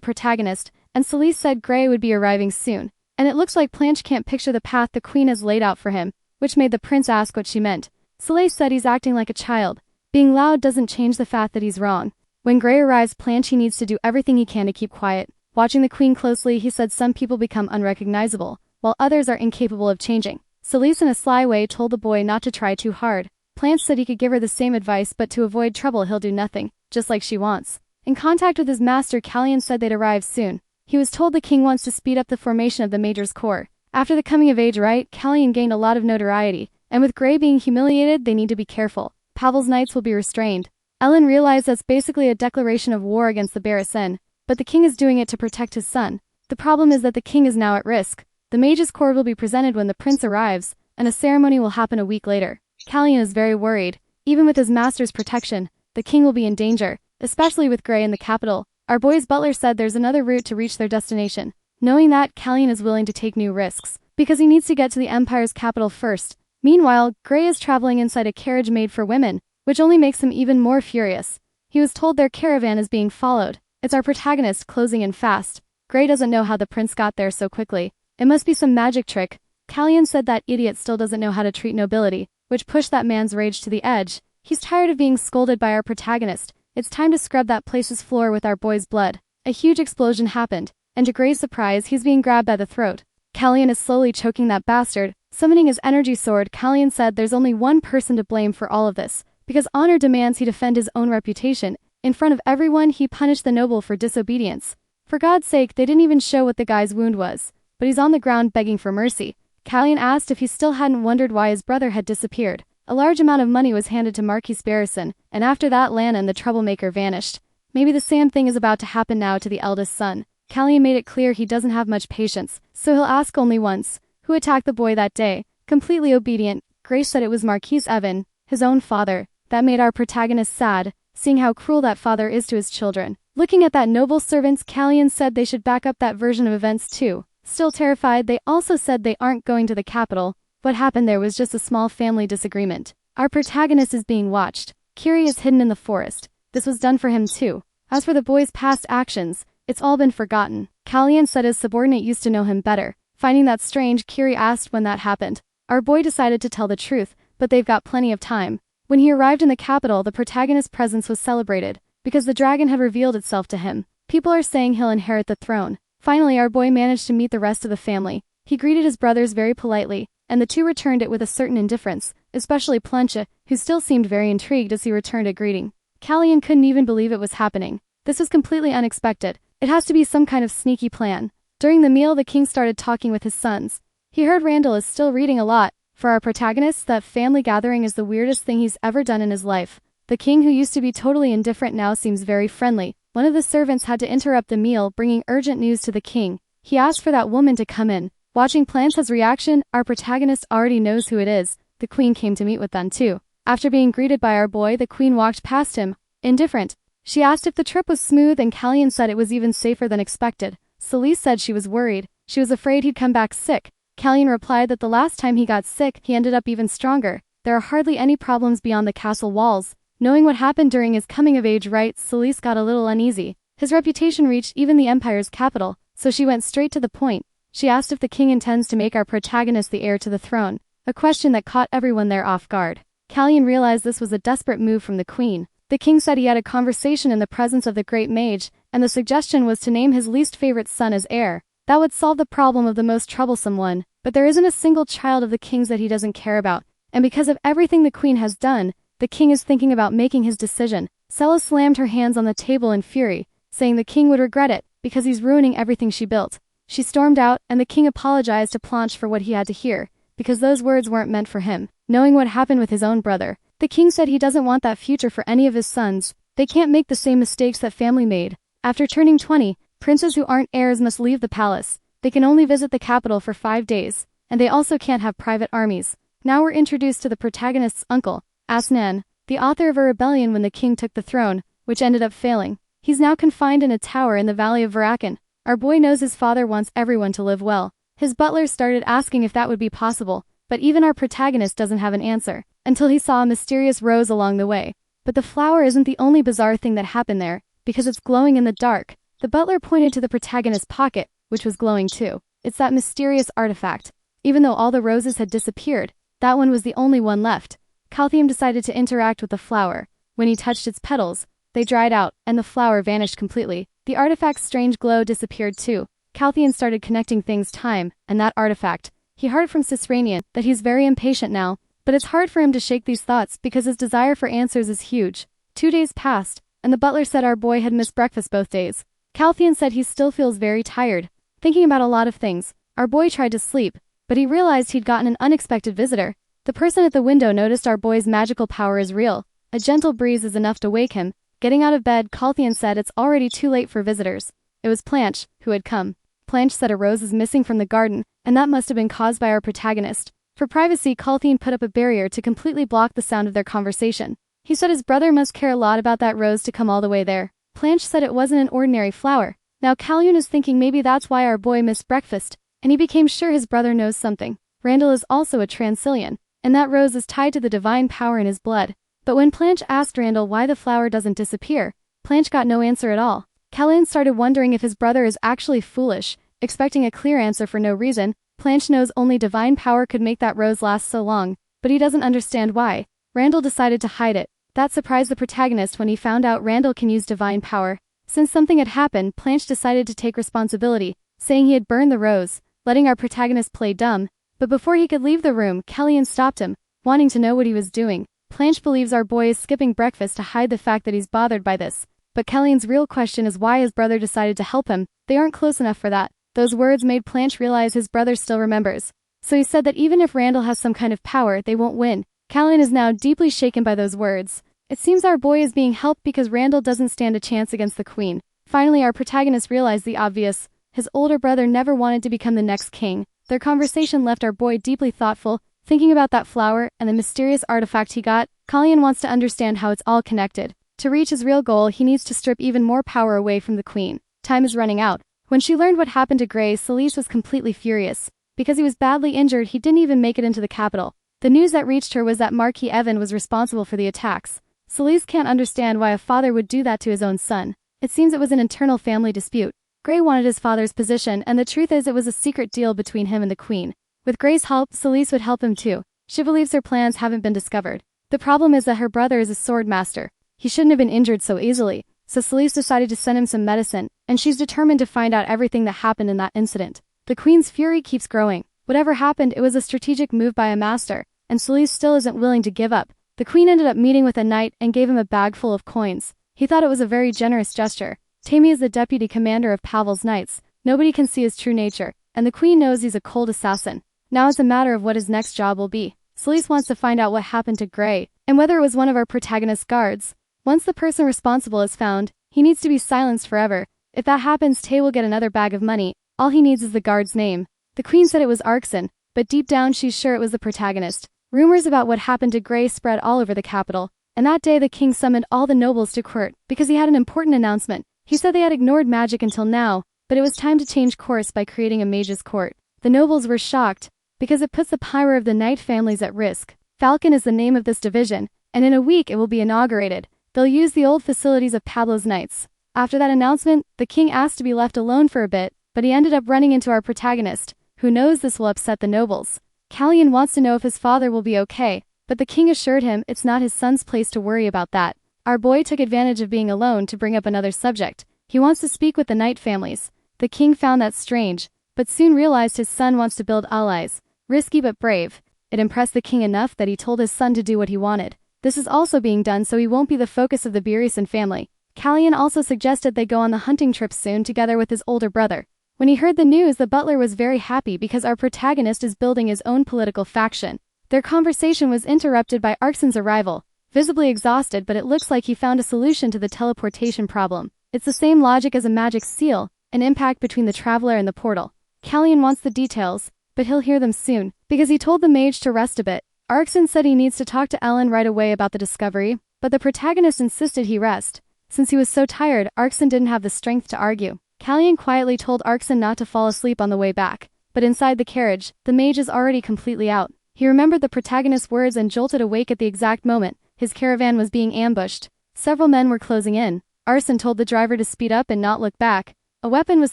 protagonist, and Celise said Gray would be arriving soon. And it looks like Planche can't picture the path the queen has laid out for him, which made the prince ask what she meant. Celise said he's acting like a child. Being loud doesn't change the fact that he's wrong. When Gray arrives, Planche needs to do everything he can to keep quiet. Watching the queen closely, he said some people become unrecognizable, while others are incapable of changing. Celise in a sly way told the boy not to try too hard. Planche said he could give her the same advice, but to avoid trouble he'll do nothing, just like she wants. In contact with his master, Callion said they'd arrive soon. He was told the king wants to speed up the formation of the Major's Corps. After the coming-of-age rite, Callion gained a lot of notoriety, and with Gray being humiliated, they need to be careful. Pavel's knights will be restrained. Ellen realized that's basically a declaration of war against the Barracin, but the king is doing it to protect his son. The problem is that the king is now at risk. The Mage's Court will be presented when the prince arrives, and a ceremony will happen a week later. Callion is very worried. Even with his master's protection, the king will be in danger, especially with Gray in the capital. Our boy's butler said there's another route to reach their destination. Knowing that, Callion is willing to take new risks, because he needs to get to the Empire's capital first. Meanwhile, Gray is traveling inside a carriage made for women, which only makes him even more furious. He was told their caravan is being followed. It's our protagonist closing in fast. Gray doesn't know how the prince got there so quickly. It must be some magic trick. Callion said that idiot still doesn't know how to treat nobility, which pushed that man's rage to the edge. He's tired of being scolded by our protagonist. It's time to scrub that place's floor with our boy's blood. A huge explosion happened, and to Gray's surprise, he's being grabbed by the throat. Callion is slowly choking that bastard. Summoning his energy sword, Callion said there's only one person to blame for all of this, because honor demands he defend his own reputation. In front of everyone, he punished the noble for disobedience. For God's sake, they didn't even show what the guy's wound was, but he's on the ground begging for mercy. Callion asked if he still hadn't wondered why his brother had disappeared. A large amount of money was handed to Marquis Barracin, and after that Lannon, the troublemaker, vanished. Maybe the same thing is about to happen now to the eldest son. Callion made it clear he doesn't have much patience, so he'll ask only once. Who attacked the boy that day? Completely obedient, Grace said it was Marquis Evan, his own father. That made our protagonist sad, seeing how cruel that father is to his children. Looking at that noble servants, Callion said they should back up that version of events too. Still terrified, they also said they aren't going to the capital. What happened there was just a small family disagreement. Our protagonist is being watched. Kiri is hidden in the forest. This was done for him too. As for the boy's past actions, it's all been forgotten. Callion said his subordinate used to know him better. Finding that strange, Kiri asked when that happened. Our boy decided to tell the truth, but they've got plenty of time. When he arrived in the capital, the protagonist's presence was celebrated, because the dragon had revealed itself to him. People are saying he'll inherit the throne. Finally, our boy managed to meet the rest of the family. He greeted his brothers very politely, and the two returned it with a certain indifference, especially Planche, who still seemed very intrigued as he returned a greeting. Callion couldn't even believe it was happening. This was completely unexpected. It has to be some kind of sneaky plan. During the meal, the king started talking with his sons. He heard Randall is still reading a lot. For our protagonist, that family gathering is the weirdest thing he's ever done in his life. The king, who used to be totally indifferent, now seems very friendly. One of the servants had to interrupt the meal, bringing urgent news to the king. He asked for that woman to come in. Watching Planche's reaction, our protagonist already knows who it is. The queen came to meet with them too. After being greeted by our boy, the queen walked past him, indifferent. She asked if the trip was smooth, and Callion said it was even safer than expected. Celise said she was worried. She was afraid he'd come back sick. Callion replied that the last time he got sick, he ended up even stronger. There are hardly any problems beyond the castle walls. Knowing what happened during his coming-of-age rites, Celise got a little uneasy. His reputation reached even the Empire's capital, so she went straight to the point. She asked if the king intends to make our protagonist the heir to the throne, a question that caught everyone there off guard. Callion realized this was a desperate move from the queen. The king said he had a conversation in the presence of the great mage, and the suggestion was to name his least favorite son as heir. That would solve the problem of the most troublesome one, but there isn't a single child of the king's that he doesn't care about, and because of everything the queen has done, the king is thinking about making his decision. Sella slammed her hands on the table in fury, saying the king would regret it, because he's ruining everything she built. She stormed out, and the king apologized to Planche for what he had to hear, because those words weren't meant for him. Knowing what happened with his own brother, the king said he doesn't want that future for any of his sons. They can't make the same mistakes that family made. After turning 20, princes who aren't heirs must leave the palace. They can only visit the capital for 5 days, and they also can't have private armies. Now we're introduced to the protagonist's uncle, Asnan, the author of a rebellion when the king took the throne, which ended up failing. He's now confined in a tower in the Valley of Varakan. Our boy knows his father wants everyone to live well. His butler started asking if that would be possible, but even our protagonist doesn't have an answer, until he saw a mysterious rose along the way. But the flower isn't the only bizarre thing that happened there, because it's glowing in the dark. The butler pointed to the protagonist's pocket, which was glowing too. It's that mysterious artifact. Even though all the roses had disappeared, that one was the only one left. Calthium decided to interact with the flower. When he touched its petals, they dried out, and the flower vanished completely. The artifact's strange glow disappeared too. Calthium started connecting things time, and that artifact. He heard from Sacredia that he's very impatient now, but it's hard for him to shake these thoughts because his desire for answers is huge. 2 days passed, and the butler said our boy had missed breakfast both days. Calthium said he still feels very tired, thinking about a lot of things. Our boy tried to sleep, but he realized he'd gotten an unexpected visitor. The person at the window noticed our boy's magical power is real. A gentle breeze is enough to wake him. Getting out of bed, Calthium said it's already too late for visitors. It was Planche who had come. Planche said a rose is missing from the garden, and that must have been caused by our protagonist. For privacy, Calthium put up a barrier to completely block the sound of their conversation. He said his brother must care a lot about that rose to come all the way there. Planche said it wasn't an ordinary flower. Now Callion is thinking maybe that's why our boy missed breakfast, and he became sure his brother knows something. Randall is also a Transilian, and that rose is tied to the divine power in his blood. But when Planche asked Randall why the flower doesn't disappear, Planche got no answer at all. Callion started wondering if his brother is actually foolish, expecting a clear answer for no reason. Planche knows only divine power could make that rose last so long, but he doesn't understand why. Randall decided to hide it. That surprised the protagonist when he found out Randall can use divine power. Since something had happened, Planche decided to take responsibility, saying he had burned the rose, letting our protagonist play dumb. But before he could leave the room, Callion stopped him, wanting to know what he was doing. Planche believes our boy is skipping breakfast to hide the fact that he's bothered by this. But Callion's real question is why his brother decided to help him. They aren't close enough for that. Those words made Planche realize his brother still remembers. So he said that even if Randall has some kind of power, they won't win. Callion is now deeply shaken by those words. It seems our boy is being helped because Randall doesn't stand a chance against the queen. Finally, our protagonist realized the obvious. His older brother never wanted to become the next king. Their conversation left our boy deeply thoughtful, thinking about that flower and the mysterious artifact he got. Callion wants to understand how it's all connected. To reach his real goal, he needs to strip even more power away from the queen. Time is running out. When she learned what happened to Gray, Celise was completely furious. Because he was badly injured, he didn't even make it into the capital. The news that reached her was that Marquis Evan was responsible for the attacks. Celise can't understand why a father would do that to his own son. It seems it was an internal family dispute. Gray wanted his father's position, and the truth is it was a secret deal between him and the queen. With Gray's help, Celise would help him too. She believes her plans haven't been discovered. The problem is that her brother is a sword master. He shouldn't have been injured so easily. So Celise decided to send him some medicine, and she's determined to find out everything that happened in that incident. The queen's fury keeps growing. Whatever happened, it was a strategic move by a master, and Celise still isn't willing to give up. The queen ended up meeting with a knight and gave him a bag full of coins. He thought it was a very generous gesture. Tammy is the deputy commander of Pavel's knights. Nobody can see his true nature, and the queen knows he's a cold assassin. Now it's a matter of what his next job will be. Celise wants to find out what happened to Gray, and whether it was one of our protagonist's guards. Once the person responsible is found, he needs to be silenced forever. If that happens, Tay will get another bag of money. All he needs is the guard's name. The queen said it was Arkson, but deep down she's sure it was the protagonist. Rumors about what happened to Gray spread all over the capital, and that day the king summoned all the nobles to court because he had an important announcement. He said they had ignored magic until now, but it was time to change course by creating a mage's court. The nobles were shocked, because it puts the power of the knight families at risk. Falcon is the name of this division, and in a week it will be inaugurated. They'll use the old facilities of Pablo's knights. After that announcement, the king asked to be left alone for a bit, but he ended up running into our protagonist, who knows this will upset the nobles. Callion wants to know if his father will be okay, but the king assured him it's not his son's place to worry about that. Our boy took advantage of being alone to bring up another subject. He wants to speak with the knight families. The king found that strange, but soon realized his son wants to build allies. Risky but brave. It impressed the king enough that he told his son to do what he wanted. This is also being done so he won't be the focus of the Beerison family. Callion also suggested they go on the hunting trip soon together with his older brother. When he heard the news, the butler was very happy because our protagonist is building his own political faction. Their conversation was interrupted by Arkson's arrival. Visibly exhausted, but it looks like he found a solution to the teleportation problem. It's the same logic as a magic seal, an impact between the traveler and the portal. Callion wants the details, but he'll hear them soon, because he told the mage to rest a bit. Arkson said he needs to talk to Ellen right away about the discovery, but the protagonist insisted he rest. Since he was so tired, Arkson didn't have the strength to argue. Callian quietly told Arkson not to fall asleep on the way back. But inside the carriage, the mage is already completely out. He remembered the protagonist's words and jolted awake at the exact moment his caravan was being ambushed. Several men were closing in. Arkson told the driver to speed up and not look back. A weapon was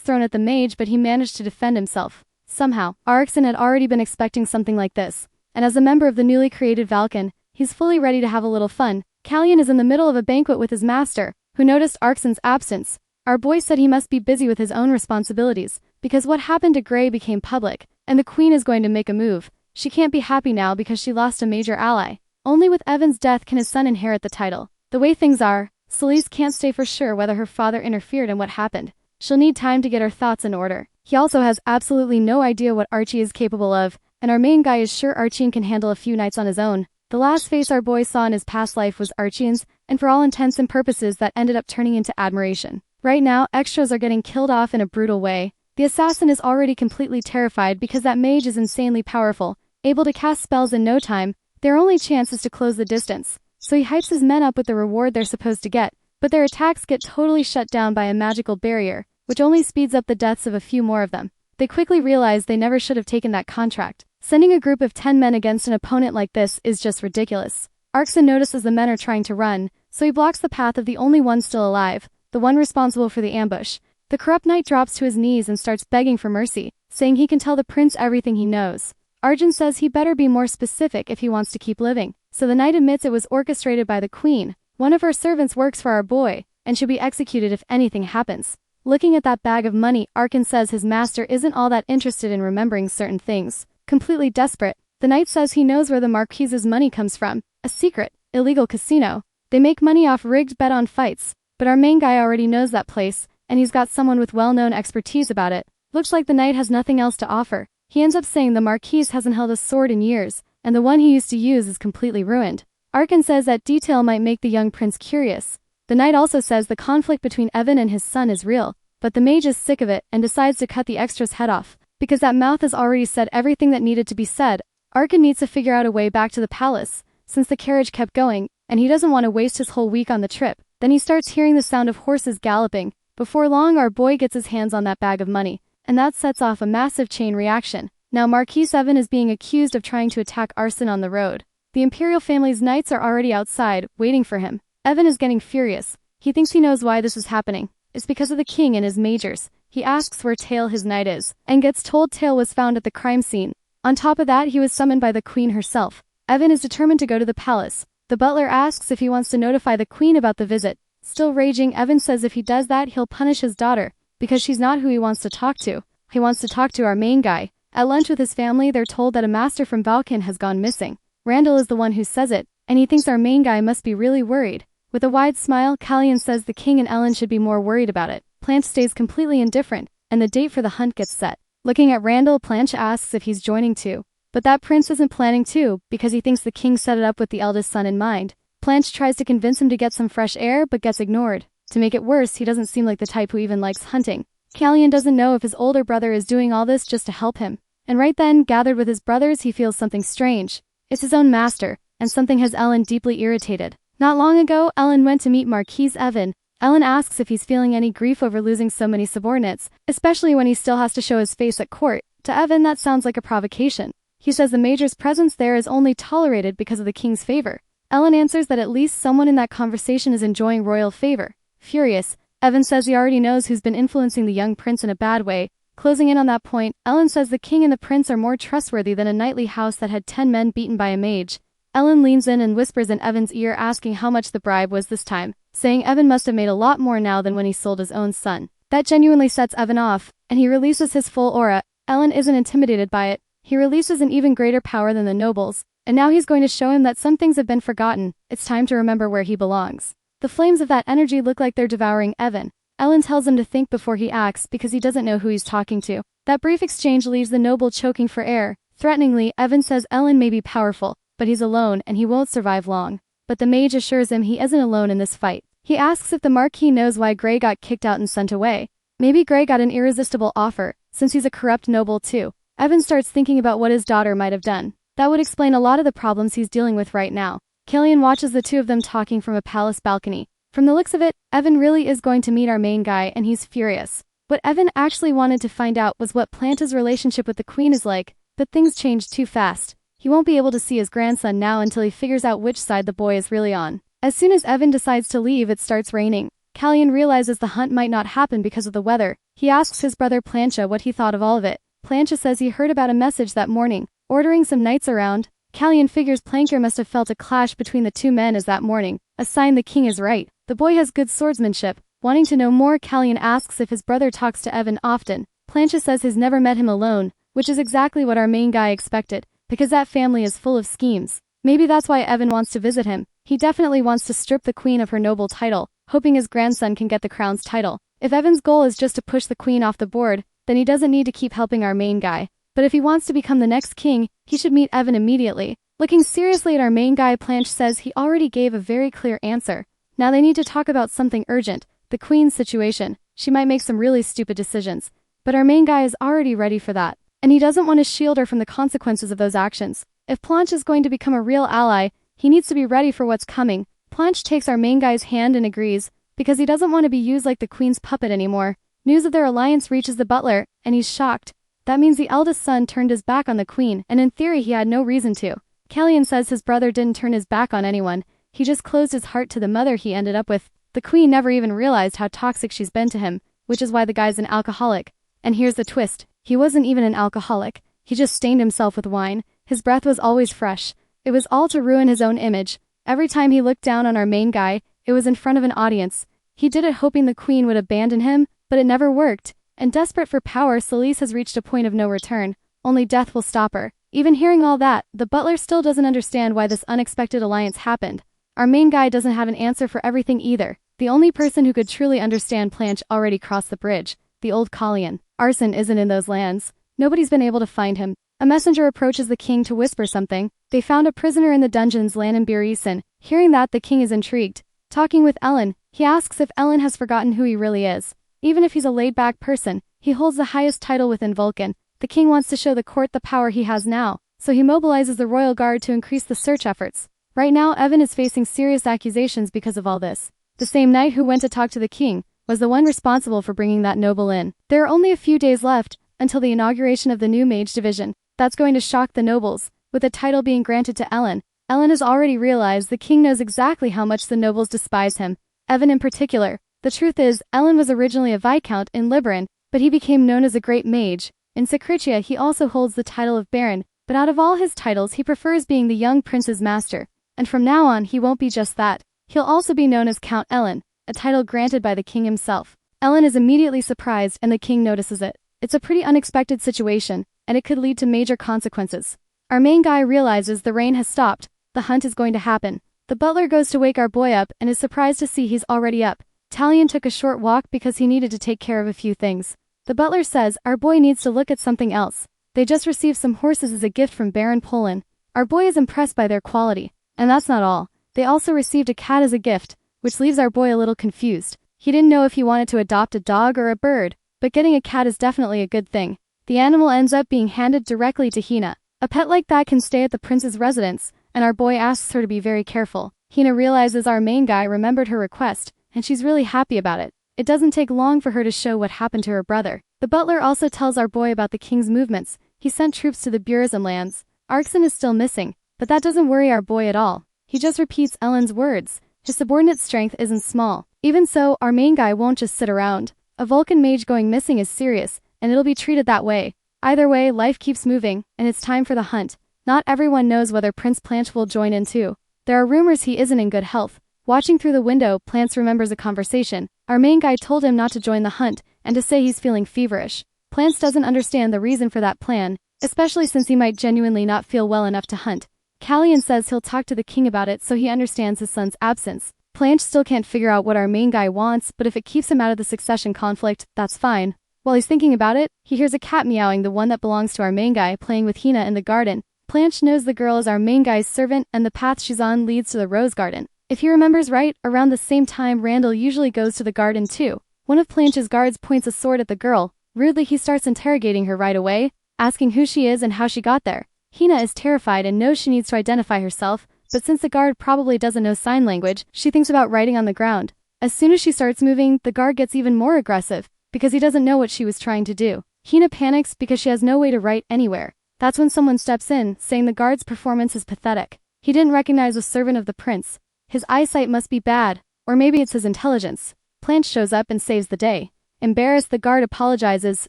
thrown at the mage, but he managed to defend himself. Somehow, Arkson had already been expecting something like this. And as a member of the newly created Valken, he's fully ready to have a little fun. Callian is in the middle of a banquet with his master, who noticed Arkson's absence. Our boy said he must be busy with his own responsibilities, because what happened to Grey became public, and the queen is going to make a move. She can't be happy now because she lost a major ally. Only with Evan's death can his son inherit the title. The way things are, Celeste can't say for sure whether her father interfered in what happened. She'll need time to get her thoughts in order. He also has absolutely no idea what Archie is capable of, and our main guy is sure Archie can handle a few nights on his own. The last face our boy saw in his past life was Archian's, and for all intents and purposes that ended up turning into admiration. Right now, extras are getting killed off in a brutal way. The assassin is already completely terrified because that mage is insanely powerful, able to cast spells in no time. Their only chance is to close the distance, so he hypes his men up with the reward they're supposed to get, but their attacks get totally shut down by a magical barrier, which only speeds up the deaths of a few more of them. They quickly realize they never should have taken that contract. Sending a group of 10 men against an opponent like this is just ridiculous. Arkson notices the men are trying to run, so he blocks the path of the only one still alive, the one responsible for the ambush. The corrupt knight drops to his knees and starts begging for mercy, saying he can tell the prince everything he knows. Arjun says he better be more specific if he wants to keep living, so the knight admits it was orchestrated by the queen. One of her servants works for our boy, and should be executed if anything happens. Looking at that bag of money, Arkin says his master isn't all that interested in remembering certain things. Completely desperate, the knight says he knows where the Marquise's money comes from, a secret, illegal casino. They make money off rigged bet-on fights, but our main guy already knows that place, and he's got someone with well-known expertise about it. Looks like the knight has nothing else to offer. He ends up saying the Marquise hasn't held a sword in years, and the one he used to use is completely ruined. Arkin says that detail might make the young prince curious. The knight also says the conflict between Evan and his son is real, but the mage is sick of it and decides to cut the extra's head off, because that mouth has already said everything that needed to be said. Arkin needs to figure out a way back to the palace, since the carriage kept going, and he doesn't want to waste his whole week on the trip. Then he starts hearing the sound of horses galloping. Before long, our boy gets his hands on that bag of money, and that sets off a massive chain reaction. Now Marquise Evan is being accused of trying to attack arson on the road. The imperial family's knights are already outside, waiting for him. Evan is getting furious. He thinks he knows why this is happening. It's because of the king and his majors. He asks where Tail, his knight, is, and gets told Tail was found at the crime scene. On top of that, he was summoned by the queen herself. Evan is determined to go to the palace. The butler asks if he wants to notify the queen about the visit. Still raging, Evan says if he does that, he'll punish his daughter, because she's not who he wants to talk to. He wants to talk to our main guy. At lunch with his family, they're told that a master from Valken has gone missing. Randall is the one who says it, and he thinks our main guy must be really worried. With a wide smile, Callian says the king and Ellen should be more worried about it. Planche stays completely indifferent, and the date for the hunt gets set. Looking at Randall, Planche asks if he's joining too. But that prince isn't planning to, because he thinks the king set it up with the eldest son in mind. Planche tries to convince him to get some fresh air, but gets ignored. To make it worse, he doesn't seem like the type who even likes hunting. Callian doesn't know if his older brother is doing all this just to help him. And right then, gathered with his brothers, he feels something strange. It's his own master, and something has Ellen deeply irritated. Not long ago, Ellen went to meet Marquise Evan. Ellen asks if he's feeling any grief over losing so many subordinates, especially when he still has to show his face at court. To Evan, that sounds like a provocation. He says the major's presence there is only tolerated because of the king's favor. Ellen answers that at least someone in that conversation is enjoying royal favor. Furious, Evan says he already knows who's been influencing the young prince in a bad way. Closing in on that point, Ellen says the king and the prince are more trustworthy than a knightly house that had 10 men beaten by a mage. Ellen leans in and whispers in Evan's ear asking how much the bribe was this time, saying Evan must have made a lot more now than when he sold his own son. That genuinely sets Evan off, and he releases his full aura. Ellen isn't intimidated by it. He releases an even greater power than the nobles, and now he's going to show him that some things have been forgotten. It's time to remember where he belongs. The flames of that energy look like they're devouring Evan. Ellen tells him to think before he acts because he doesn't know who he's talking to. That brief exchange leaves the noble choking for air. Threateningly, Evan says Ellen may be powerful, but he's alone and he won't survive long. But the mage assures him he isn't alone in this fight. He asks if the Marquis knows why Grey got kicked out and sent away. Maybe Grey got an irresistible offer, since he's a corrupt noble too. Evan starts thinking about what his daughter might have done. That would explain a lot of the problems he's dealing with right now. Killian watches the two of them talking from a palace balcony. From the looks of it, Evan really is going to meet our main guy and he's furious. What Evan actually wanted to find out was what Planta's relationship with the queen is like, but things changed too fast. He won't be able to see his grandson now until he figures out which side the boy is really on. As soon as Evan decides to leave, it starts raining. Callian realizes the hunt might not happen because of the weather. He asks his brother Plancha what he thought of all of it. Plancha says he heard about a message that morning, ordering some knights around. Callian figures Planker must have felt a clash between the two men as that morning, a sign the king is right. The boy has good swordsmanship. Wanting to know more, Callian asks if his brother talks to Evan often. Plancha says he's never met him alone, which is exactly what our main guy expected, because that family is full of schemes. Maybe that's why Evan wants to visit him. He definitely wants to strip the queen of her noble title, hoping his grandson can get the crown's title. If Evan's goal is just to push the queen off the board, then he doesn't need to keep helping our main guy. But if he wants to become the next king, he should meet Evan immediately. Looking seriously at our main guy, Planche says he already gave a very clear answer. Now they need to talk about something urgent, the queen's situation. She might make some really stupid decisions. But our main guy is already ready for that. And he doesn't want to shield her from the consequences of those actions. If Planche is going to become a real ally, he needs to be ready for what's coming. Planche takes our main guy's hand and agrees, because he doesn't want to be used like the queen's puppet anymore. News of their alliance reaches the butler, and he's shocked. That means the eldest son turned his back on the queen, and in theory he had no reason to. Callian says his brother didn't turn his back on anyone, he just closed his heart to the mother he ended up with. The queen never even realized how toxic she's been to him, which is why the guy's an alcoholic. And here's the twist, he wasn't even an alcoholic, he just stained himself with wine. His breath was always fresh. It was all to ruin his own image. Every time he looked down on our main guy, it was in front of an audience. He did it hoping the queen would abandon him, but it never worked. And desperate for power, Celise has reached a point of no return. Only death will stop her. Even hearing all that, the butler still doesn't understand why this unexpected alliance happened. Our main guy doesn't have an answer for everything either. The only person who could truly understand Planche already crossed the bridge, the old Callian. Arson isn't in those lands. Nobody's been able to find him. A messenger approaches the king to whisper something. They found a prisoner in the dungeons, Lannan Birisen. Hearing that, the king is intrigued. Talking with Ellen, he asks if Ellen has forgotten who he really is. Even if he's a laid-back person, he holds the highest title within Vulcan. The king wants to show the court the power he has now, so he mobilizes the royal guard to increase the search efforts. Right now, Evan is facing serious accusations because of all this. The same knight who went to talk to the king was the one responsible for bringing that noble in. There are only a few days left until the inauguration of the new mage division. That's going to shock the nobles, with the title being granted to Ellen. Ellen has already realized the king knows exactly how much the nobles despise him, Evan in particular. The truth is, Ellen was originally a viscount in Liberin, but he became known as a great mage. In Sacredia he also holds the title of baron, but out of all his titles he prefers being the young prince's master. And from now on he won't be just that. He'll also be known as Count Ellen, a title granted by the king himself. Ellen is immediately surprised and the king notices it. It's a pretty unexpected situation, and it could lead to major consequences. Our main guy realizes the rain has stopped. The hunt is going to happen. The butler goes to wake our boy up and is surprised to see he's already up. Talion took a short walk because he needed to take care of a few things. The butler says our boy needs to look at something else. They just received some horses as a gift from Baron Polan. Our boy is impressed by their quality. And that's not all. They also received a cat as a gift, which leaves our boy a little confused. He didn't know if he wanted to adopt a dog or a bird, but getting a cat is definitely a good thing. The animal ends up being handed directly to Hina. A pet like that can stay at the prince's residence, and our boy asks her to be very careful. Hina realizes our main guy remembered her request, and she's really happy about it. It doesn't take long for her to show what happened to her brother. The butler also tells our boy about the king's movements. He sent troops to the Burazim lands. Arkson is still missing, but that doesn't worry our boy at all. He just repeats Ellen's words. His subordinate's strength isn't small. Even so, our main guy won't just sit around. A Vulcan mage going missing is serious, and it'll be treated that way. Either way, life keeps moving, and it's time for the hunt. Not everyone knows whether Prince Planche will join in too. There are rumors he isn't in good health. Watching through the window, Plance remembers a conversation. Our main guy told him not to join the hunt, and to say he's feeling feverish. Plance doesn't understand the reason for that plan, especially since he might genuinely not feel well enough to hunt. Callian says he'll talk to the king about it so he understands his son's absence. Planche still can't figure out what our main guy wants, but if it keeps him out of the succession conflict, that's fine. While he's thinking about it, he hears a cat meowing, the one that belongs to our main guy, playing with Hina in the garden. Planche knows the girl is our main guy's servant and the path she's on leads to the rose garden. If he remembers right, around the same time Randall usually goes to the garden too. One of Planche's guards points a sword at the girl. Rudely he starts interrogating her right away, asking who she is and how she got there. Hina is terrified and knows she needs to identify herself, but since the guard probably doesn't know sign language, she thinks about writing on the ground. As soon as she starts moving, the guard gets even more aggressive, because he doesn't know what she was trying to do. Hina panics because she has no way to write anywhere. That's when someone steps in, saying the guard's performance is pathetic. He didn't recognize a servant of the prince. His eyesight must be bad, or maybe it's his intelligence. Planche shows up and saves the day. Embarrassed, the guard apologizes,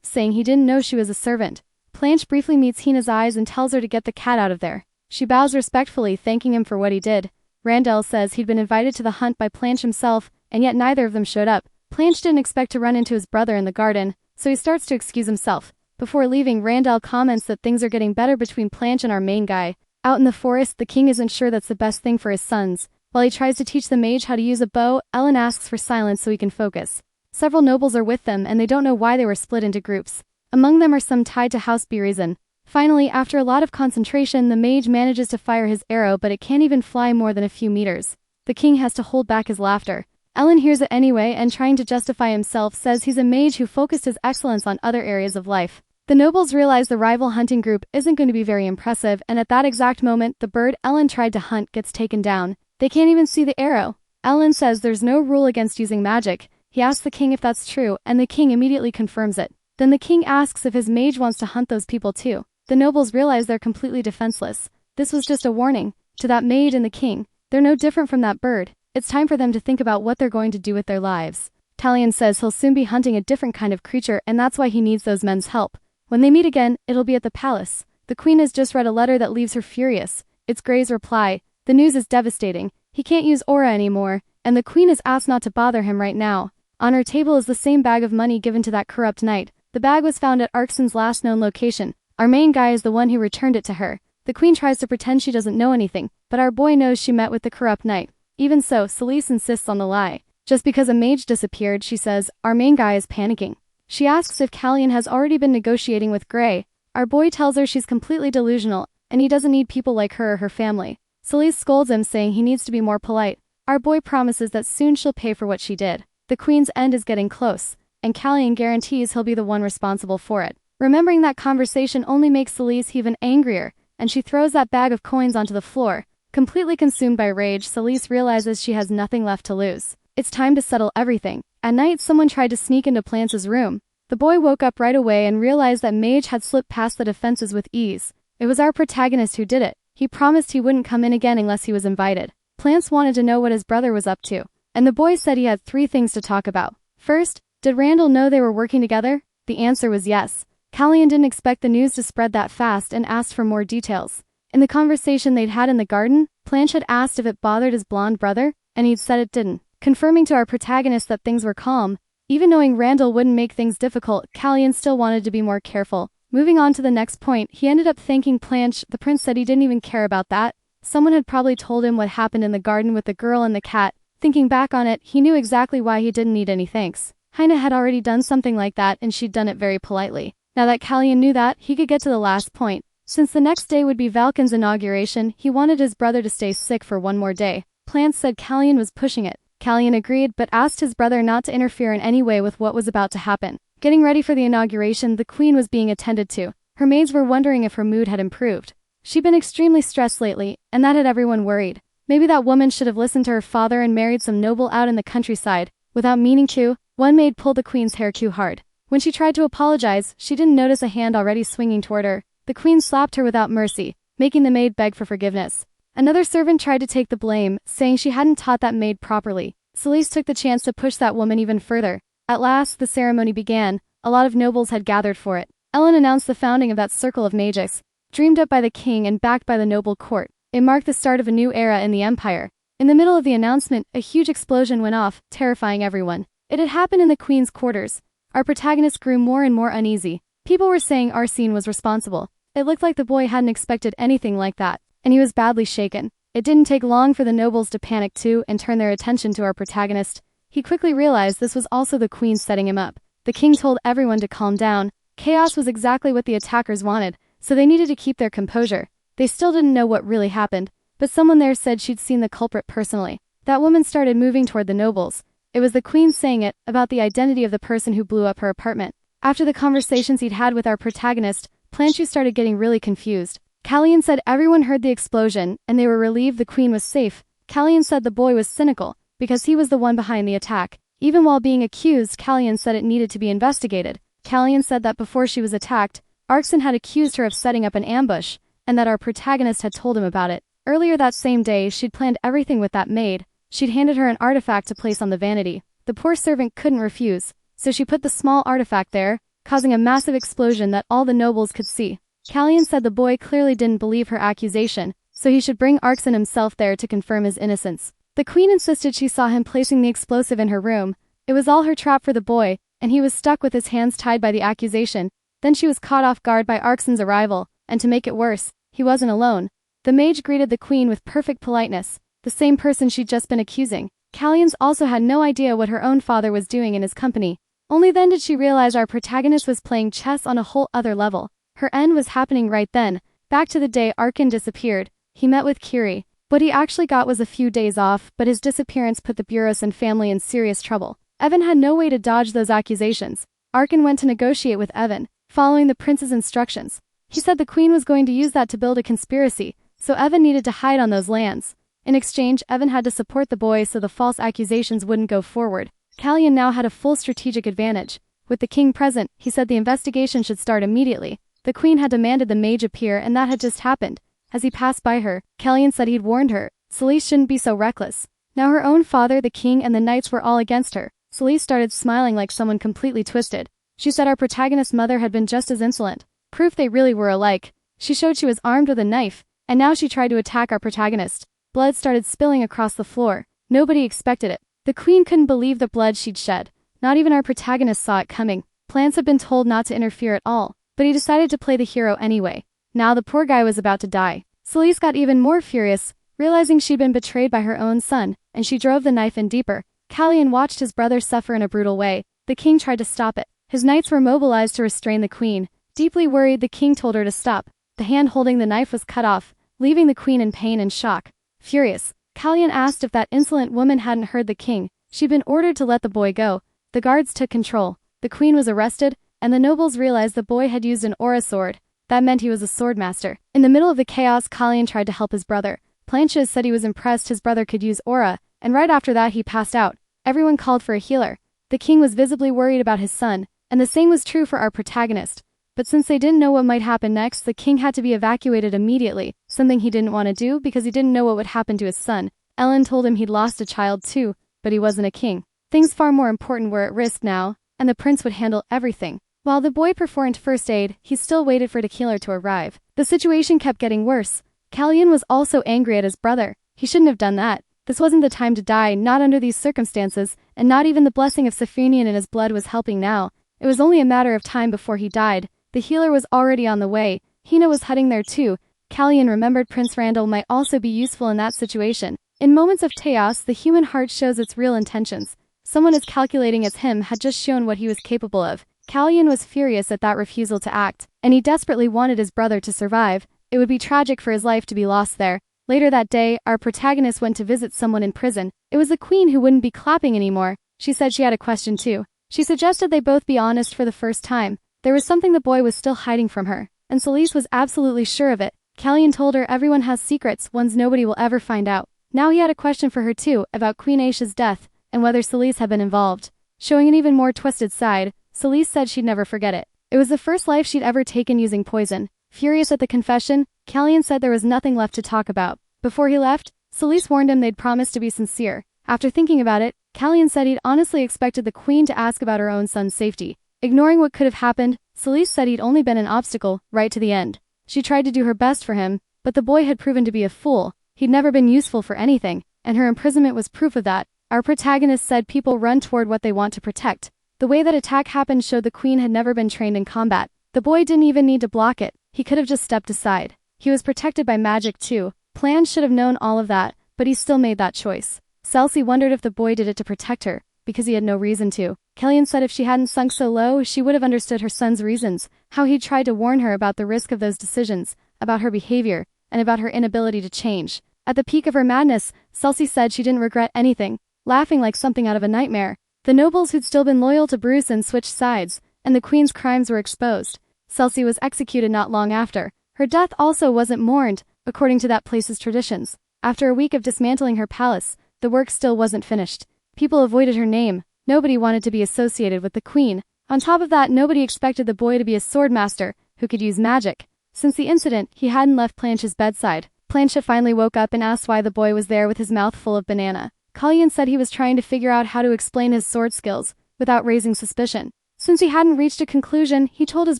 saying he didn't know she was a servant. Planche briefly meets Hina's eyes and tells her to get the cat out of there. She bows respectfully, thanking him for what he did. Randall says he'd been invited to the hunt by Planche himself, and yet neither of them showed up. Planche didn't expect to run into his brother in the garden, so he starts to excuse himself. Before leaving, Randall comments that things are getting better between Planche and our main guy. Out in the forest, the king isn't sure that's the best thing for his sons. While he tries to teach the mage how to use a bow, Ellen asks for silence so he can focus. Several nobles are with them and they don't know why they were split into groups. Among them are some tied to House Berezin. Finally, after a lot of concentration, the mage manages to fire his arrow, but it can't even fly more than a few meters. The king has to hold back his laughter. Ellen hears it anyway and, trying to justify himself, says he's a mage who focused his excellence on other areas of life. The nobles realize the rival hunting group isn't going to be very impressive, and at that exact moment, the bird Ellen tried to hunt gets taken down. They can't even see the arrow. Ellen says there's no rule against using magic. He asks the king if that's true, and the king immediately confirms it. Then the king asks if his mage wants to hunt those people too. The nobles realize they're completely defenseless. This was just a warning to that mage and the king. They're no different from that bird. It's time for them to think about what they're going to do with their lives. Talion says he'll soon be hunting a different kind of creature, and that's why he needs those men's help. When they meet again, it'll be at the palace. The queen has just read a letter that leaves her furious. It's Grey's reply. The news is devastating. He can't use aura anymore, and the queen is asked not to bother him right now. On her table is the same bag of money given to that corrupt knight. The bag was found at Arkson's last known location. Our main guy is the one who returned it to her. The queen tries to pretend she doesn't know anything, but our boy knows she met with the corrupt knight. Even so, Celise insists on the lie. Just because a mage disappeared, she says, our main guy is panicking. She asks if Callion has already been negotiating with Grey. Our boy tells her she's completely delusional, and he doesn't need people like her or her family. Celise scolds him, saying he needs to be more polite. Our boy promises that soon she'll pay for what she did. The queen's end is getting close, and Callion guarantees he'll be the one responsible for it. Remembering that conversation only makes Celise even angrier, and she throws that bag of coins onto the floor. Completely consumed by rage, Celise realizes she has nothing left to lose. It's time to settle everything. At night, someone tried to sneak into Plance's room. The boy woke up right away and realized that Mage had slipped past the defenses with ease. It was our protagonist who did it. He promised he wouldn't come in again unless he was invited. Plance wanted to know what his brother was up to, and the boy said he had 3 things to talk about. First, did Randall know they were working together? The answer was yes. Callion didn't expect the news to spread that fast and asked for more details. In the conversation they'd had in the garden, Planche had asked if it bothered his blonde brother, and he'd said it didn't, confirming to our protagonist that things were calm. Even knowing Randall wouldn't make things difficult, Callion still wanted to be more careful. Moving on to the next point, he ended up thanking Planche. The prince said he didn't even care about that. Someone had probably told him what happened in the garden with the girl and the cat. Thinking back on it, he knew exactly why he didn't need any thanks. Hina had already done something like that, and she'd done it very politely. Now that Callion knew that, he could get to the last point. Since the next day would be Valken's inauguration, he wanted his brother to stay sick for one more day. Plance said Callion was pushing it. Callion agreed, but asked his brother not to interfere in any way with what was about to happen. Getting ready for the inauguration, the queen was being attended to. Her maids were wondering if her mood had improved. She'd been extremely stressed lately, and that had everyone worried. Maybe that woman should have listened to her father and married some noble out in the countryside. Without meaning to, one maid pulled the queen's hair too hard. When she tried to apologize, she didn't notice a hand already swinging toward her. The queen slapped her without mercy, making the maid beg for forgiveness. Another servant tried to take the blame, saying she hadn't taught that maid properly. Celise took the chance to push that woman even further. At last, the ceremony began. A lot of nobles had gathered for it. Ellen announced the founding of that circle of mages, dreamed up by the king and backed by the noble court. It marked the start of a new era in the empire. In the middle of the announcement, a huge explosion went off, terrifying everyone. It had happened in the queen's quarters. Our protagonist grew more and more uneasy. People were saying Arsene was responsible. It looked like the boy hadn't expected anything like that, and he was badly shaken. It didn't take long for the nobles to panic too and turn their attention to our protagonist. He quickly realized this was also the queen setting him up. The king told everyone to calm down. Chaos was exactly what the attackers wanted, so they needed to keep their composure. They still didn't know what really happened, but someone there said she'd seen the culprit personally. That woman started moving toward the nobles. It was the queen saying it, about the identity of the person who blew up her apartment. After the conversations he'd had with our protagonist, Planche started getting really confused. Callion said everyone heard the explosion, and they were relieved the queen was safe. Callion said the boy was cynical. because he was the one behind the attack. Even while being accused, Callian said it needed to be investigated. Callian said that before she was attacked, Arkson had accused her of setting up an ambush, and that our protagonist had told him about it. Earlier that same day, she'd planned everything with that maid. She'd handed her an artifact to place on the vanity. The poor servant couldn't refuse, so she put the small artifact there, causing a massive explosion that all the nobles could see. Callian said the boy clearly didn't believe her accusation, so he should bring Arkson himself there to confirm his innocence. The queen insisted she saw him placing the explosive in her room. It was all her trap for the boy, and he was stuck with his hands tied by the accusation. Then she was caught off guard by Arkson's arrival, and to make it worse, he wasn't alone. The mage greeted the queen with perfect politeness, the same person she'd just been accusing. Callian's also had no idea what her own father was doing in his company. Only then did she realize our protagonist was playing chess on a whole other level. Her end was happening right then. Back to the day Arkan disappeared. He met with Kiri. What he actually got was a few days off, but his disappearance put the Buros and family in serious trouble. Evan had no way to dodge those accusations. Arkan went to negotiate with Evan, following the prince's instructions. He said the queen was going to use that to build a conspiracy, so Evan needed to hide on those lands. In exchange, Evan had to support the boy so the false accusations wouldn't go forward. Callian now had a full strategic advantage. With the king present, he said the investigation should start immediately. The queen had demanded the mage appear, and that had just happened. As he passed by her, Callian said he'd warned her. Celeste shouldn't be so reckless. Now her own father, the king, and the knights were all against her. Celeste started smiling like someone completely twisted. She said our protagonist's mother had been just as insolent. Proof they really were alike. She showed she was armed with a knife, and now she tried to attack our protagonist. Blood started spilling across the floor. Nobody expected it. The queen couldn't believe the blood she'd shed. Not even our protagonist saw it coming. Plants had been told not to interfere at all, but he decided to play the hero anyway. Now the poor guy was about to die. Celeste got even more furious, realizing she'd been betrayed by her own son, and she drove the knife in deeper. Callian watched his brother suffer in a brutal way. The king tried to stop it. His knights were mobilized to restrain the queen. Deeply worried, the king told her to stop. The hand holding the knife was cut off, leaving the queen in pain and shock. Furious, Callian asked if that insolent woman hadn't heard the king. She'd been ordered to let the boy go. The guards took control. The queen was arrested, and the nobles realized the boy had used an aura sword. That meant he was a swordmaster. In the middle of the chaos, Callian tried to help his brother. Planches said he was impressed his brother could use aura, and right after that he passed out. Everyone called for a healer. The king was visibly worried about his son, and the same was true for our protagonist. But since they didn't know what might happen next, the king had to be evacuated immediately, something he didn't want to do because he didn't know what would happen to his son. Ellen told him he'd lost a child too, but he wasn't a king. Things far more important were at risk now, and the prince would handle everything. While the boy performed first aid, he still waited for the killer to arrive. The situation kept getting worse. Callian was also angry at his brother. He shouldn't have done that. This wasn't the time to die, not under these circumstances, and not even the blessing of Safrenian in his blood was helping now. It was only a matter of time before he died. The healer was already on the way. Hina was heading there too. Callian remembered Prince Randall might also be useful in that situation. In moments of chaos, the human heart shows its real intentions. Someone as calculating as him had just shown what he was capable of. Callian was furious at that refusal to act, and he desperately wanted his brother to survive. It would be tragic for his life to be lost there. Later that day, our protagonist went to visit someone in prison. It was the queen who wouldn't be clapping anymore. She said she had a question too. She suggested they both be honest for the first time. There was something the boy was still hiding from her, and Celeste was absolutely sure of it. Callian told her everyone has secrets, ones nobody will ever find out. Now he had a question for her too, about Queen Aisha's death, and whether Celeste had been involved. Showing an even more twisted side, Celeste said she'd never forget it. It was the first life she'd ever taken using poison. Furious at the confession, Callian said there was nothing left to talk about. Before he left, Celeste warned him they'd promised to be sincere. After thinking about it, Callian said he'd honestly expected the queen to ask about her own son's safety. Ignoring what could have happened, Celeste said he'd only been an obstacle, right to the end. She tried to do her best for him, but the boy had proven to be a fool. He'd never been useful for anything, and her imprisonment was proof of that. Our protagonist said people run toward what they want to protect. The way that attack happened showed the queen had never been trained in combat. The boy didn't even need to block it. He could have just stepped aside. He was protected by magic too. Plan should have known all of that, but he still made that choice. Celsi wondered if the boy did it to protect her, because he had no reason to. Callian said if she hadn't sunk so low, she would have understood her son's reasons, how he'd tried to warn her about the risk of those decisions, about her behavior, and about her inability to change. At the peak of her madness, Celsi said she didn't regret anything, laughing like something out of a nightmare. The nobles who'd still been loyal to Bruce switched sides, and the queen's crimes were exposed. Celsi was executed not long after. Her death also wasn't mourned, according to that place's traditions. After a week of dismantling her palace, the work still wasn't finished. People avoided her name. Nobody wanted to be associated with the queen. On top of that, nobody expected the boy to be a sword master who could use magic. Since the incident, he hadn't left Planche's bedside. Planche finally woke up and asked why the boy was there with his mouth full of banana. Cullion said he was trying to figure out how to explain his sword skills without raising suspicion. Since he hadn't reached a conclusion, he told his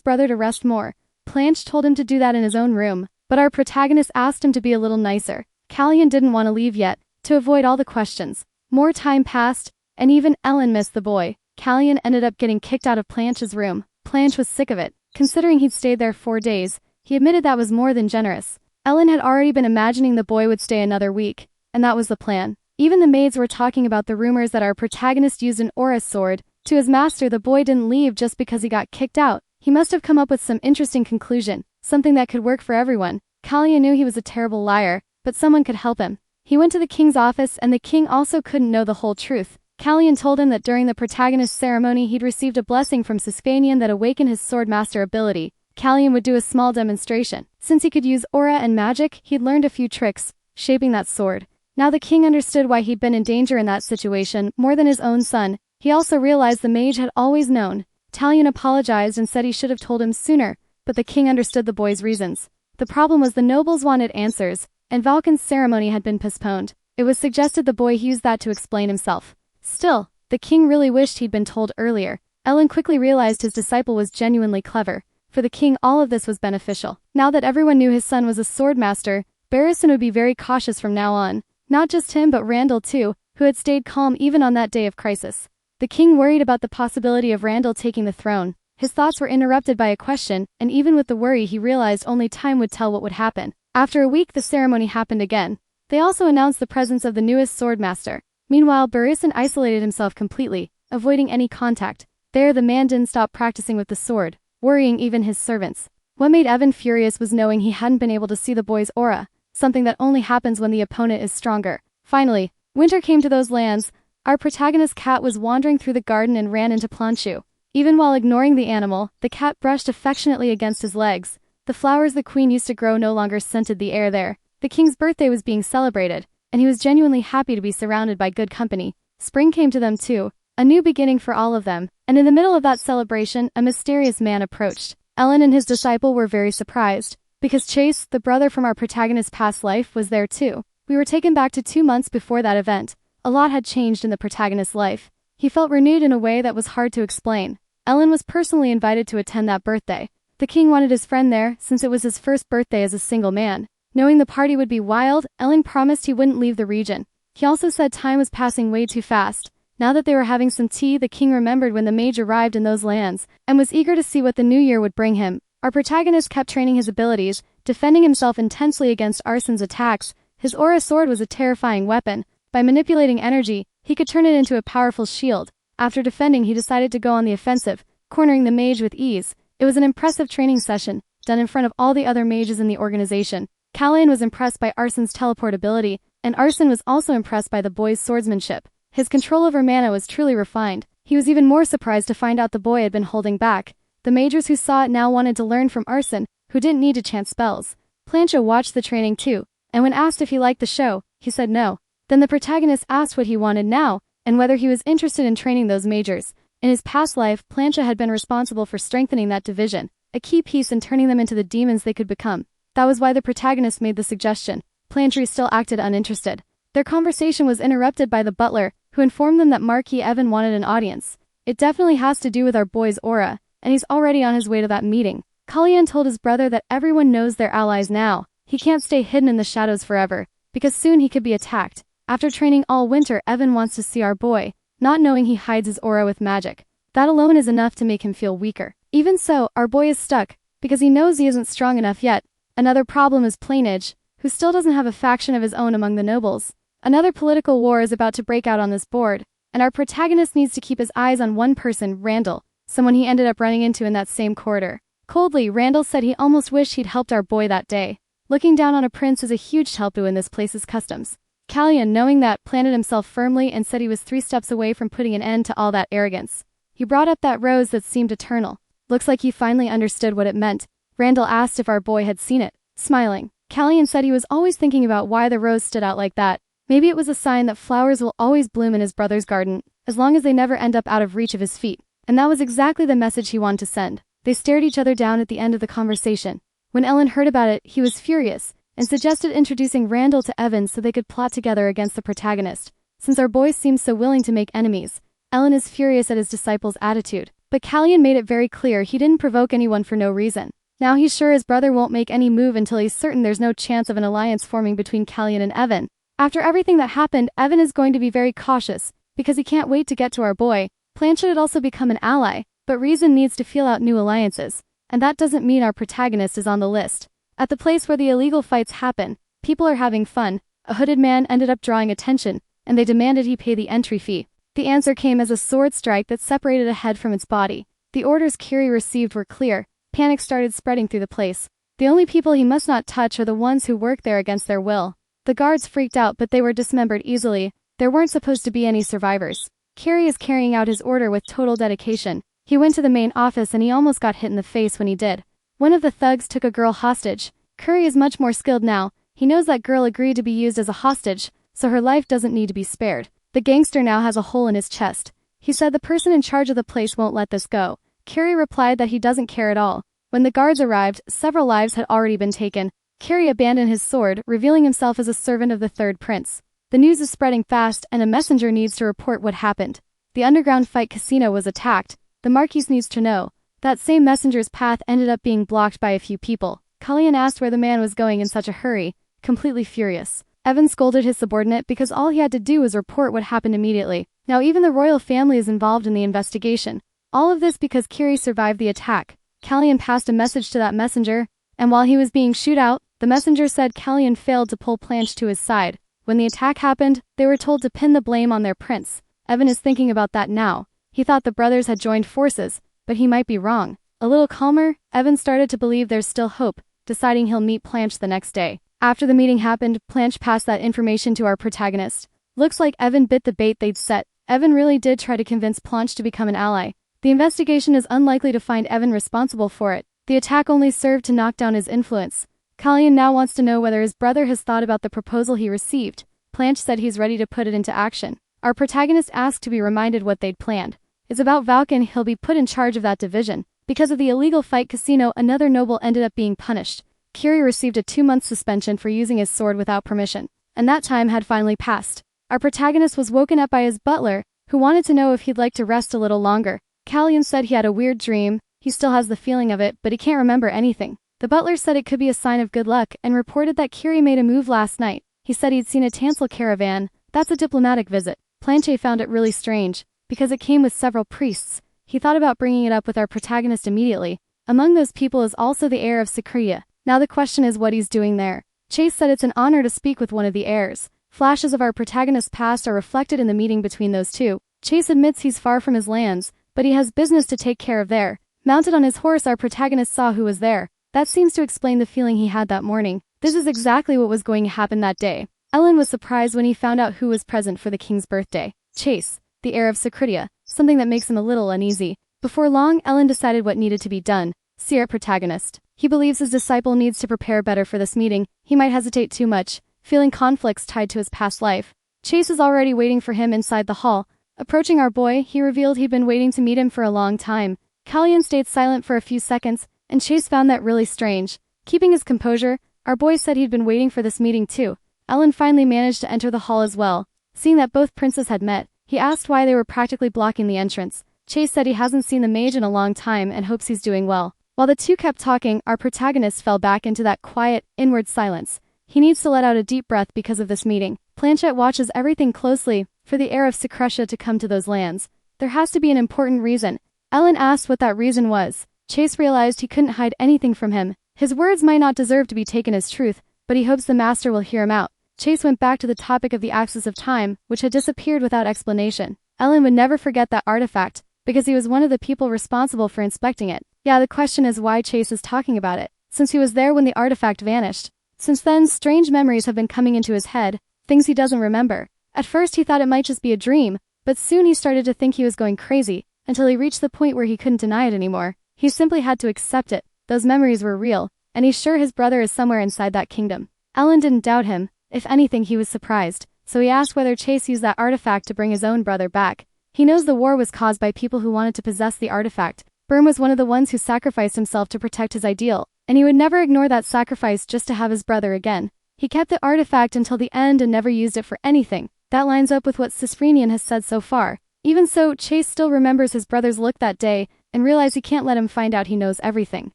brother to rest more. Planche told him to do that in his own room, but our protagonist asked him to be a little nicer. Cullion didn't want to leave yet, to avoid all the questions. More time passed, and even Ellen missed the boy. Cullion ended up getting kicked out of Planche's room. Planche was sick of it. Considering he'd stayed there 4 days, he admitted that was more than generous. Ellen had already been imagining the boy would stay another week, and that was the plan. Even the maids were talking about the rumors that our protagonist used an aura sword. To his master, the boy didn't leave just because he got kicked out. He must have come up with some interesting conclusion, something that could work for everyone. Cullion knew he was a terrible liar, but someone could help him. He went to the king's office, and the king also couldn't know the whole truth. Cullion told him that during the protagonist's ceremony he'd received a blessing from Sisfanian that awakened his swordmaster ability. Cullion would do a small demonstration. Since he could use aura and magic, he'd learned a few tricks, shaping that sword. Now the king understood why he'd been in danger in that situation, more than his own son. He also realized the mage had always known. Cullion apologized and said he should have told him sooner, but the king understood the boy's reasons. The problem was the nobles wanted answers, and Vulcan's ceremony had been postponed. It was suggested the boy use that to explain himself. Still, the king really wished he'd been told earlier. Ellen quickly realized his disciple was genuinely clever. For the king, all of this was beneficial. Now that everyone knew his son was a sword master, Barristan would be very cautious from now on. Not just him but Randall too, who had stayed calm even on that day of crisis. The king worried about the possibility of Randall taking the throne. His thoughts were interrupted by a question, and even with the worry he realized only time would tell what would happen. After a week the ceremony happened again. They also announced the presence of the newest sword master. Meanwhile, Barristan isolated himself completely, avoiding any contact. There the man didn't stop practicing with the sword, worrying even his servants. What made Evan furious was knowing he hadn't been able to see the boy's aura, something that only happens when the opponent is stronger. Finally, winter came to those lands. Our protagonist's cat was wandering through the garden and ran into Planchu. Even while ignoring the animal, the cat brushed affectionately against his legs. The flowers the queen used to grow no longer scented the air there. The king's birthday was being celebrated, and he was genuinely happy to be surrounded by good company. Spring came to them too, a new beginning for all of them, and in the middle of that celebration, a mysterious man approached. Ellen and his disciple were very surprised, because Chase, the brother from our protagonist's past life, was there too. We were taken back to 2 months before that event. A lot had changed in the protagonist's life. He felt renewed in a way that was hard to explain. Ellen was personally invited to attend that birthday. The king wanted his friend there, since it was his first birthday as a single man. Knowing the party would be wild, Ellen promised he wouldn't leave the region. He also said time was passing way too fast. Now that they were having some tea, the king remembered when the mage arrived in those lands, and was eager to see what the new year would bring him. Our protagonist kept training his abilities, defending himself intensely against Arsen's attacks. His aura sword was a terrifying weapon. By manipulating energy, he could turn it into a powerful shield. After defending, he decided to go on the offensive, cornering the mage with ease. It was an impressive training session, done in front of all the other mages in the organization. Cullion was impressed by Arsen's teleport ability, and Arsen was also impressed by the boy's swordsmanship. His control over mana was truly refined. He was even more surprised to find out the boy had been holding back. The mages who saw it now wanted to learn from Arsen, who didn't need to chant spells. Plancha watched the training too, and when asked if he liked the show, he said no. Then the protagonist asked what he wanted now, and whether he was interested in training those mages. In his past life, Plancha had been responsible for strengthening that division, a key piece in turning them into the demons they could become. That was why the protagonist made the suggestion. Plancha still acted uninterested. Their conversation was interrupted by the butler, who informed them that Marquis Evan wanted an audience. It definitely has to do with our boy's aura, and he's already on his way to that meeting. Cullion told his brother that everyone knows they're allies now. He can't stay hidden in the shadows forever, because soon he could be attacked. After training all winter, Evan wants to see our boy, not knowing he hides his aura with magic. That alone is enough to make him feel weaker. Even so, our boy is stuck, because he knows he isn't strong enough yet. Another problem is Plainage, who still doesn't have a faction of his own among the nobles. Another political war is about to break out on this board, and our protagonist needs to keep his eyes on one person, Randall, someone he ended up running into in that same corridor. Coldly, Randall said he almost wished he'd helped our boy that day. Looking down on a prince is a huge helpful in this place's customs. Cullion, knowing that, planted himself firmly and said he was 3 steps away from putting an end to all that arrogance. He brought up that rose that seemed eternal. Looks like he finally understood what it meant. Randall asked if our boy had seen it. Smiling, Cullion said he was always thinking about why the rose stood out like that. Maybe it was a sign that flowers will always bloom in his brother's garden, as long as they never end up out of reach of his feet. And that was exactly the message he wanted to send. They stared each other down at the end of the conversation. When Ellen heard about it, he was furious, and suggested introducing Randall to Evan so they could plot together against the protagonist. Since our boy seems so willing to make enemies, Ellen is furious at his disciple's attitude. But Callion made it very clear he didn't provoke anyone for no reason. Now he's sure his brother won't make any move until he's certain there's no chance of an alliance forming between Callion and Evan. After everything that happened, Evan is going to be very cautious, because he can't wait to get to our boy. Planchet had also become an ally, but reason needs to feel out new alliances. And that doesn't mean our protagonist is on the list. At the place where the illegal fights happen, people are having fun. A hooded man ended up drawing attention, and they demanded he pay the entry fee. The answer came as a sword strike that separated a head from its body. The orders Kiri received were clear. Panic started spreading through the place. The only people he must not touch are the ones who work there against their will. The guards freaked out, but they were dismembered easily. There weren't supposed to be any survivors. Kiri is carrying out his order with total dedication. He went to the main office and he almost got hit in the face when he did. One of the thugs took a girl hostage. Curry is much more skilled now. He knows that girl agreed to be used as a hostage, so her life doesn't need to be spared. The gangster now has a hole in his chest. He said the person in charge of the place won't let this go. Curry replied that he doesn't care at all. When the guards arrived, several lives had already been taken. Curry abandoned his sword, revealing himself as a servant of the third prince. The news is spreading fast and a messenger needs to report what happened. The underground fight casino was attacked. The Marquis needs to know. That same messenger's path ended up being blocked by a few people. Cullion asked where the man was going in such a hurry, completely furious. Evan scolded his subordinate because all he had to do was report what happened immediately. Now even the royal family is involved in the investigation. All of this because Kiri survived the attack. Callion passed a message to that messenger, and while he was being shooed out, the messenger said Callion failed to pull Planche to his side. When the attack happened, they were told to pin the blame on their prince. Evan is thinking about that now. He thought the brothers had joined forces, but he might be wrong. A little calmer, Evan started to believe there's still hope, deciding he'll meet Planche the next day. After the meeting happened, Planche passed that information to our protagonist. Looks like Evan bit the bait they'd set. Evan really did try to convince Planche to become an ally. The investigation is unlikely to find Evan responsible for it. The attack only served to knock down his influence. Callion now wants to know whether his brother has thought about the proposal he received. Planche said he's ready to put it into action. Our protagonist asked to be reminded what they'd planned. It's about Valken. He'll be put in charge of that division. Because of the illegal fight casino, another noble ended up being punished. Kiri received a 2-month suspension for using his sword without permission, and that time had finally passed. Our protagonist was woken up by his butler, who wanted to know if he'd like to rest a little longer. Callion said he had a weird dream. He still has the feeling of it, but he can't remember anything. The butler said it could be a sign of good luck and reported that Kiri made a move last night. He said he'd seen a Tansel caravan. That's a diplomatic visit. Planche found it really strange, because it came with several priests. He thought about bringing it up with our protagonist immediately. Among those people is also the heir of Sacredia. Now the question is what he's doing there. Chase said it's an honor to speak with one of the heirs. Flashes of our protagonist's past are reflected in the meeting between those two. Chase admits he's far from his lands, but he has business to take care of there. Mounted on his horse, our protagonist saw who was there. That seems to explain the feeling he had that morning. This is exactly what was going to happen that day. Ellen was surprised when he found out who was present for the king's birthday. Chase, the heir of Sacredia, something that makes him a little uneasy. Before long, Ellen decided what needed to be done. See our protagonist. He believes his disciple needs to prepare better for this meeting. He might hesitate too much, feeling conflicts tied to his past life. Chase is already waiting for him inside the hall. Approaching our boy, he revealed he'd been waiting to meet him for a long time. Callion stayed silent for a few seconds, and Chase found that really strange. Keeping his composure, our boy said he'd been waiting for this meeting too. Ellen finally managed to enter the hall as well. Seeing that both princes had met, he asked why they were practically blocking the entrance. Chase said he hasn't seen the mage in a long time and hopes he's doing well. While the two kept talking, our protagonist fell back into that quiet, inward silence. He needs to let out a deep breath because of this meeting. Planchet watches everything closely, for the heir of Sacredia to come to those lands. There has to be an important reason. Ellen asked what that reason was. Chase realized he couldn't hide anything from him. His words might not deserve to be taken as truth, but he hopes the master will hear him out. Chase went back to the topic of the axis of time, which had disappeared without explanation. Ellen would never forget that artifact, because he was one of the people responsible for inspecting it. Yeah, the question is why Chase is talking about it, since he was there when the artifact vanished. Since then, strange memories have been coming into his head, things he doesn't remember. At first he thought it might just be a dream, but soon he started to think he was going crazy, until he reached the point where he couldn't deny it anymore. He simply had to accept it. Those memories were real, and he's sure his brother is somewhere inside that kingdom. Ellen didn't doubt him. If anything, he was surprised. so he asked whether Chase used that artifact to bring his own brother back. He knows the war was caused by people who wanted to possess the artifact. Byrne was one of the ones who sacrificed himself to protect his ideal, and he would never ignore that sacrifice just to have his brother again. He kept the artifact until the end and never used it for anything. That lines up with what Sisfrenian has said so far. Even so, Chase still remembers his brother's look that day and realizes he can't let him find out he knows everything.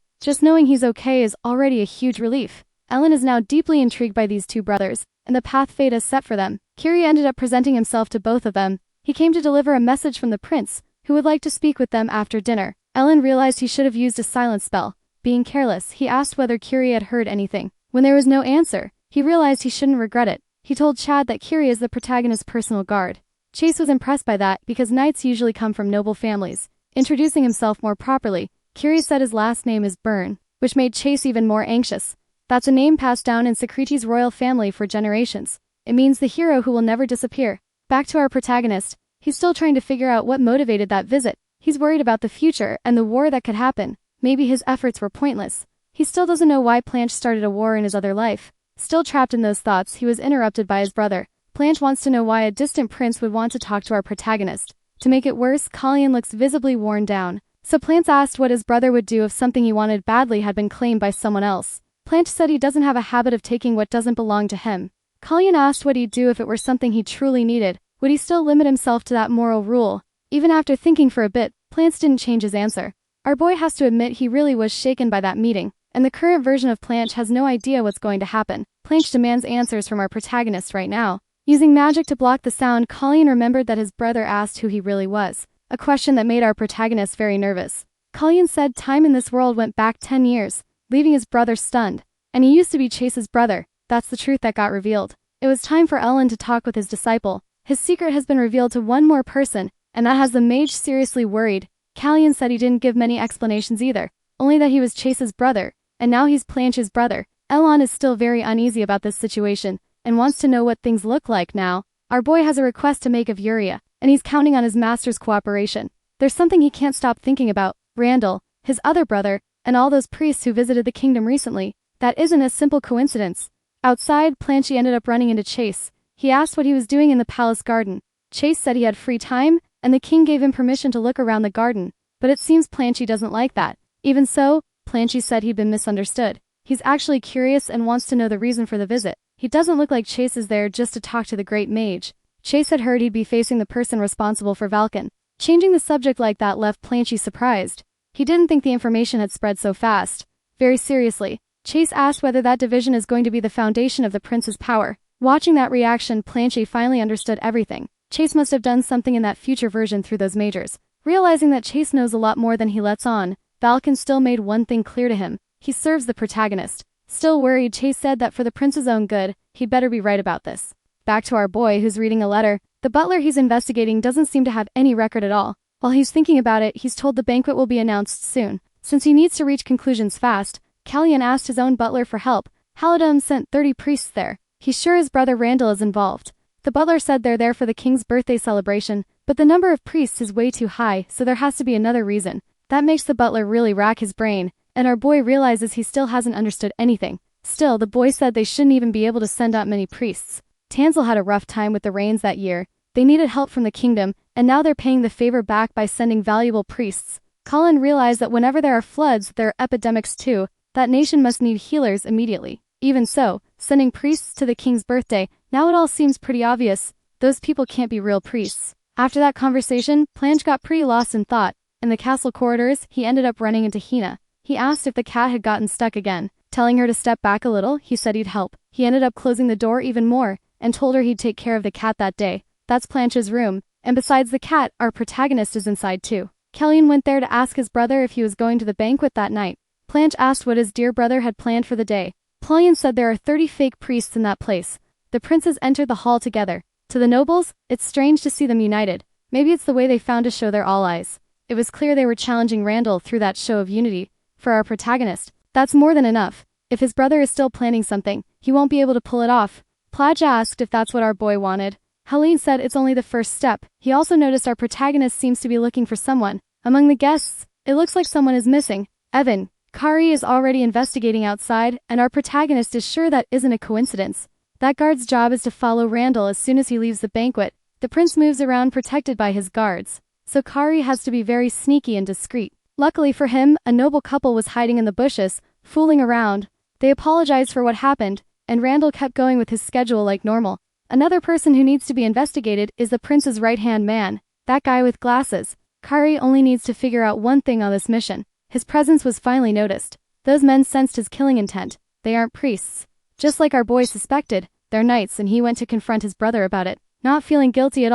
Just knowing he's okay is already a huge relief. Ellen is now deeply intrigued by these two brothers, and the path fate has set for them. Curie ended up presenting himself to both of them. He came to deliver a message from the prince, who would like to speak with them after dinner. Ellen realized he should have used a silence spell. Being careless, he asked whether Curie had heard anything. When there was no answer, he realized he shouldn't regret it. He told Chad that Curie is the protagonist's personal guard. Chase was impressed by that because knights usually come from noble families. Introducing himself more properly, Curie said his last name is Byrne, which made Chase even more anxious. That's a name passed down in Sacredia's royal family for generations. It means the hero who will never disappear. Back to our protagonist. He's still trying to figure out what motivated that visit. He's worried about the future and the war that could happen. Maybe his efforts were pointless. He still doesn't know why Planche started a war in his other life. Still trapped in those thoughts, he was interrupted by his brother. Planche wants to know why a distant prince would want to talk to our protagonist. To make it worse, Colleen looks visibly worn down. So Planche asked what his brother would do if something he wanted badly had been claimed by someone else. Planche said he doesn't have a habit of taking what doesn't belong to him. Colleen asked what he'd do if it were something he truly needed. Would he still limit himself to that moral rule? Even after thinking for a bit, Planche didn't change his answer. Our boy has to admit he really was shaken by that meeting, and the current version of Planche has no idea what's going to happen. Planche demands answers from our protagonist right now. Using magic to block the sound, Colleen remembered that his brother asked who he really was, a question that made our protagonist very nervous. Colleen said time in this world went back 10 years, leaving his brother stunned. And he used to be Chase's brother. That's the truth that got revealed. It was time for Ellen to talk with his disciple. His secret has been revealed to one more person, and that has the mage seriously worried. Callian said he didn't give many explanations either, only that he was Chase's brother, and now he's Planche's brother. Ellen is still very uneasy about this situation, and wants to know what things look like now. Our boy has a request to make of Uria, and he's counting on his master's cooperation. There's something he can't stop thinking about: Randall, his other brother, and all those priests who visited the kingdom recently. That isn't a simple coincidence. Outside, Planche ended up running into Chase. He asked what he was doing in the palace garden. Chase said he had free time, and the king gave him permission to look around the garden. But it seems Planche doesn't like that. Even so, Planche said he'd been misunderstood. He's actually curious and wants to know the reason for the visit. He doesn't look like Chase is there just to talk to the great mage. Chase had heard he'd be facing the person responsible for Valken. Changing the subject like that left Planche surprised. He didn't think the information had spread so fast. Very seriously, Chase asked whether that division is going to be the foundation of the prince's power. Watching that reaction, Planche finally understood everything. Chase must have done something in that future version through those majors. Realizing that Chase knows a lot more than he lets on, Valken still made one thing clear to him: he serves the protagonist. Still worried, Chase said that for the prince's own good, he'd better be right about this. Back to our boy who's reading a letter. The butler he's investigating doesn't seem to have any record at all. While he's thinking about it, he's told the banquet will be announced soon. Since he needs to reach conclusions fast, Callian asked his own butler for help. Halidum sent 30 priests there. He's sure his brother Randall is involved. The butler said they're there for the king's birthday celebration, but the number of priests is way too high, so there has to be another reason. That makes the butler really rack his brain, and our boy realizes he still hasn't understood anything. Still, the boy said they shouldn't even be able to send out many priests. Tansel had a rough time with the rains that year. They needed help from the kingdom, and now they're paying the favor back by sending valuable priests. Colin realized that whenever there are floods, there are epidemics too. That nation must need healers immediately. Even so, sending priests to the king's birthday, now it all seems pretty obvious. Those people can't be real priests. After that conversation, Planche got pretty lost in thought. In the castle corridors, he ended up running into Hina. He asked if the cat had gotten stuck again. Telling her to step back a little, he said he'd help. He ended up closing the door even more, and told her he'd take care of the cat that day. That's Planche's room, and besides the cat, our protagonist is inside too. Kellyan went there to ask his brother if he was going to the banquet that night. Planche asked what his dear brother had planned for the day. Kellyan said there are 30 fake priests in that place. The princes entered the hall together. To the nobles, it's strange to see them united. Maybe it's the way they found to show their allies. It was clear they were challenging Randall through that show of unity. For our protagonist, that's more than enough. If his brother is still planning something, he won't be able to pull it off. Plage asked if that's what our boy wanted. Helene said it's only the first step. He also noticed our protagonist seems to be looking for someone. Among the guests, it looks like someone is missing. Evan. Kari is already investigating outside, and our protagonist is sure that isn't a coincidence. That guard's job is to follow Randall as soon as he leaves the banquet. The prince moves around protected by his guards, so Kari has to be very sneaky and discreet. Luckily for him, a noble couple was hiding in the bushes, fooling around. They apologized for what happened, and Randall kept going with his schedule like normal. Another person who needs to be investigated is the prince's right-hand man, that guy with glasses. Kari only needs to figure out one thing on this mission. His presence was finally noticed. Those men sensed his killing intent. They aren't priests. Just like our boy suspected, they're knights, and he went to confront his brother about it. Not feeling guilty at all